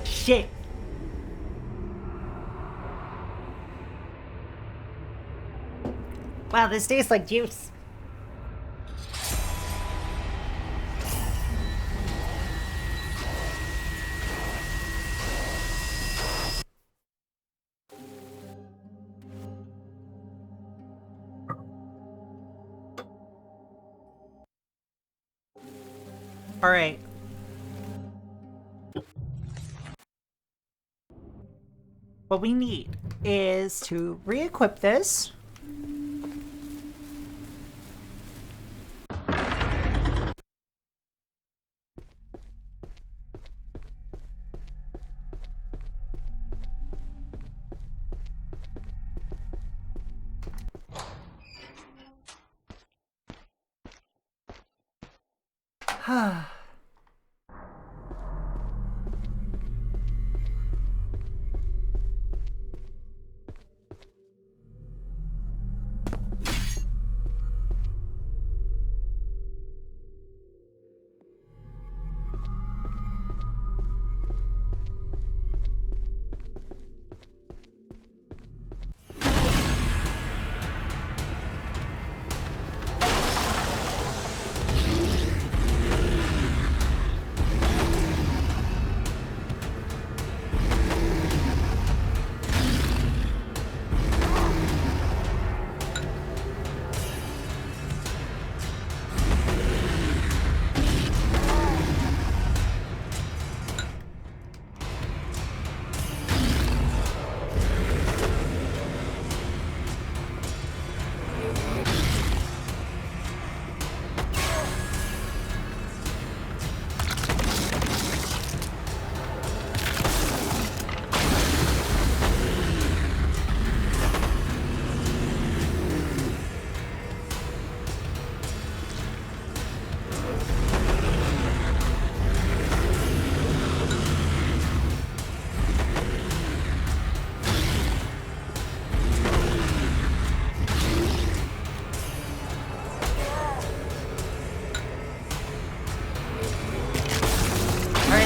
Speaker 1: Shit. Wow, this tastes like juice. All right. What we need is to re-equip this.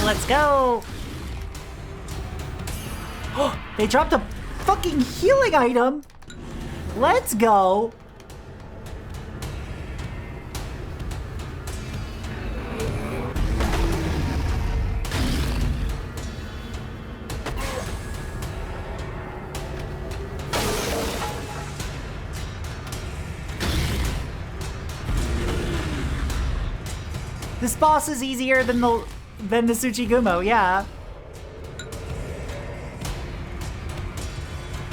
Speaker 1: Let's go! They dropped a fucking healing item! Let's go! This boss is easier than the Tsuchigumo, yeah.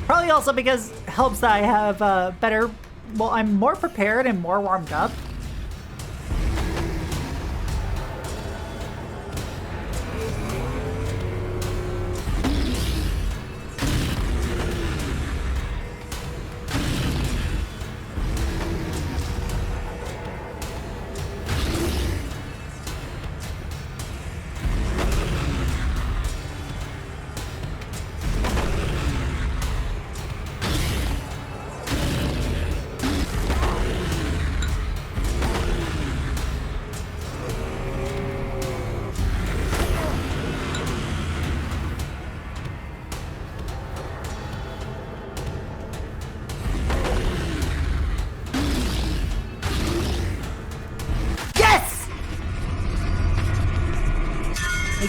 Speaker 1: Probably also because it helps that I have better... Well, I'm more prepared and more warmed up.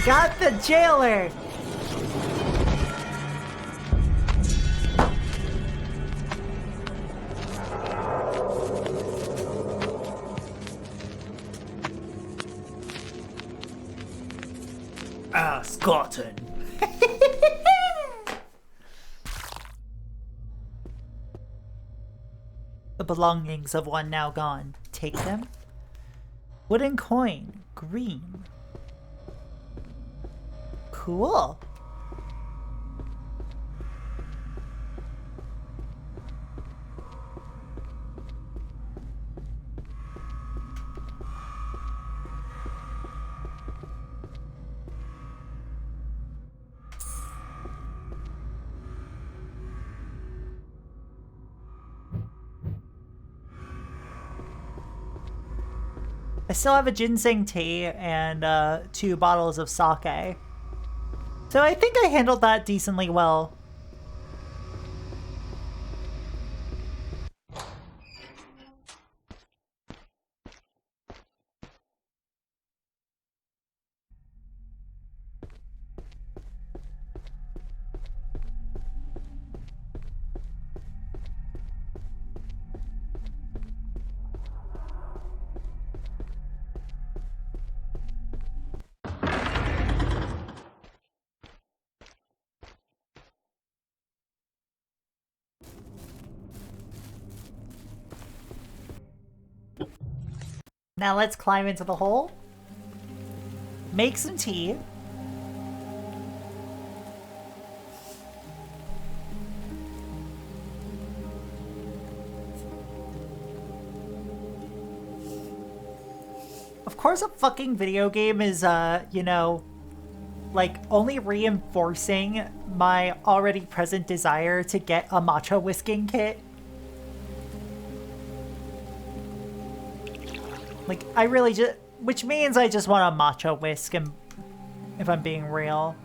Speaker 1: got the jailer! Scotland. The belongings of one now gone. Take them. Wooden coin. Green. Cool. I still have a ginseng tea and 2 bottles of sake. So I think I handled that decently well. Now let's climb into the hole. Make some tea. Of course a fucking video game is, you know, like, only reinforcing my already present desire to get a matcha whisking kit. Like, I really just... Which means I just want a matcha whisk, and if I'm being real.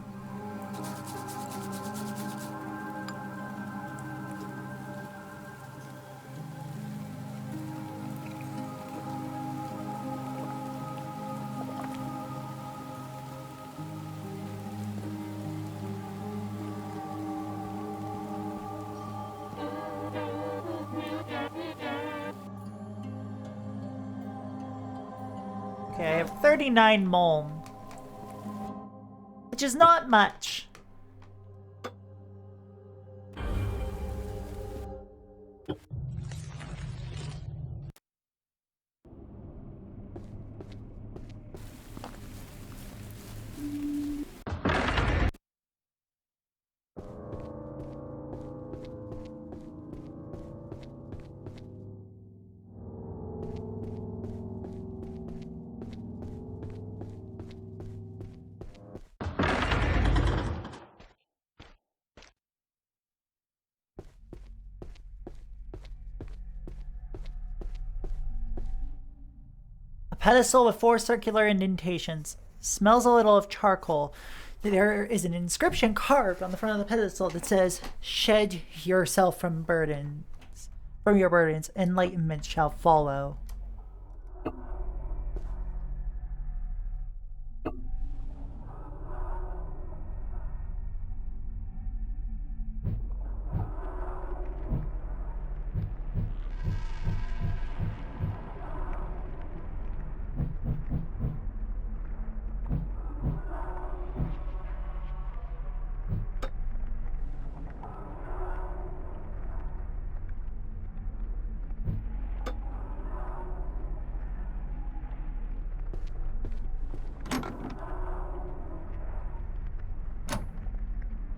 Speaker 1: Okay, I have 39 mulm. Which is not much. Pedestal with 4 circular indentations. Smells a little of charcoal. There is an inscription carved on the front of the pedestal that says, "Shed yourself from your burdens, enlightenment shall follow."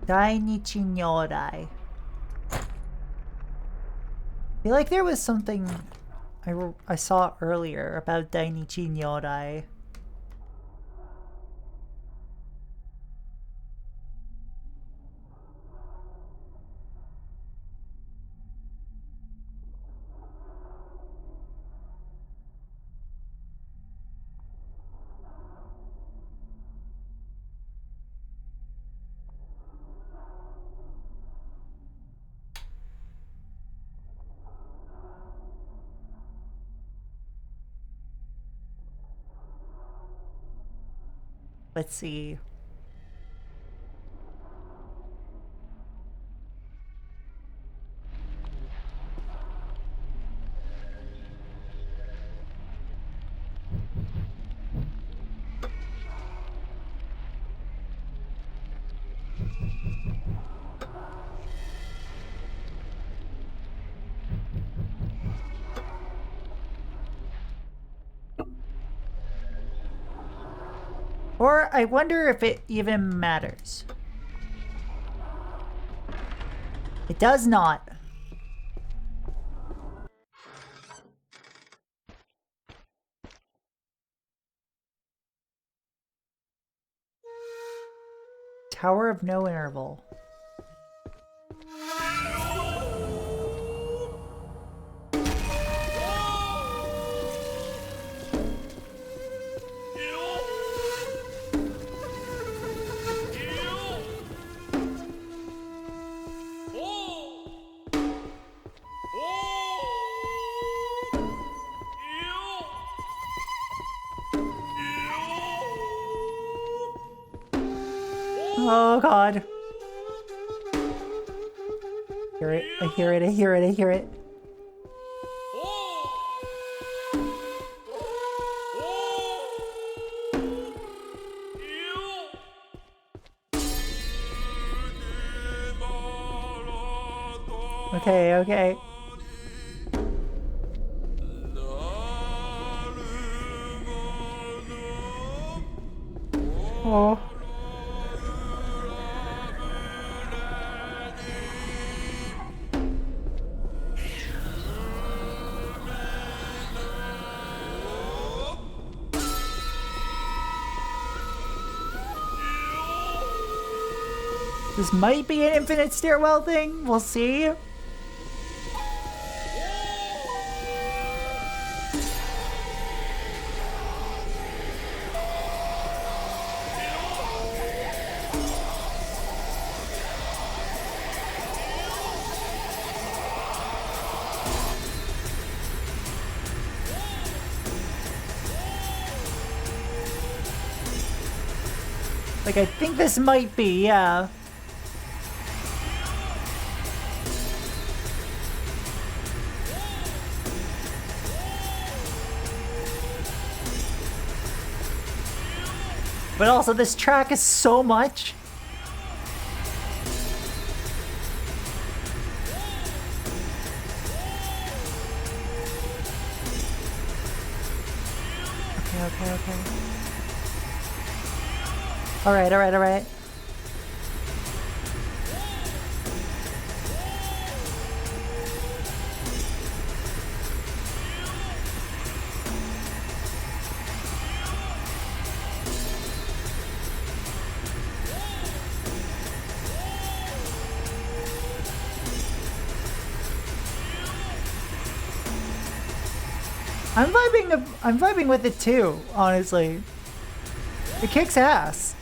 Speaker 1: Dainichi Nyorai. I feel like there was something I saw earlier about Dainichi Nyorai. Let's see. Or I wonder if it even matters. It does not. Tower of no interval. Oh god. Hear it, I hear it, I hear it, I hear it. Okay, okay. Oh. This might be an infinite stairwell thing. We'll see. Like, I think this might be, yeah. But also, this track is so much. Okay. Alright. I'm vibing with it too, honestly. It kicks ass.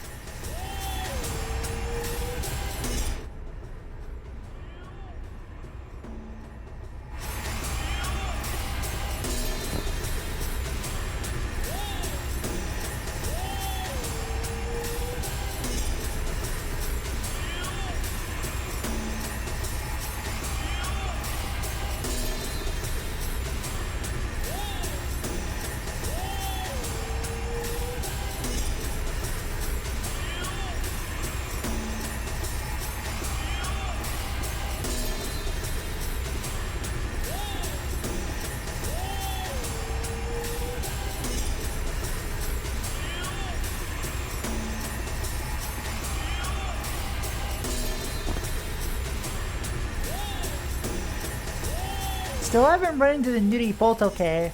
Speaker 1: Still haven't run into the Hudepohl, okay.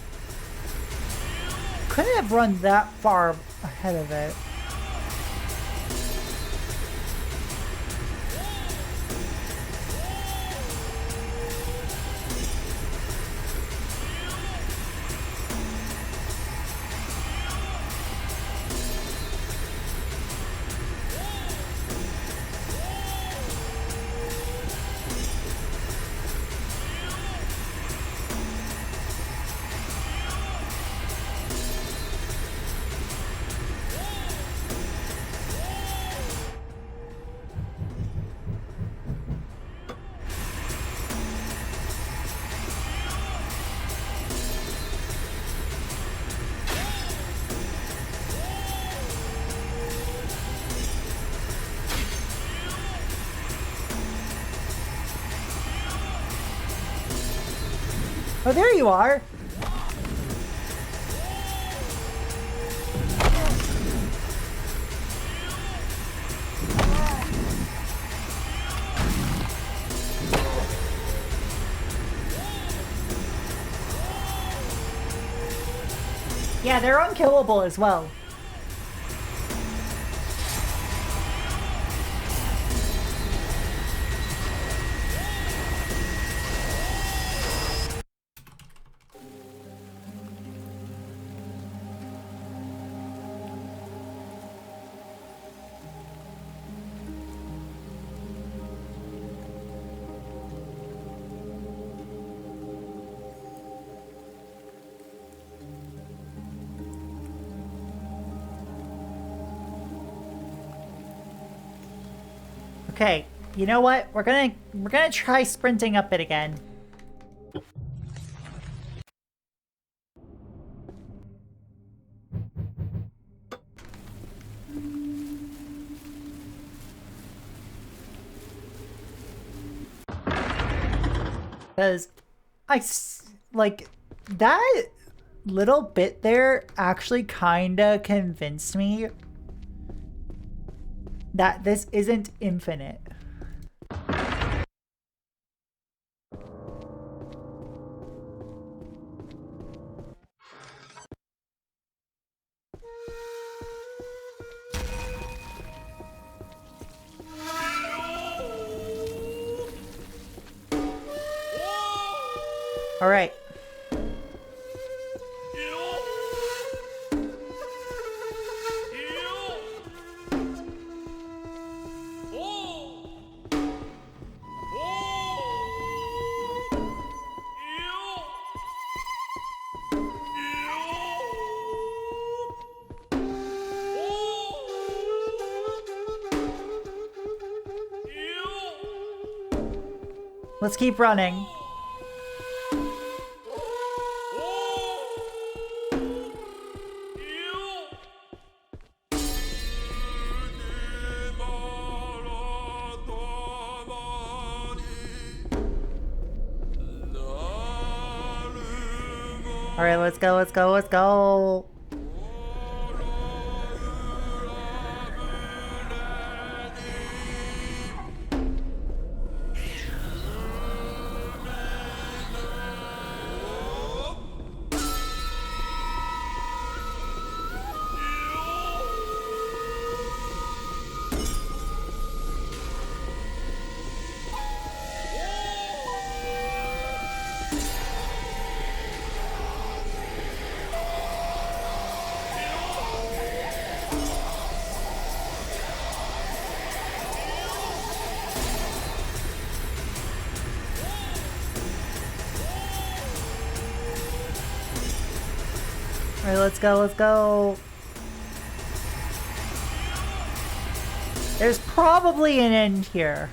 Speaker 1: Couldn't have run that far ahead of it. Oh, there you are! Yeah, they're unkillable as well. Okay, you know what? We're gonna try sprinting up it again. Because like, that little bit there actually kinda convinced me that this isn't infinite. All right. Let's keep running. All right, let's go, let's go, let's go. All right, let's go, let's go. There's probably an end here.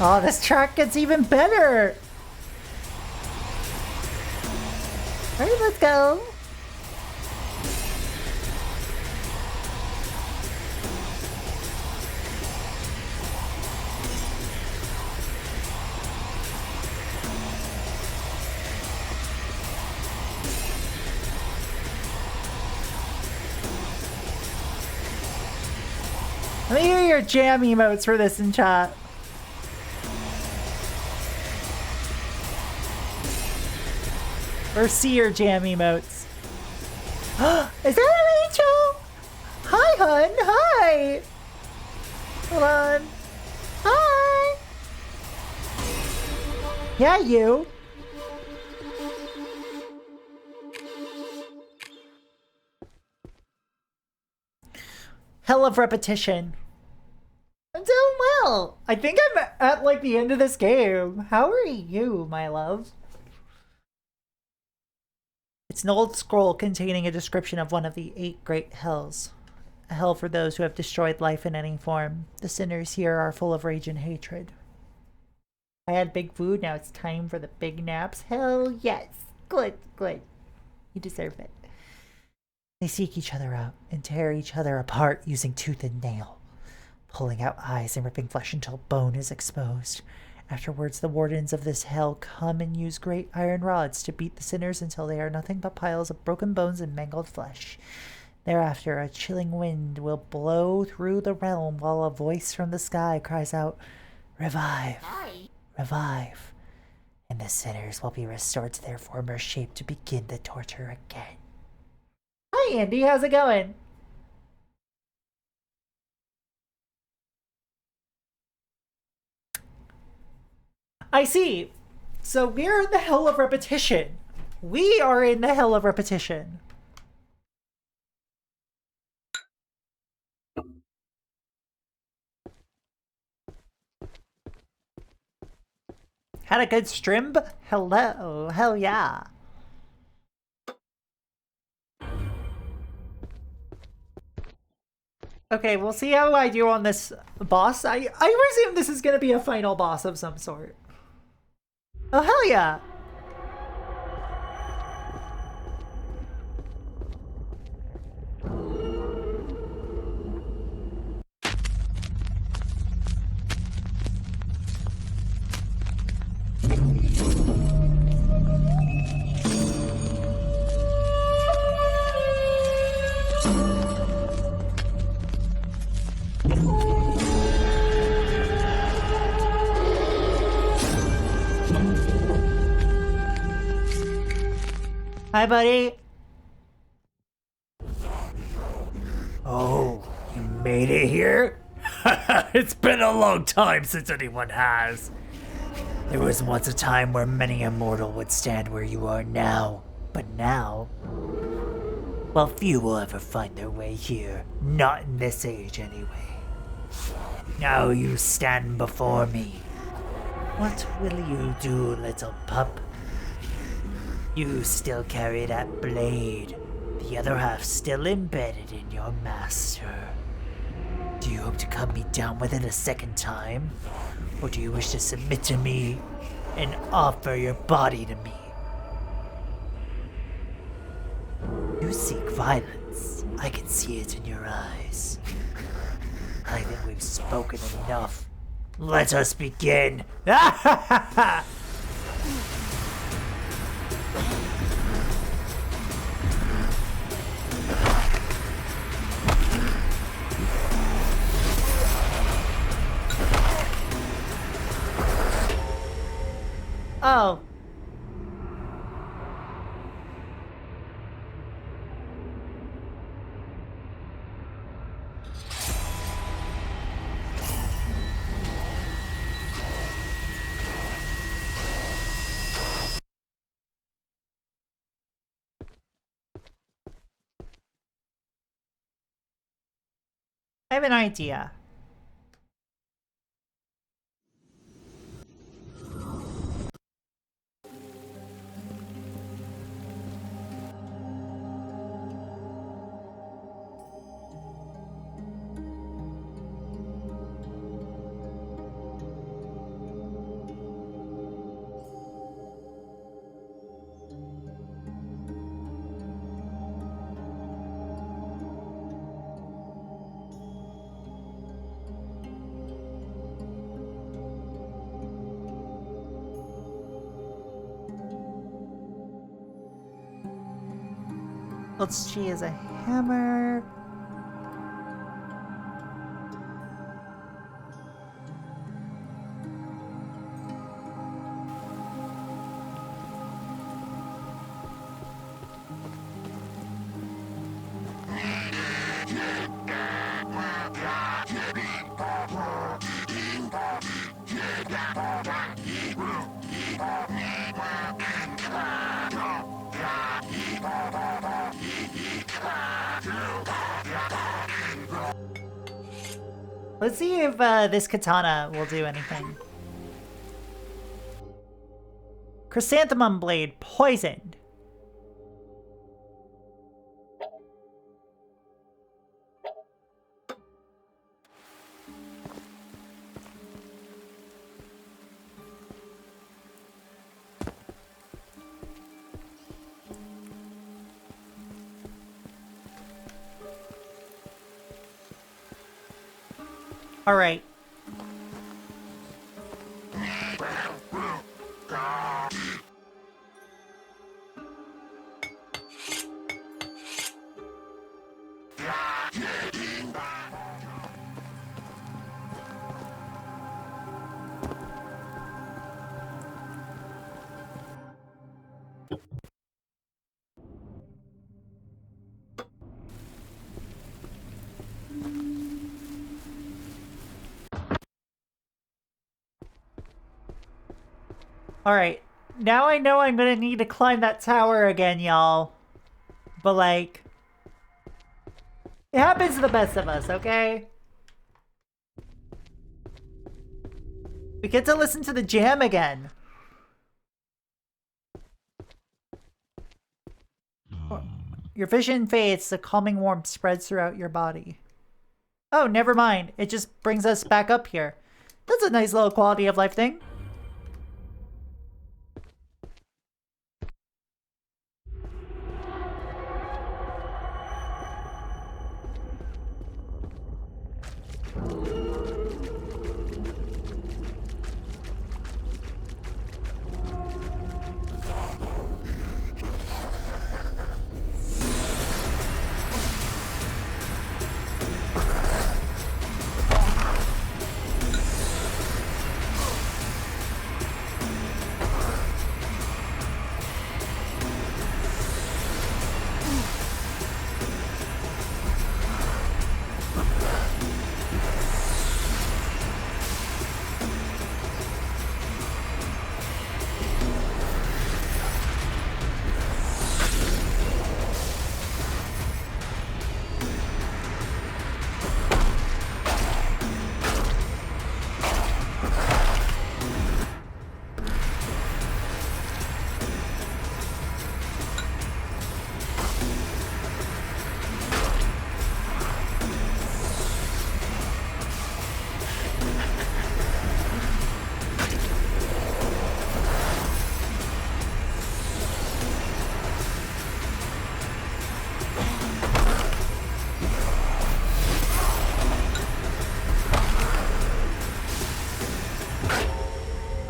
Speaker 1: Oh, this track gets even better! Alright, let's go! Let me hear your jam emotes for this in chat. Or see your jam emotes. Is that Rachel? Hi, hun. Hi. Hold on. Hi. Yeah, you. Hell of repetition. I'm doing well. I think I'm at like the end of this game. How are you, my love? It's an old scroll containing a description of one of the 8 great hells. A hell for those who have destroyed life in any form. The sinners here are full of rage and hatred. I had big food, now it's time for the big naps. Hell yes. Good, good. You deserve it. They seek each other out and tear each other apart using tooth and nail, pulling out eyes and ripping flesh until bone is exposed. Afterwards, the wardens of this hell come and use great iron rods to beat the sinners until they are nothing but piles of broken bones and mangled flesh. Thereafter, a chilling wind will blow through the realm while a voice from the sky cries out, "Revive! Revive!" And the sinners will be restored to their former shape to begin the torture again. Hi, Andy. How's it going? I see. So we're in the hell of repetition. We are in the hell of repetition. Had a good stream? Hello. Hell yeah. Okay, we'll see how I do on this boss. I presume this is going to be a final boss of some sort. Oh, hell yeah. Hi, buddy.
Speaker 3: Oh, you made it here? It's been a long time since anyone has. There was once a time where many a mortal would stand where you are now. But now, well, few will ever find their way here. Not in this age, anyway. Now you stand before me. What will you do, little pup? You still carry that blade, the other half still embedded in your master. Do you hope to cut me down with it a second time? Or do you wish to submit to me and offer your body to me? You seek violence. I can see it in your eyes. I think we've spoken enough. Let us begin.
Speaker 1: Oh. I have an idea. Let's choose a hammer. Let's see if this katana will do anything. Chrysanthemum blade poisoned. Alright. Alright. Now I know I'm gonna need to climb that tower again, y'all. But, like... it happens to the best of us, okay? We get to listen to the jam again. Your vision fades, the calming warmth spreads throughout your body. Oh, never mind. It just brings us back up here. That's a nice little quality of life thing.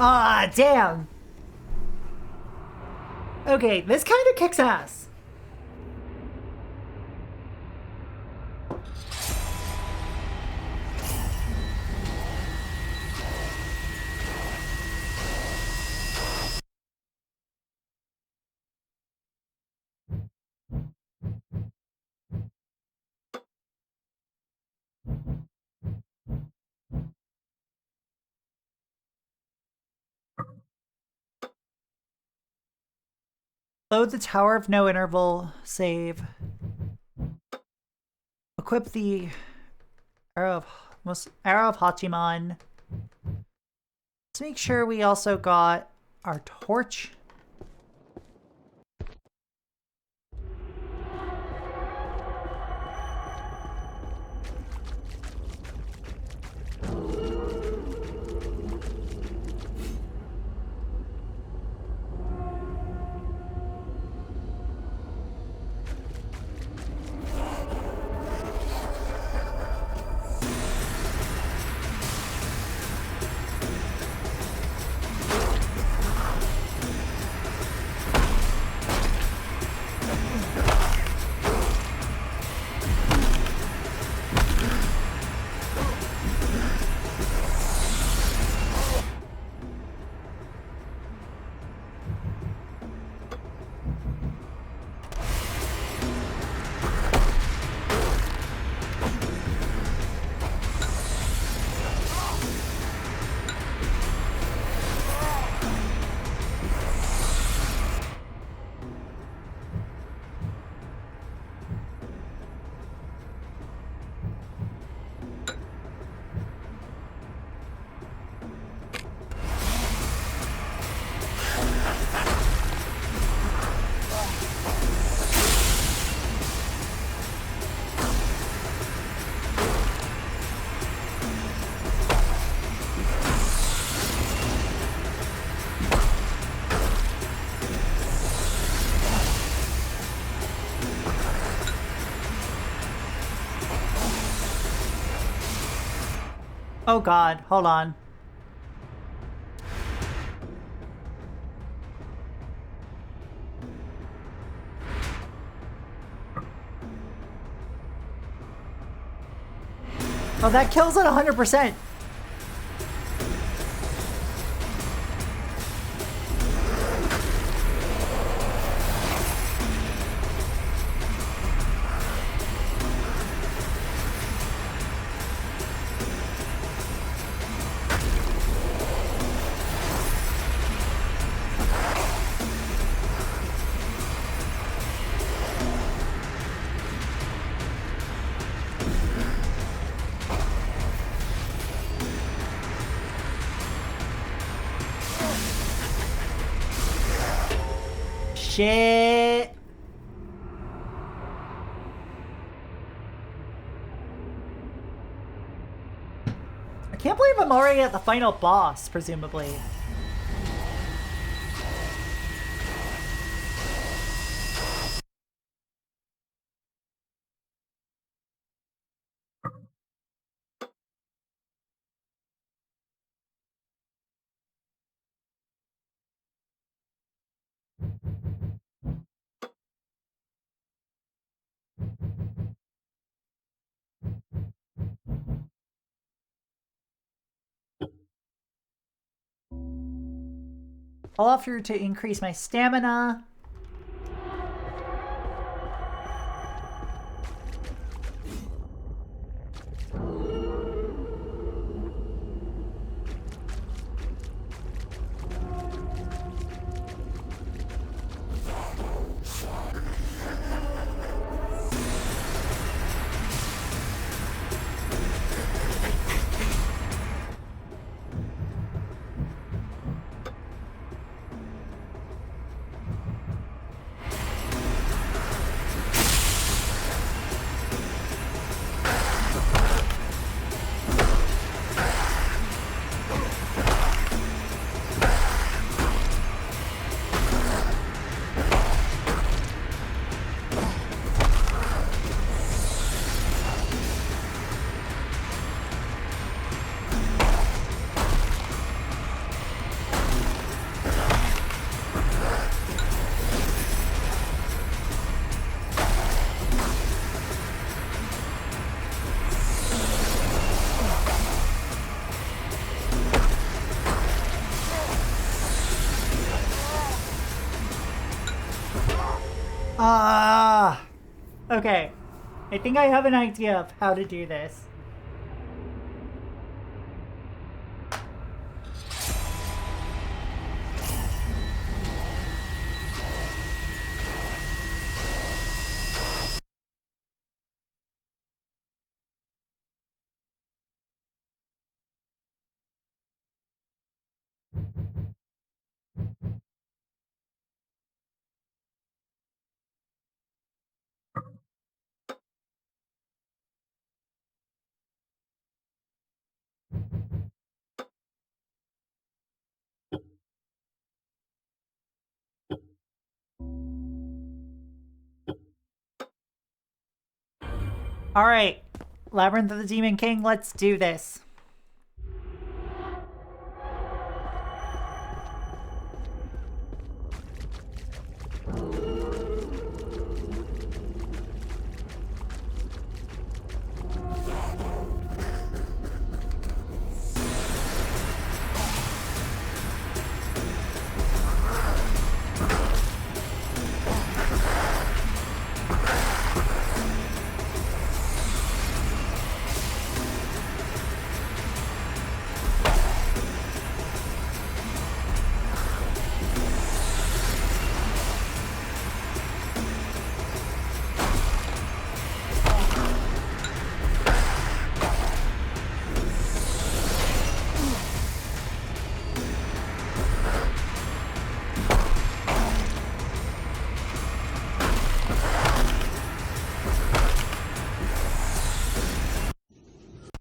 Speaker 1: Ah, damn. Okay, this kind of kicks ass. Load the Tower of No Interval, save. Equip the Arrow of Hachiman. Let's make sure we also got our torch. Oh god, hold on. Oh, that kills it 100%. Shit. I can't believe I'm already at the final boss, presumably. I'll offer to increase my stamina. Ah. Okay. I think I have an idea of how to do this. Alright. Labyrinth of the Demon King, let's do this.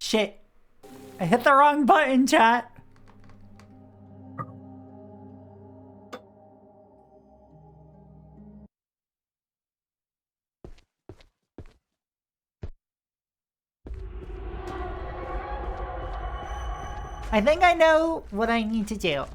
Speaker 1: Shit. I hit the wrong button, chat. I think I know what I need to do.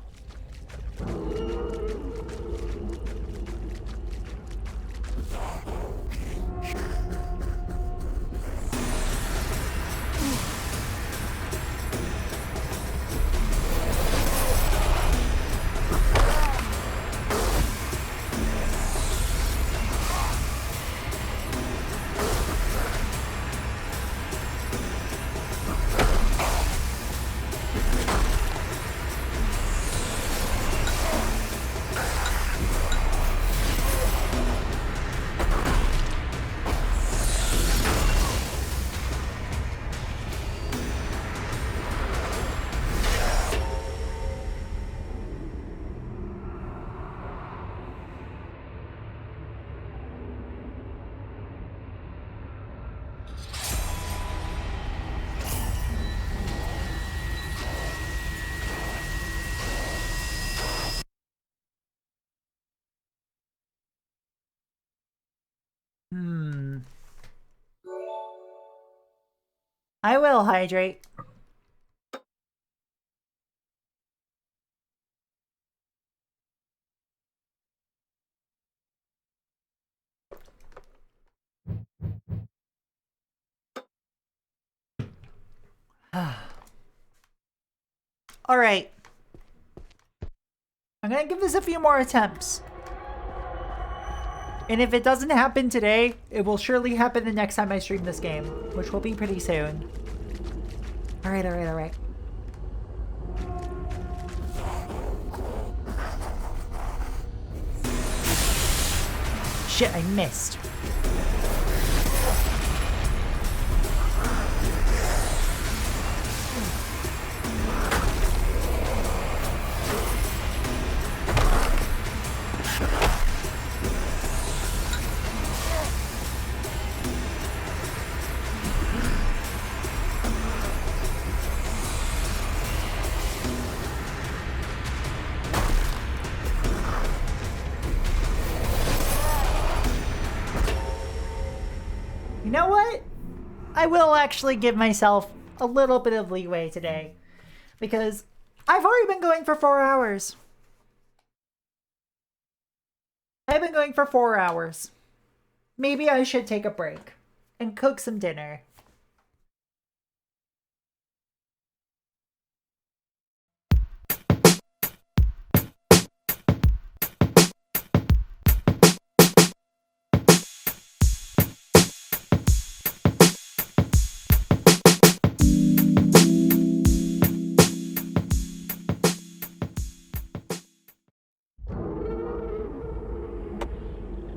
Speaker 1: I will hydrate. All right. I'm gonna give this a few more attempts. And if it doesn't happen today, it will surely happen the next time I stream this game, which will be pretty soon. All right, all right, all right. Shit, I missed. You know what? I will actually give myself a little bit of leeway today because I've already been going for 4 hours. I've been going for 4 hours. Maybe I should take a break and cook some dinner.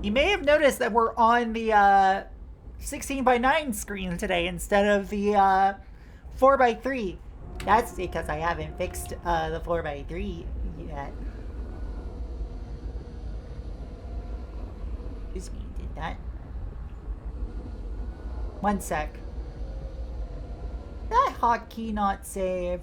Speaker 1: You may have noticed that we're on the 16:9 screen today instead of the 4:3. That's because I haven't fixed the 4:3 yet. Excuse me, did that? One sec. That hotkey not save?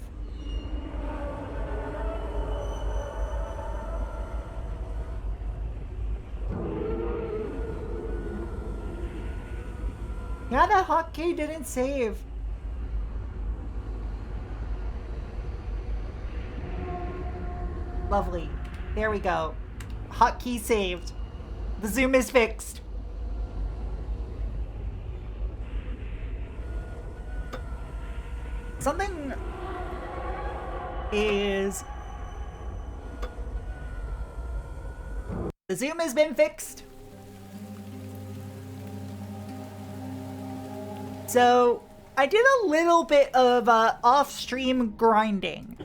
Speaker 1: Yeah, that hotkey didn't save. Lovely. There we go. Hotkey saved. The zoom is fixed. Something is... The zoom has been fixed. So, I did a little bit of off-stream grinding.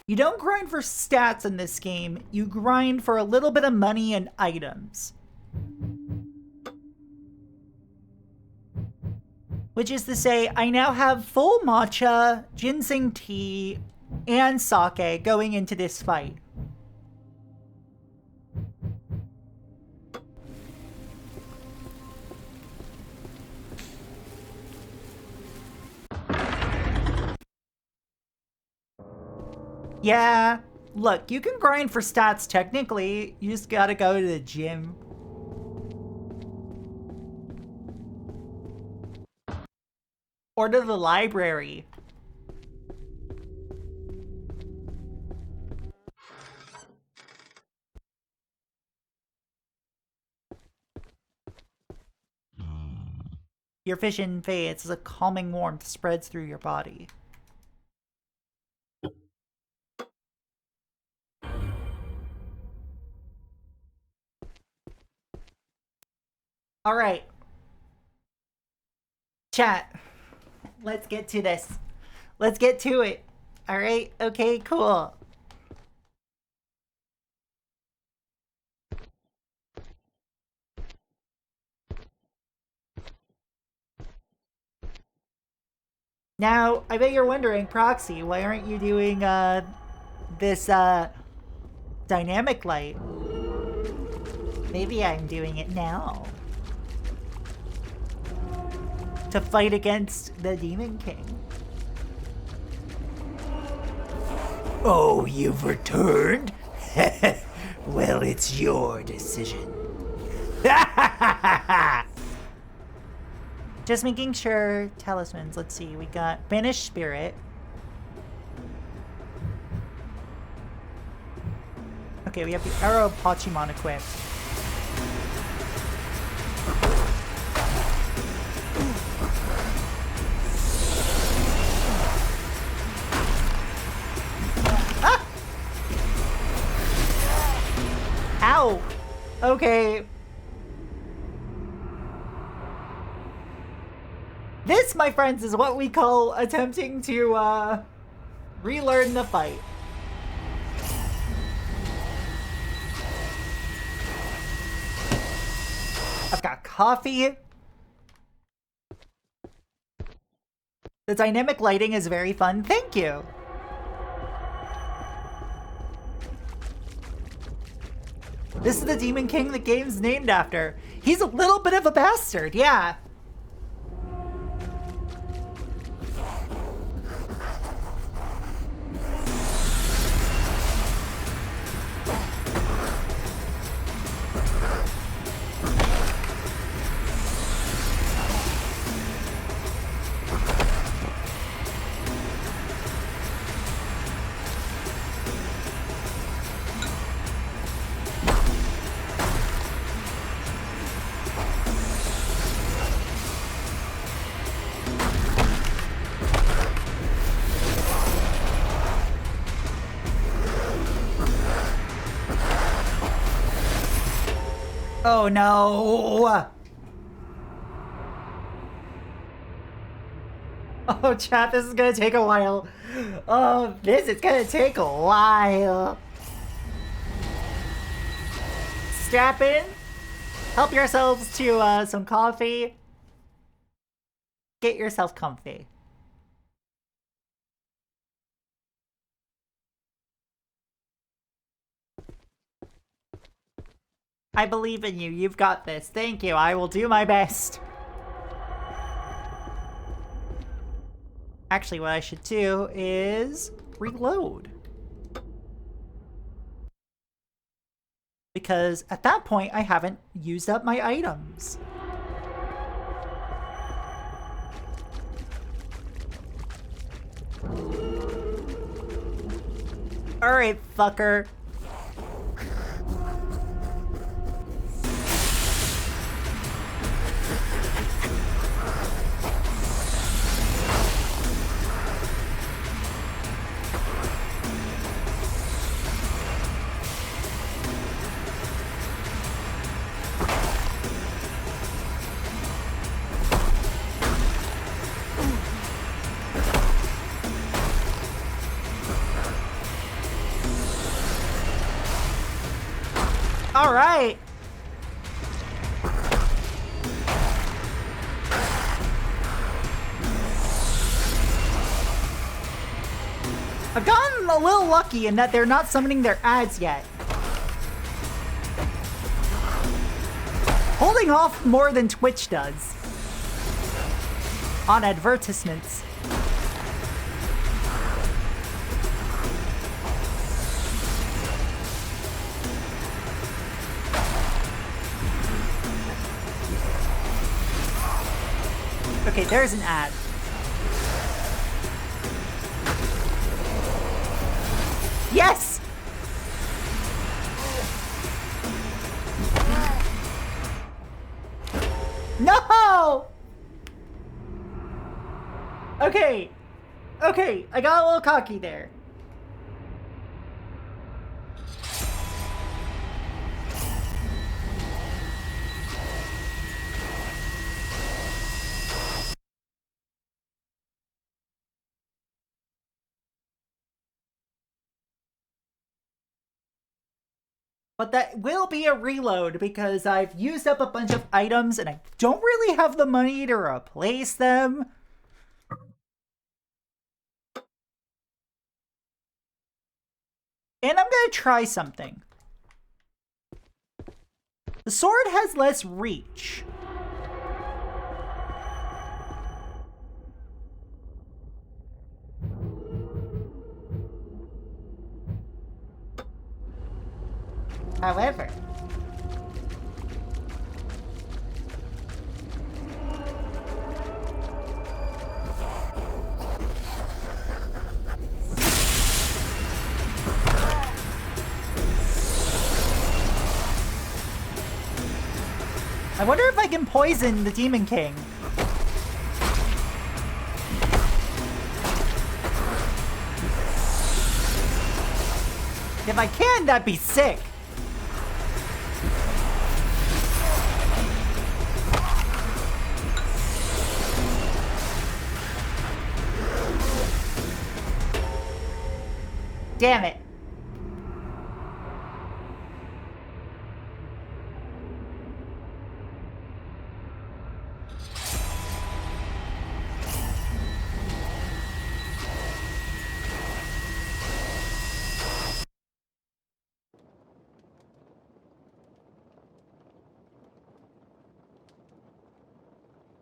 Speaker 1: You don't grind for stats in this game, you grind for a little bit of money and items. Which is to say, I now have full matcha, ginseng tea, and sake going into this fight. Yeah, look, you can grind for stats technically, you just gotta go to the gym. Or to the library. Your vision fades as a calming warmth spreads through your body. All right. Chat. Let's get to this. Let's get to it. All right. Okay, cool. Now, I bet you're wondering, Proxy, why aren't you doing this dynamic light? Maybe I'm doing it now. To fight against the Demon King.
Speaker 3: Oh, you've returned? Well, it's your decision.
Speaker 1: Just making sure. Talismans. Let's see. We got Banished Spirit. Okay, we have the Arrow of Pachimon equipped. Ah! Ow! Okay. This, my friends, is what we call attempting to, relearn the fight. I've got coffee. The dynamic lighting is very fun. Thank you. This is the Demon King the game's named after. He's a little bit of a bastard, yeah. Oh no! Oh chat, this is gonna take a while. Oh, this is gonna take a while. Strap in. Help yourselves to some coffee. Get yourself comfy. I believe in you. You've got this. Thank you. I will do my best. Actually, what I should do is reload. Because at that point, I haven't used up my items. Alright, fucker. All right. I've gotten a little lucky in that they're not summoning their ads yet. Holding off more than Twitch does on advertisements. Okay, there's an ad. Yes! No! Okay. Okay, I got a little cocky there. But that will be a reload because I've used up a bunch of items and I don't really have the money to replace them. And I'm gonna try something. The sword has less reach. However, I wonder if I can poison the Demon King. If I can, that'd be sick. Damn it.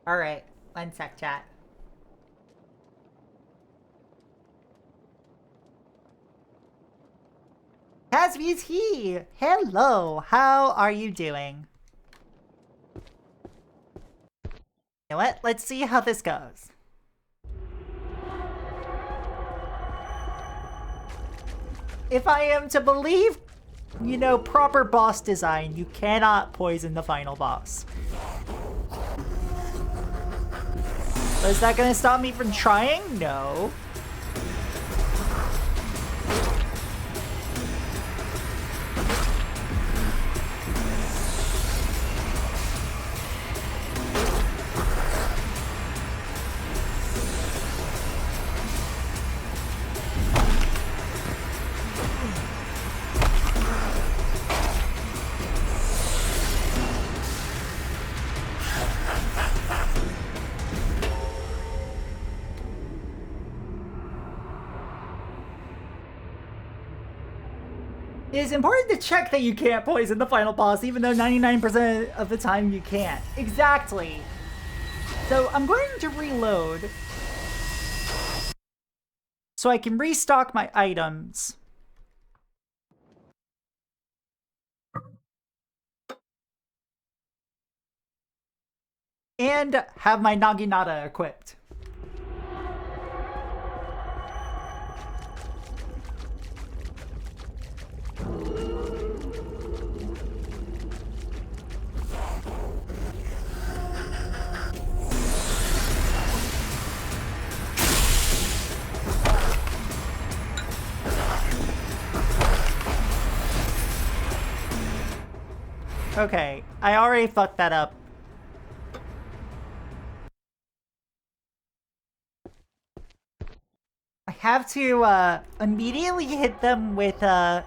Speaker 1: Alright, one sec, chat. Casby's here! Hello, how are you doing? You know what? Let's see how this goes. If I am to believe, you know, proper boss design, you cannot poison the final boss. Is that gonna stop me from trying? No. It is important to check that you can't poison the final boss, even though 99% of the time you can't. Exactly. So I'm going to reload so I can restock my items. And have my Naginata equipped. Okay, I already fucked that up. I have to immediately hit them with the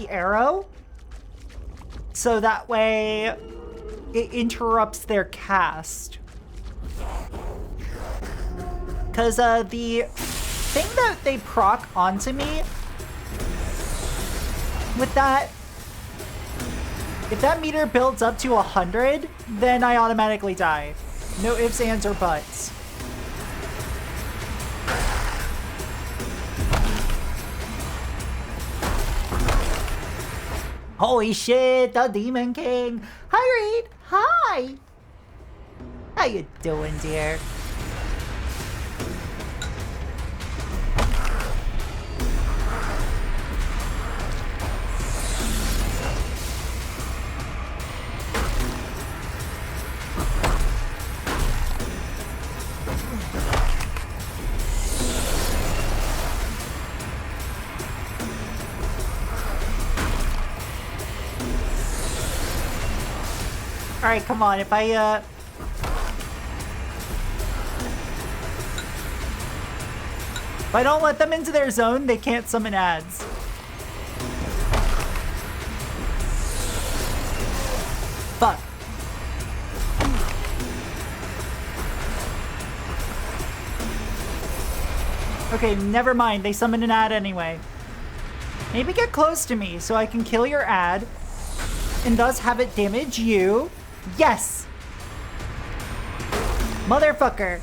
Speaker 1: arrow, so that way it interrupts their cast. Because the thing that they proc onto me with that, if that meter builds up to 100, then I automatically die. No ifs, ands, or buts. Holy shit, the Demon King! Hi, Reed! Hi! How you doing, dear? Alright, come on. If I don't let them into their zone, they can't summon ads. Fuck. Okay, never mind. They summon an ad anyway. Maybe get close to me so I can kill your ad and thus have it damage you. Yes! Motherfucker.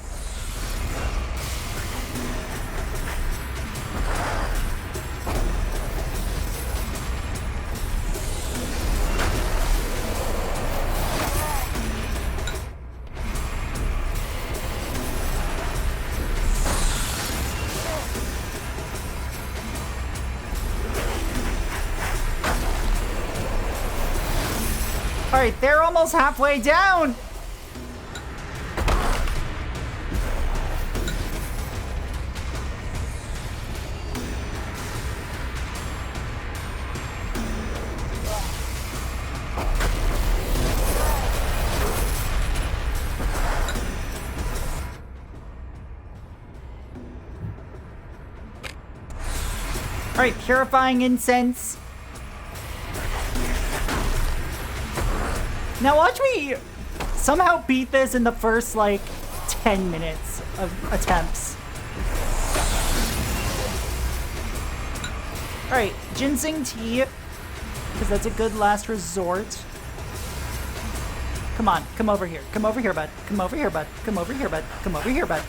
Speaker 1: Alright, they're almost halfway down! Alright, purifying incense. Now watch me somehow beat this in the first, like, 10 minutes of attempts. Alright, ginseng tea, because that's a good last resort. Come on, come over here. Come over here, bud. Come over here, bud. Come over here, bud. Come over here, bud.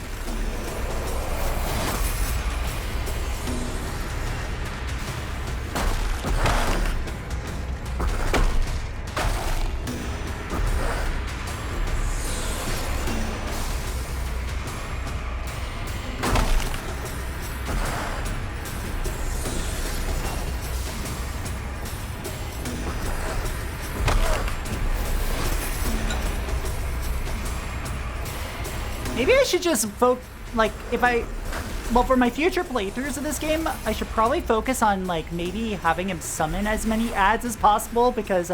Speaker 1: Maybe I should just vote, like, well, for my future playthroughs of this game, I should probably focus on, like, maybe having him summon as many ads as possible, because,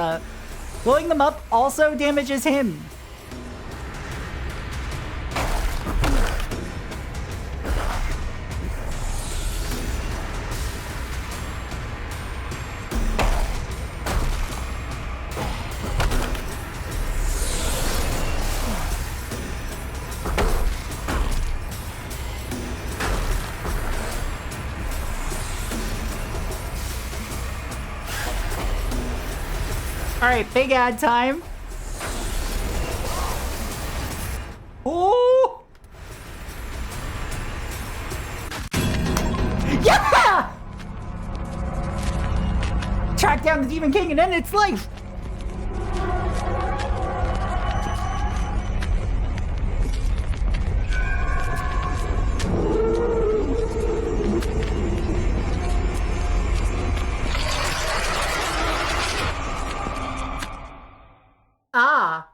Speaker 1: blowing them up also damages him. Alright, big ad time. Oh! Yeah! Track down the Demon King and end its life! Ah.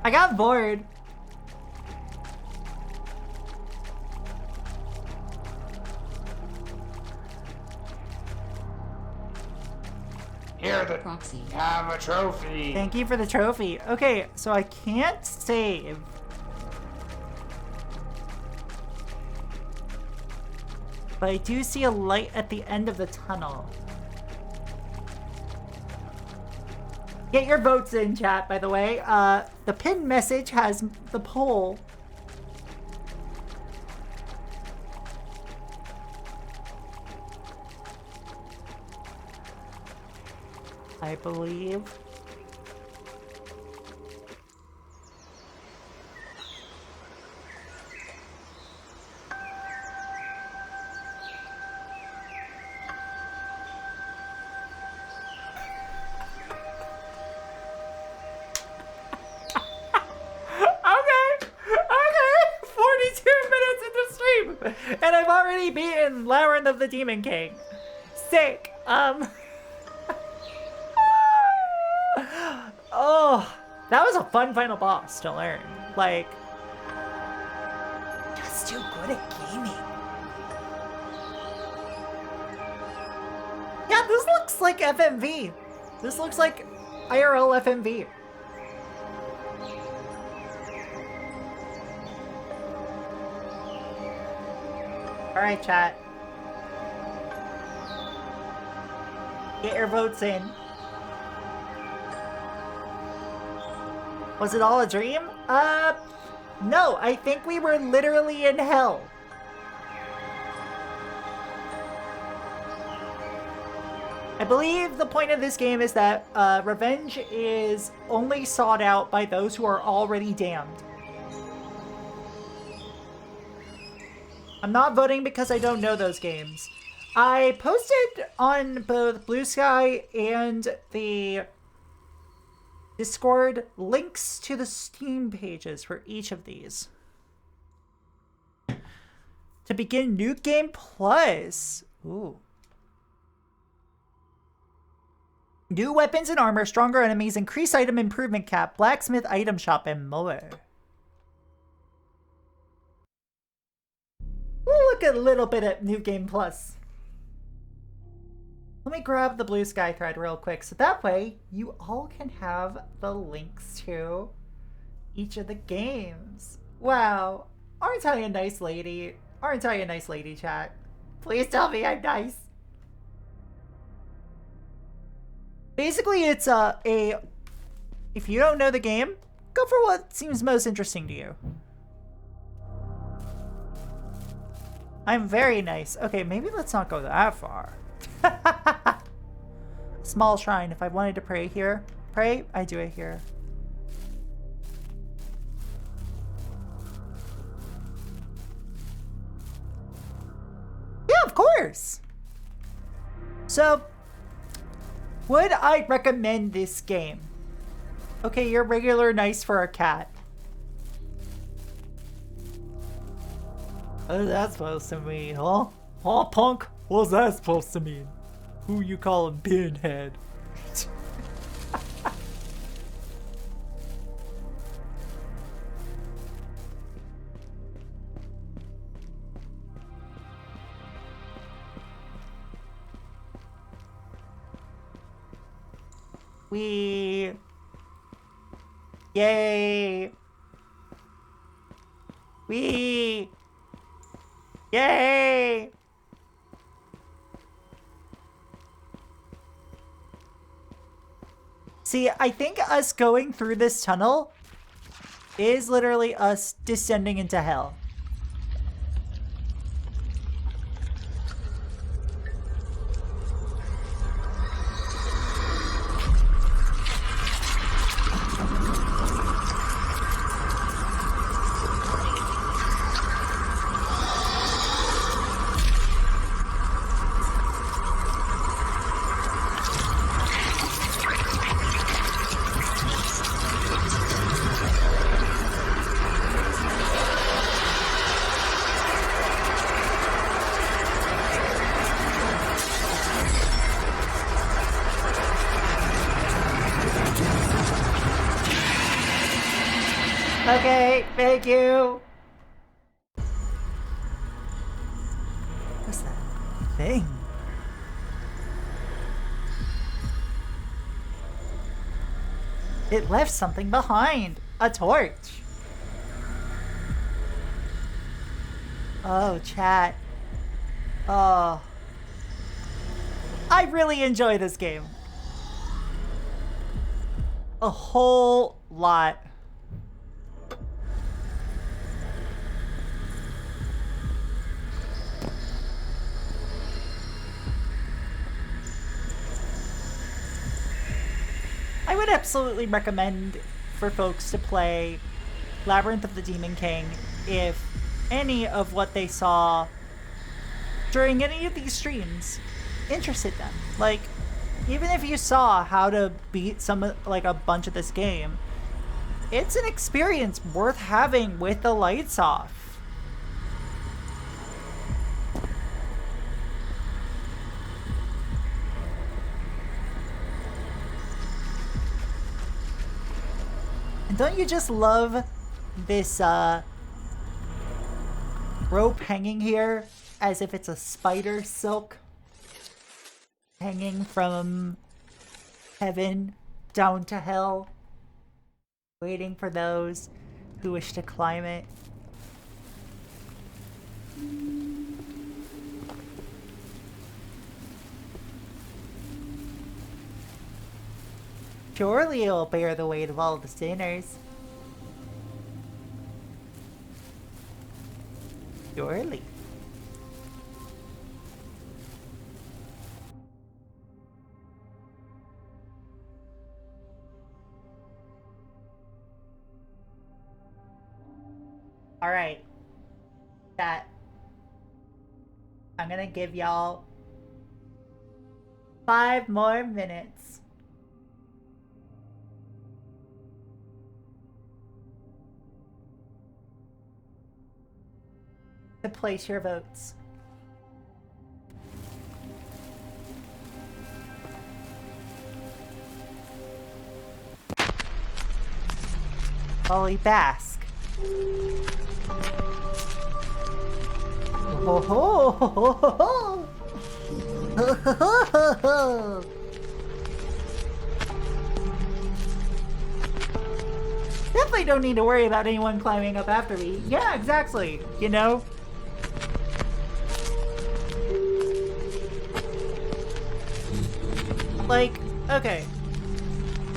Speaker 1: I got bored.
Speaker 4: Here, the proxy. Have a trophy.
Speaker 1: Thank you for the trophy. Okay, so I can't save. But I do see a light at the end of the tunnel. Get your votes in, chat, by the way. The pinned message has the poll. I believe. And I've already beaten Labyrinth of the Demon King. Sick. Oh, that was a fun final boss to learn. Like, just too good at gaming. Yeah, this looks like FMV. This looks like IRL FMV. All right, chat. Get your votes in. Was it all a dream? No, I think we were literally in hell. I believe the point of this game is that revenge is only sought out by those who are already damned. I'm not voting because I don't know those games. I posted on both Blue Sky and the Discord links to the Steam pages for each of these. To begin, New Game Plus. Ooh. New weapons and armor, stronger enemies, increased item improvement cap, blacksmith item shop, and more. We'll look a little bit at New Game Plus. Let me grab the Blue Sky thread real quick, so that way you all can have the links to each of the games. Wow, aren't I a nice lady? Aren't I a nice lady, chat? Please tell me I'm nice. Basically, it's if you don't know the game, go for what seems most interesting to you. I'm very nice. Okay, maybe let's not go that far. Small shrine. If I wanted to pray here, I do it here. Yeah, of course. So, would I recommend this game? Okay, you're regular nice for a cat. What's that supposed to mean, huh? Huh, punk? What's that supposed to mean? Who you calling pinhead? Yay! Yay! See, I think us going through this tunnel is literally us descending into hell. Okay, thank you. What's that thing? It left something behind. A torch. Oh, chat. Oh. I really enjoy this game. A whole lot. I would absolutely recommend for folks to play Labyrinth of the Demon King if any of what they saw during any of these streams interested them. Like, even if you saw how to beat a bunch of this game, it's an experience worth having with the lights off. And don't you just love this rope hanging here as if it's a spider silk hanging from heaven down to hell, waiting for those who wish to climb it. Surely it'll bear the weight of all the sinners. Surely. Alright. That. I'm gonna give y'all 5 more minutes. To place your votes. Ollie Bask. Ho ho ho ho ho ho ho. Definitely don't need to worry about anyone climbing up after me. Yeah, exactly. You know? Like, okay.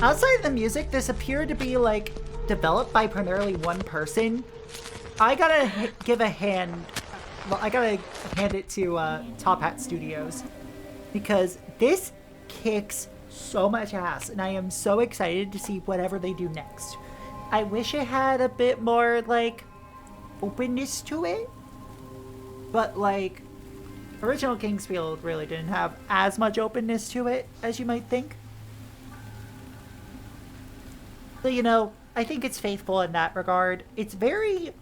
Speaker 1: Outside of the music, this appeared to be, like, developed by primarily one person. I gotta give a hand... Well, I gotta hand it to Top Hat Studios. Because this kicks so much ass, and I am so excited to see whatever they do next. I wish it had a bit more, like, openness to it. But, like... Original Kingsfield really didn't have as much openness to it as you might think. So, you know, I think it's faithful in that regard. It's very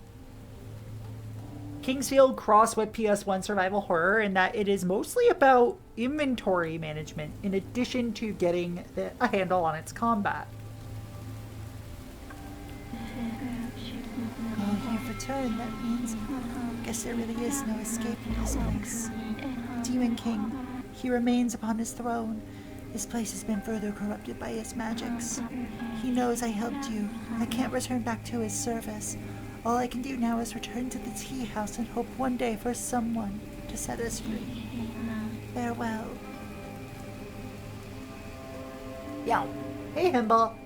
Speaker 1: Kingsfield crossed with PS1 survival horror in that it is mostly about inventory management in addition to getting a handle on its combat. Oh, you've returned. That means... Guess there really is no escaping this place. Demon King, he remains upon his throne. His place has been further corrupted by his magics. He knows I helped you. I can't return back to his service. All I can do now is return to the tea house and hope one day for someone to set us free. Farewell. Yow. Hey, Himble.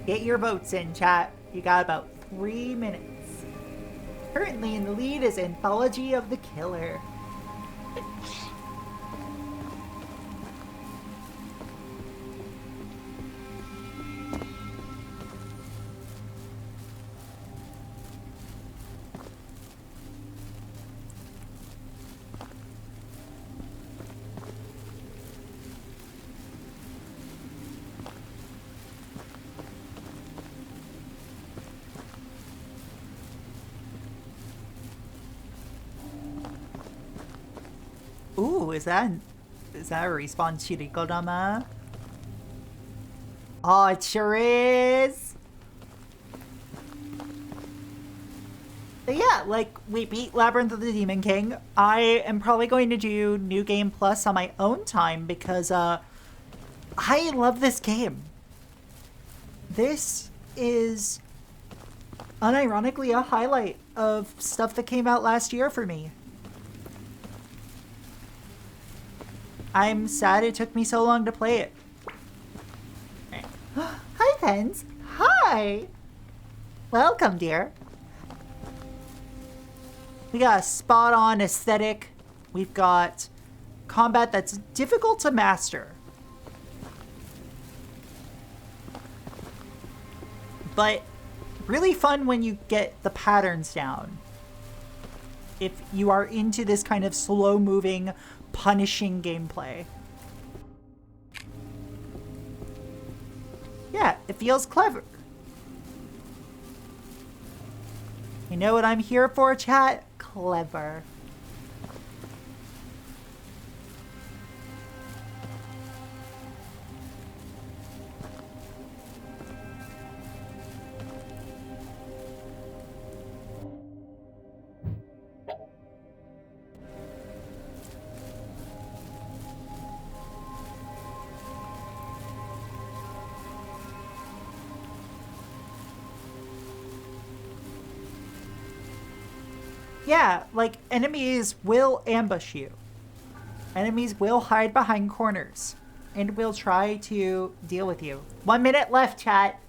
Speaker 1: Get your votes in, chat. You got about 3 minutes. Currently in the lead is Anthology of the Killer. Ooh, is that a response to Rikodama? Oh, it sure is! But yeah, like, we beat Labyrinth of the Demon King. I am probably going to do New Game Plus on my own time because, I love this game. This is unironically a highlight of stuff that came out last year for me. I'm sad it took me so long to play it. Hi, Pens. Hi! Welcome, dear. We got a spot-on aesthetic. We've got combat that's difficult to master. But really fun when you get the patterns down. If you are into this kind of slow-moving, punishing gameplay. Yeah, it feels clever. You know what I'm here for, chat? Clever. Yeah, like, enemies will ambush you. Enemies will hide behind corners. And will try to deal with you. 1 minute left, chat.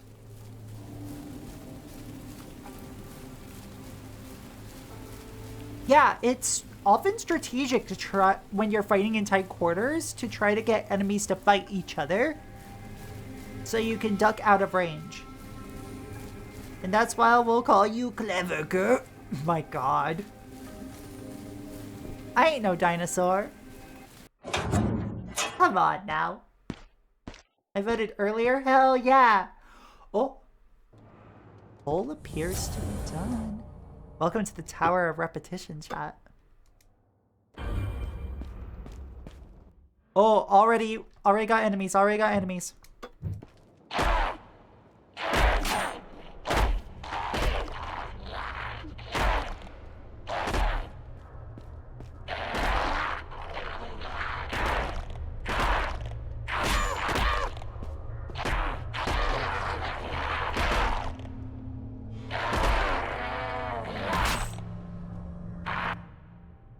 Speaker 1: Yeah, it's often strategic to try, when you're fighting in tight quarters, to try to get enemies to fight each other. So you can duck out of range. And that's why we'll call you clever girl. My god. I ain't no dinosaur. Come on now. I voted earlier? Hell yeah. Oh. Poll appears to be done. Welcome to the Tower of Repetition, chat. Oh, already got enemies, already got enemies.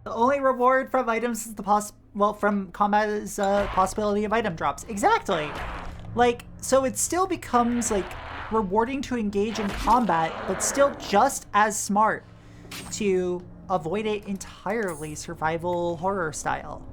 Speaker 1: The only reward from items is from combat is possibility of item drops. Exactly. Like, so it still becomes like rewarding to engage in combat, but still just as smart to avoid it entirely survival horror style.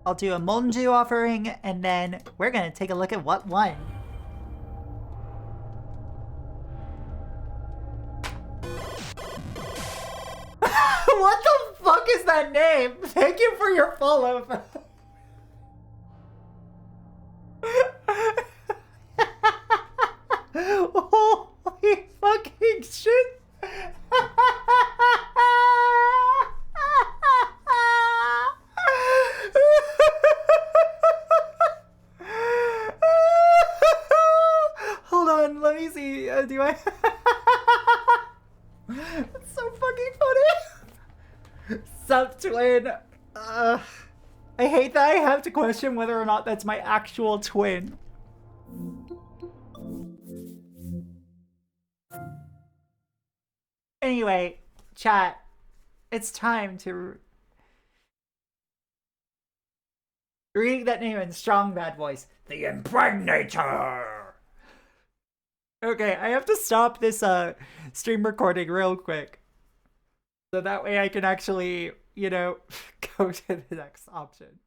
Speaker 1: I'll do a Molten Dew offering, and then we're gonna take a look at what won. What the fuck is that name? Thank you for your follow. Holy fucking shit. Hold on, let me see. Do I? It's so fucking funny. Sup, twin. I hate that I have to question whether or not that's my actual twin. Anyway, chat. It's time to reading that name in strong bad voice. The Impregnator! Okay, I have to stop this stream recording real quick. So that way I can actually, you know, go to the next option.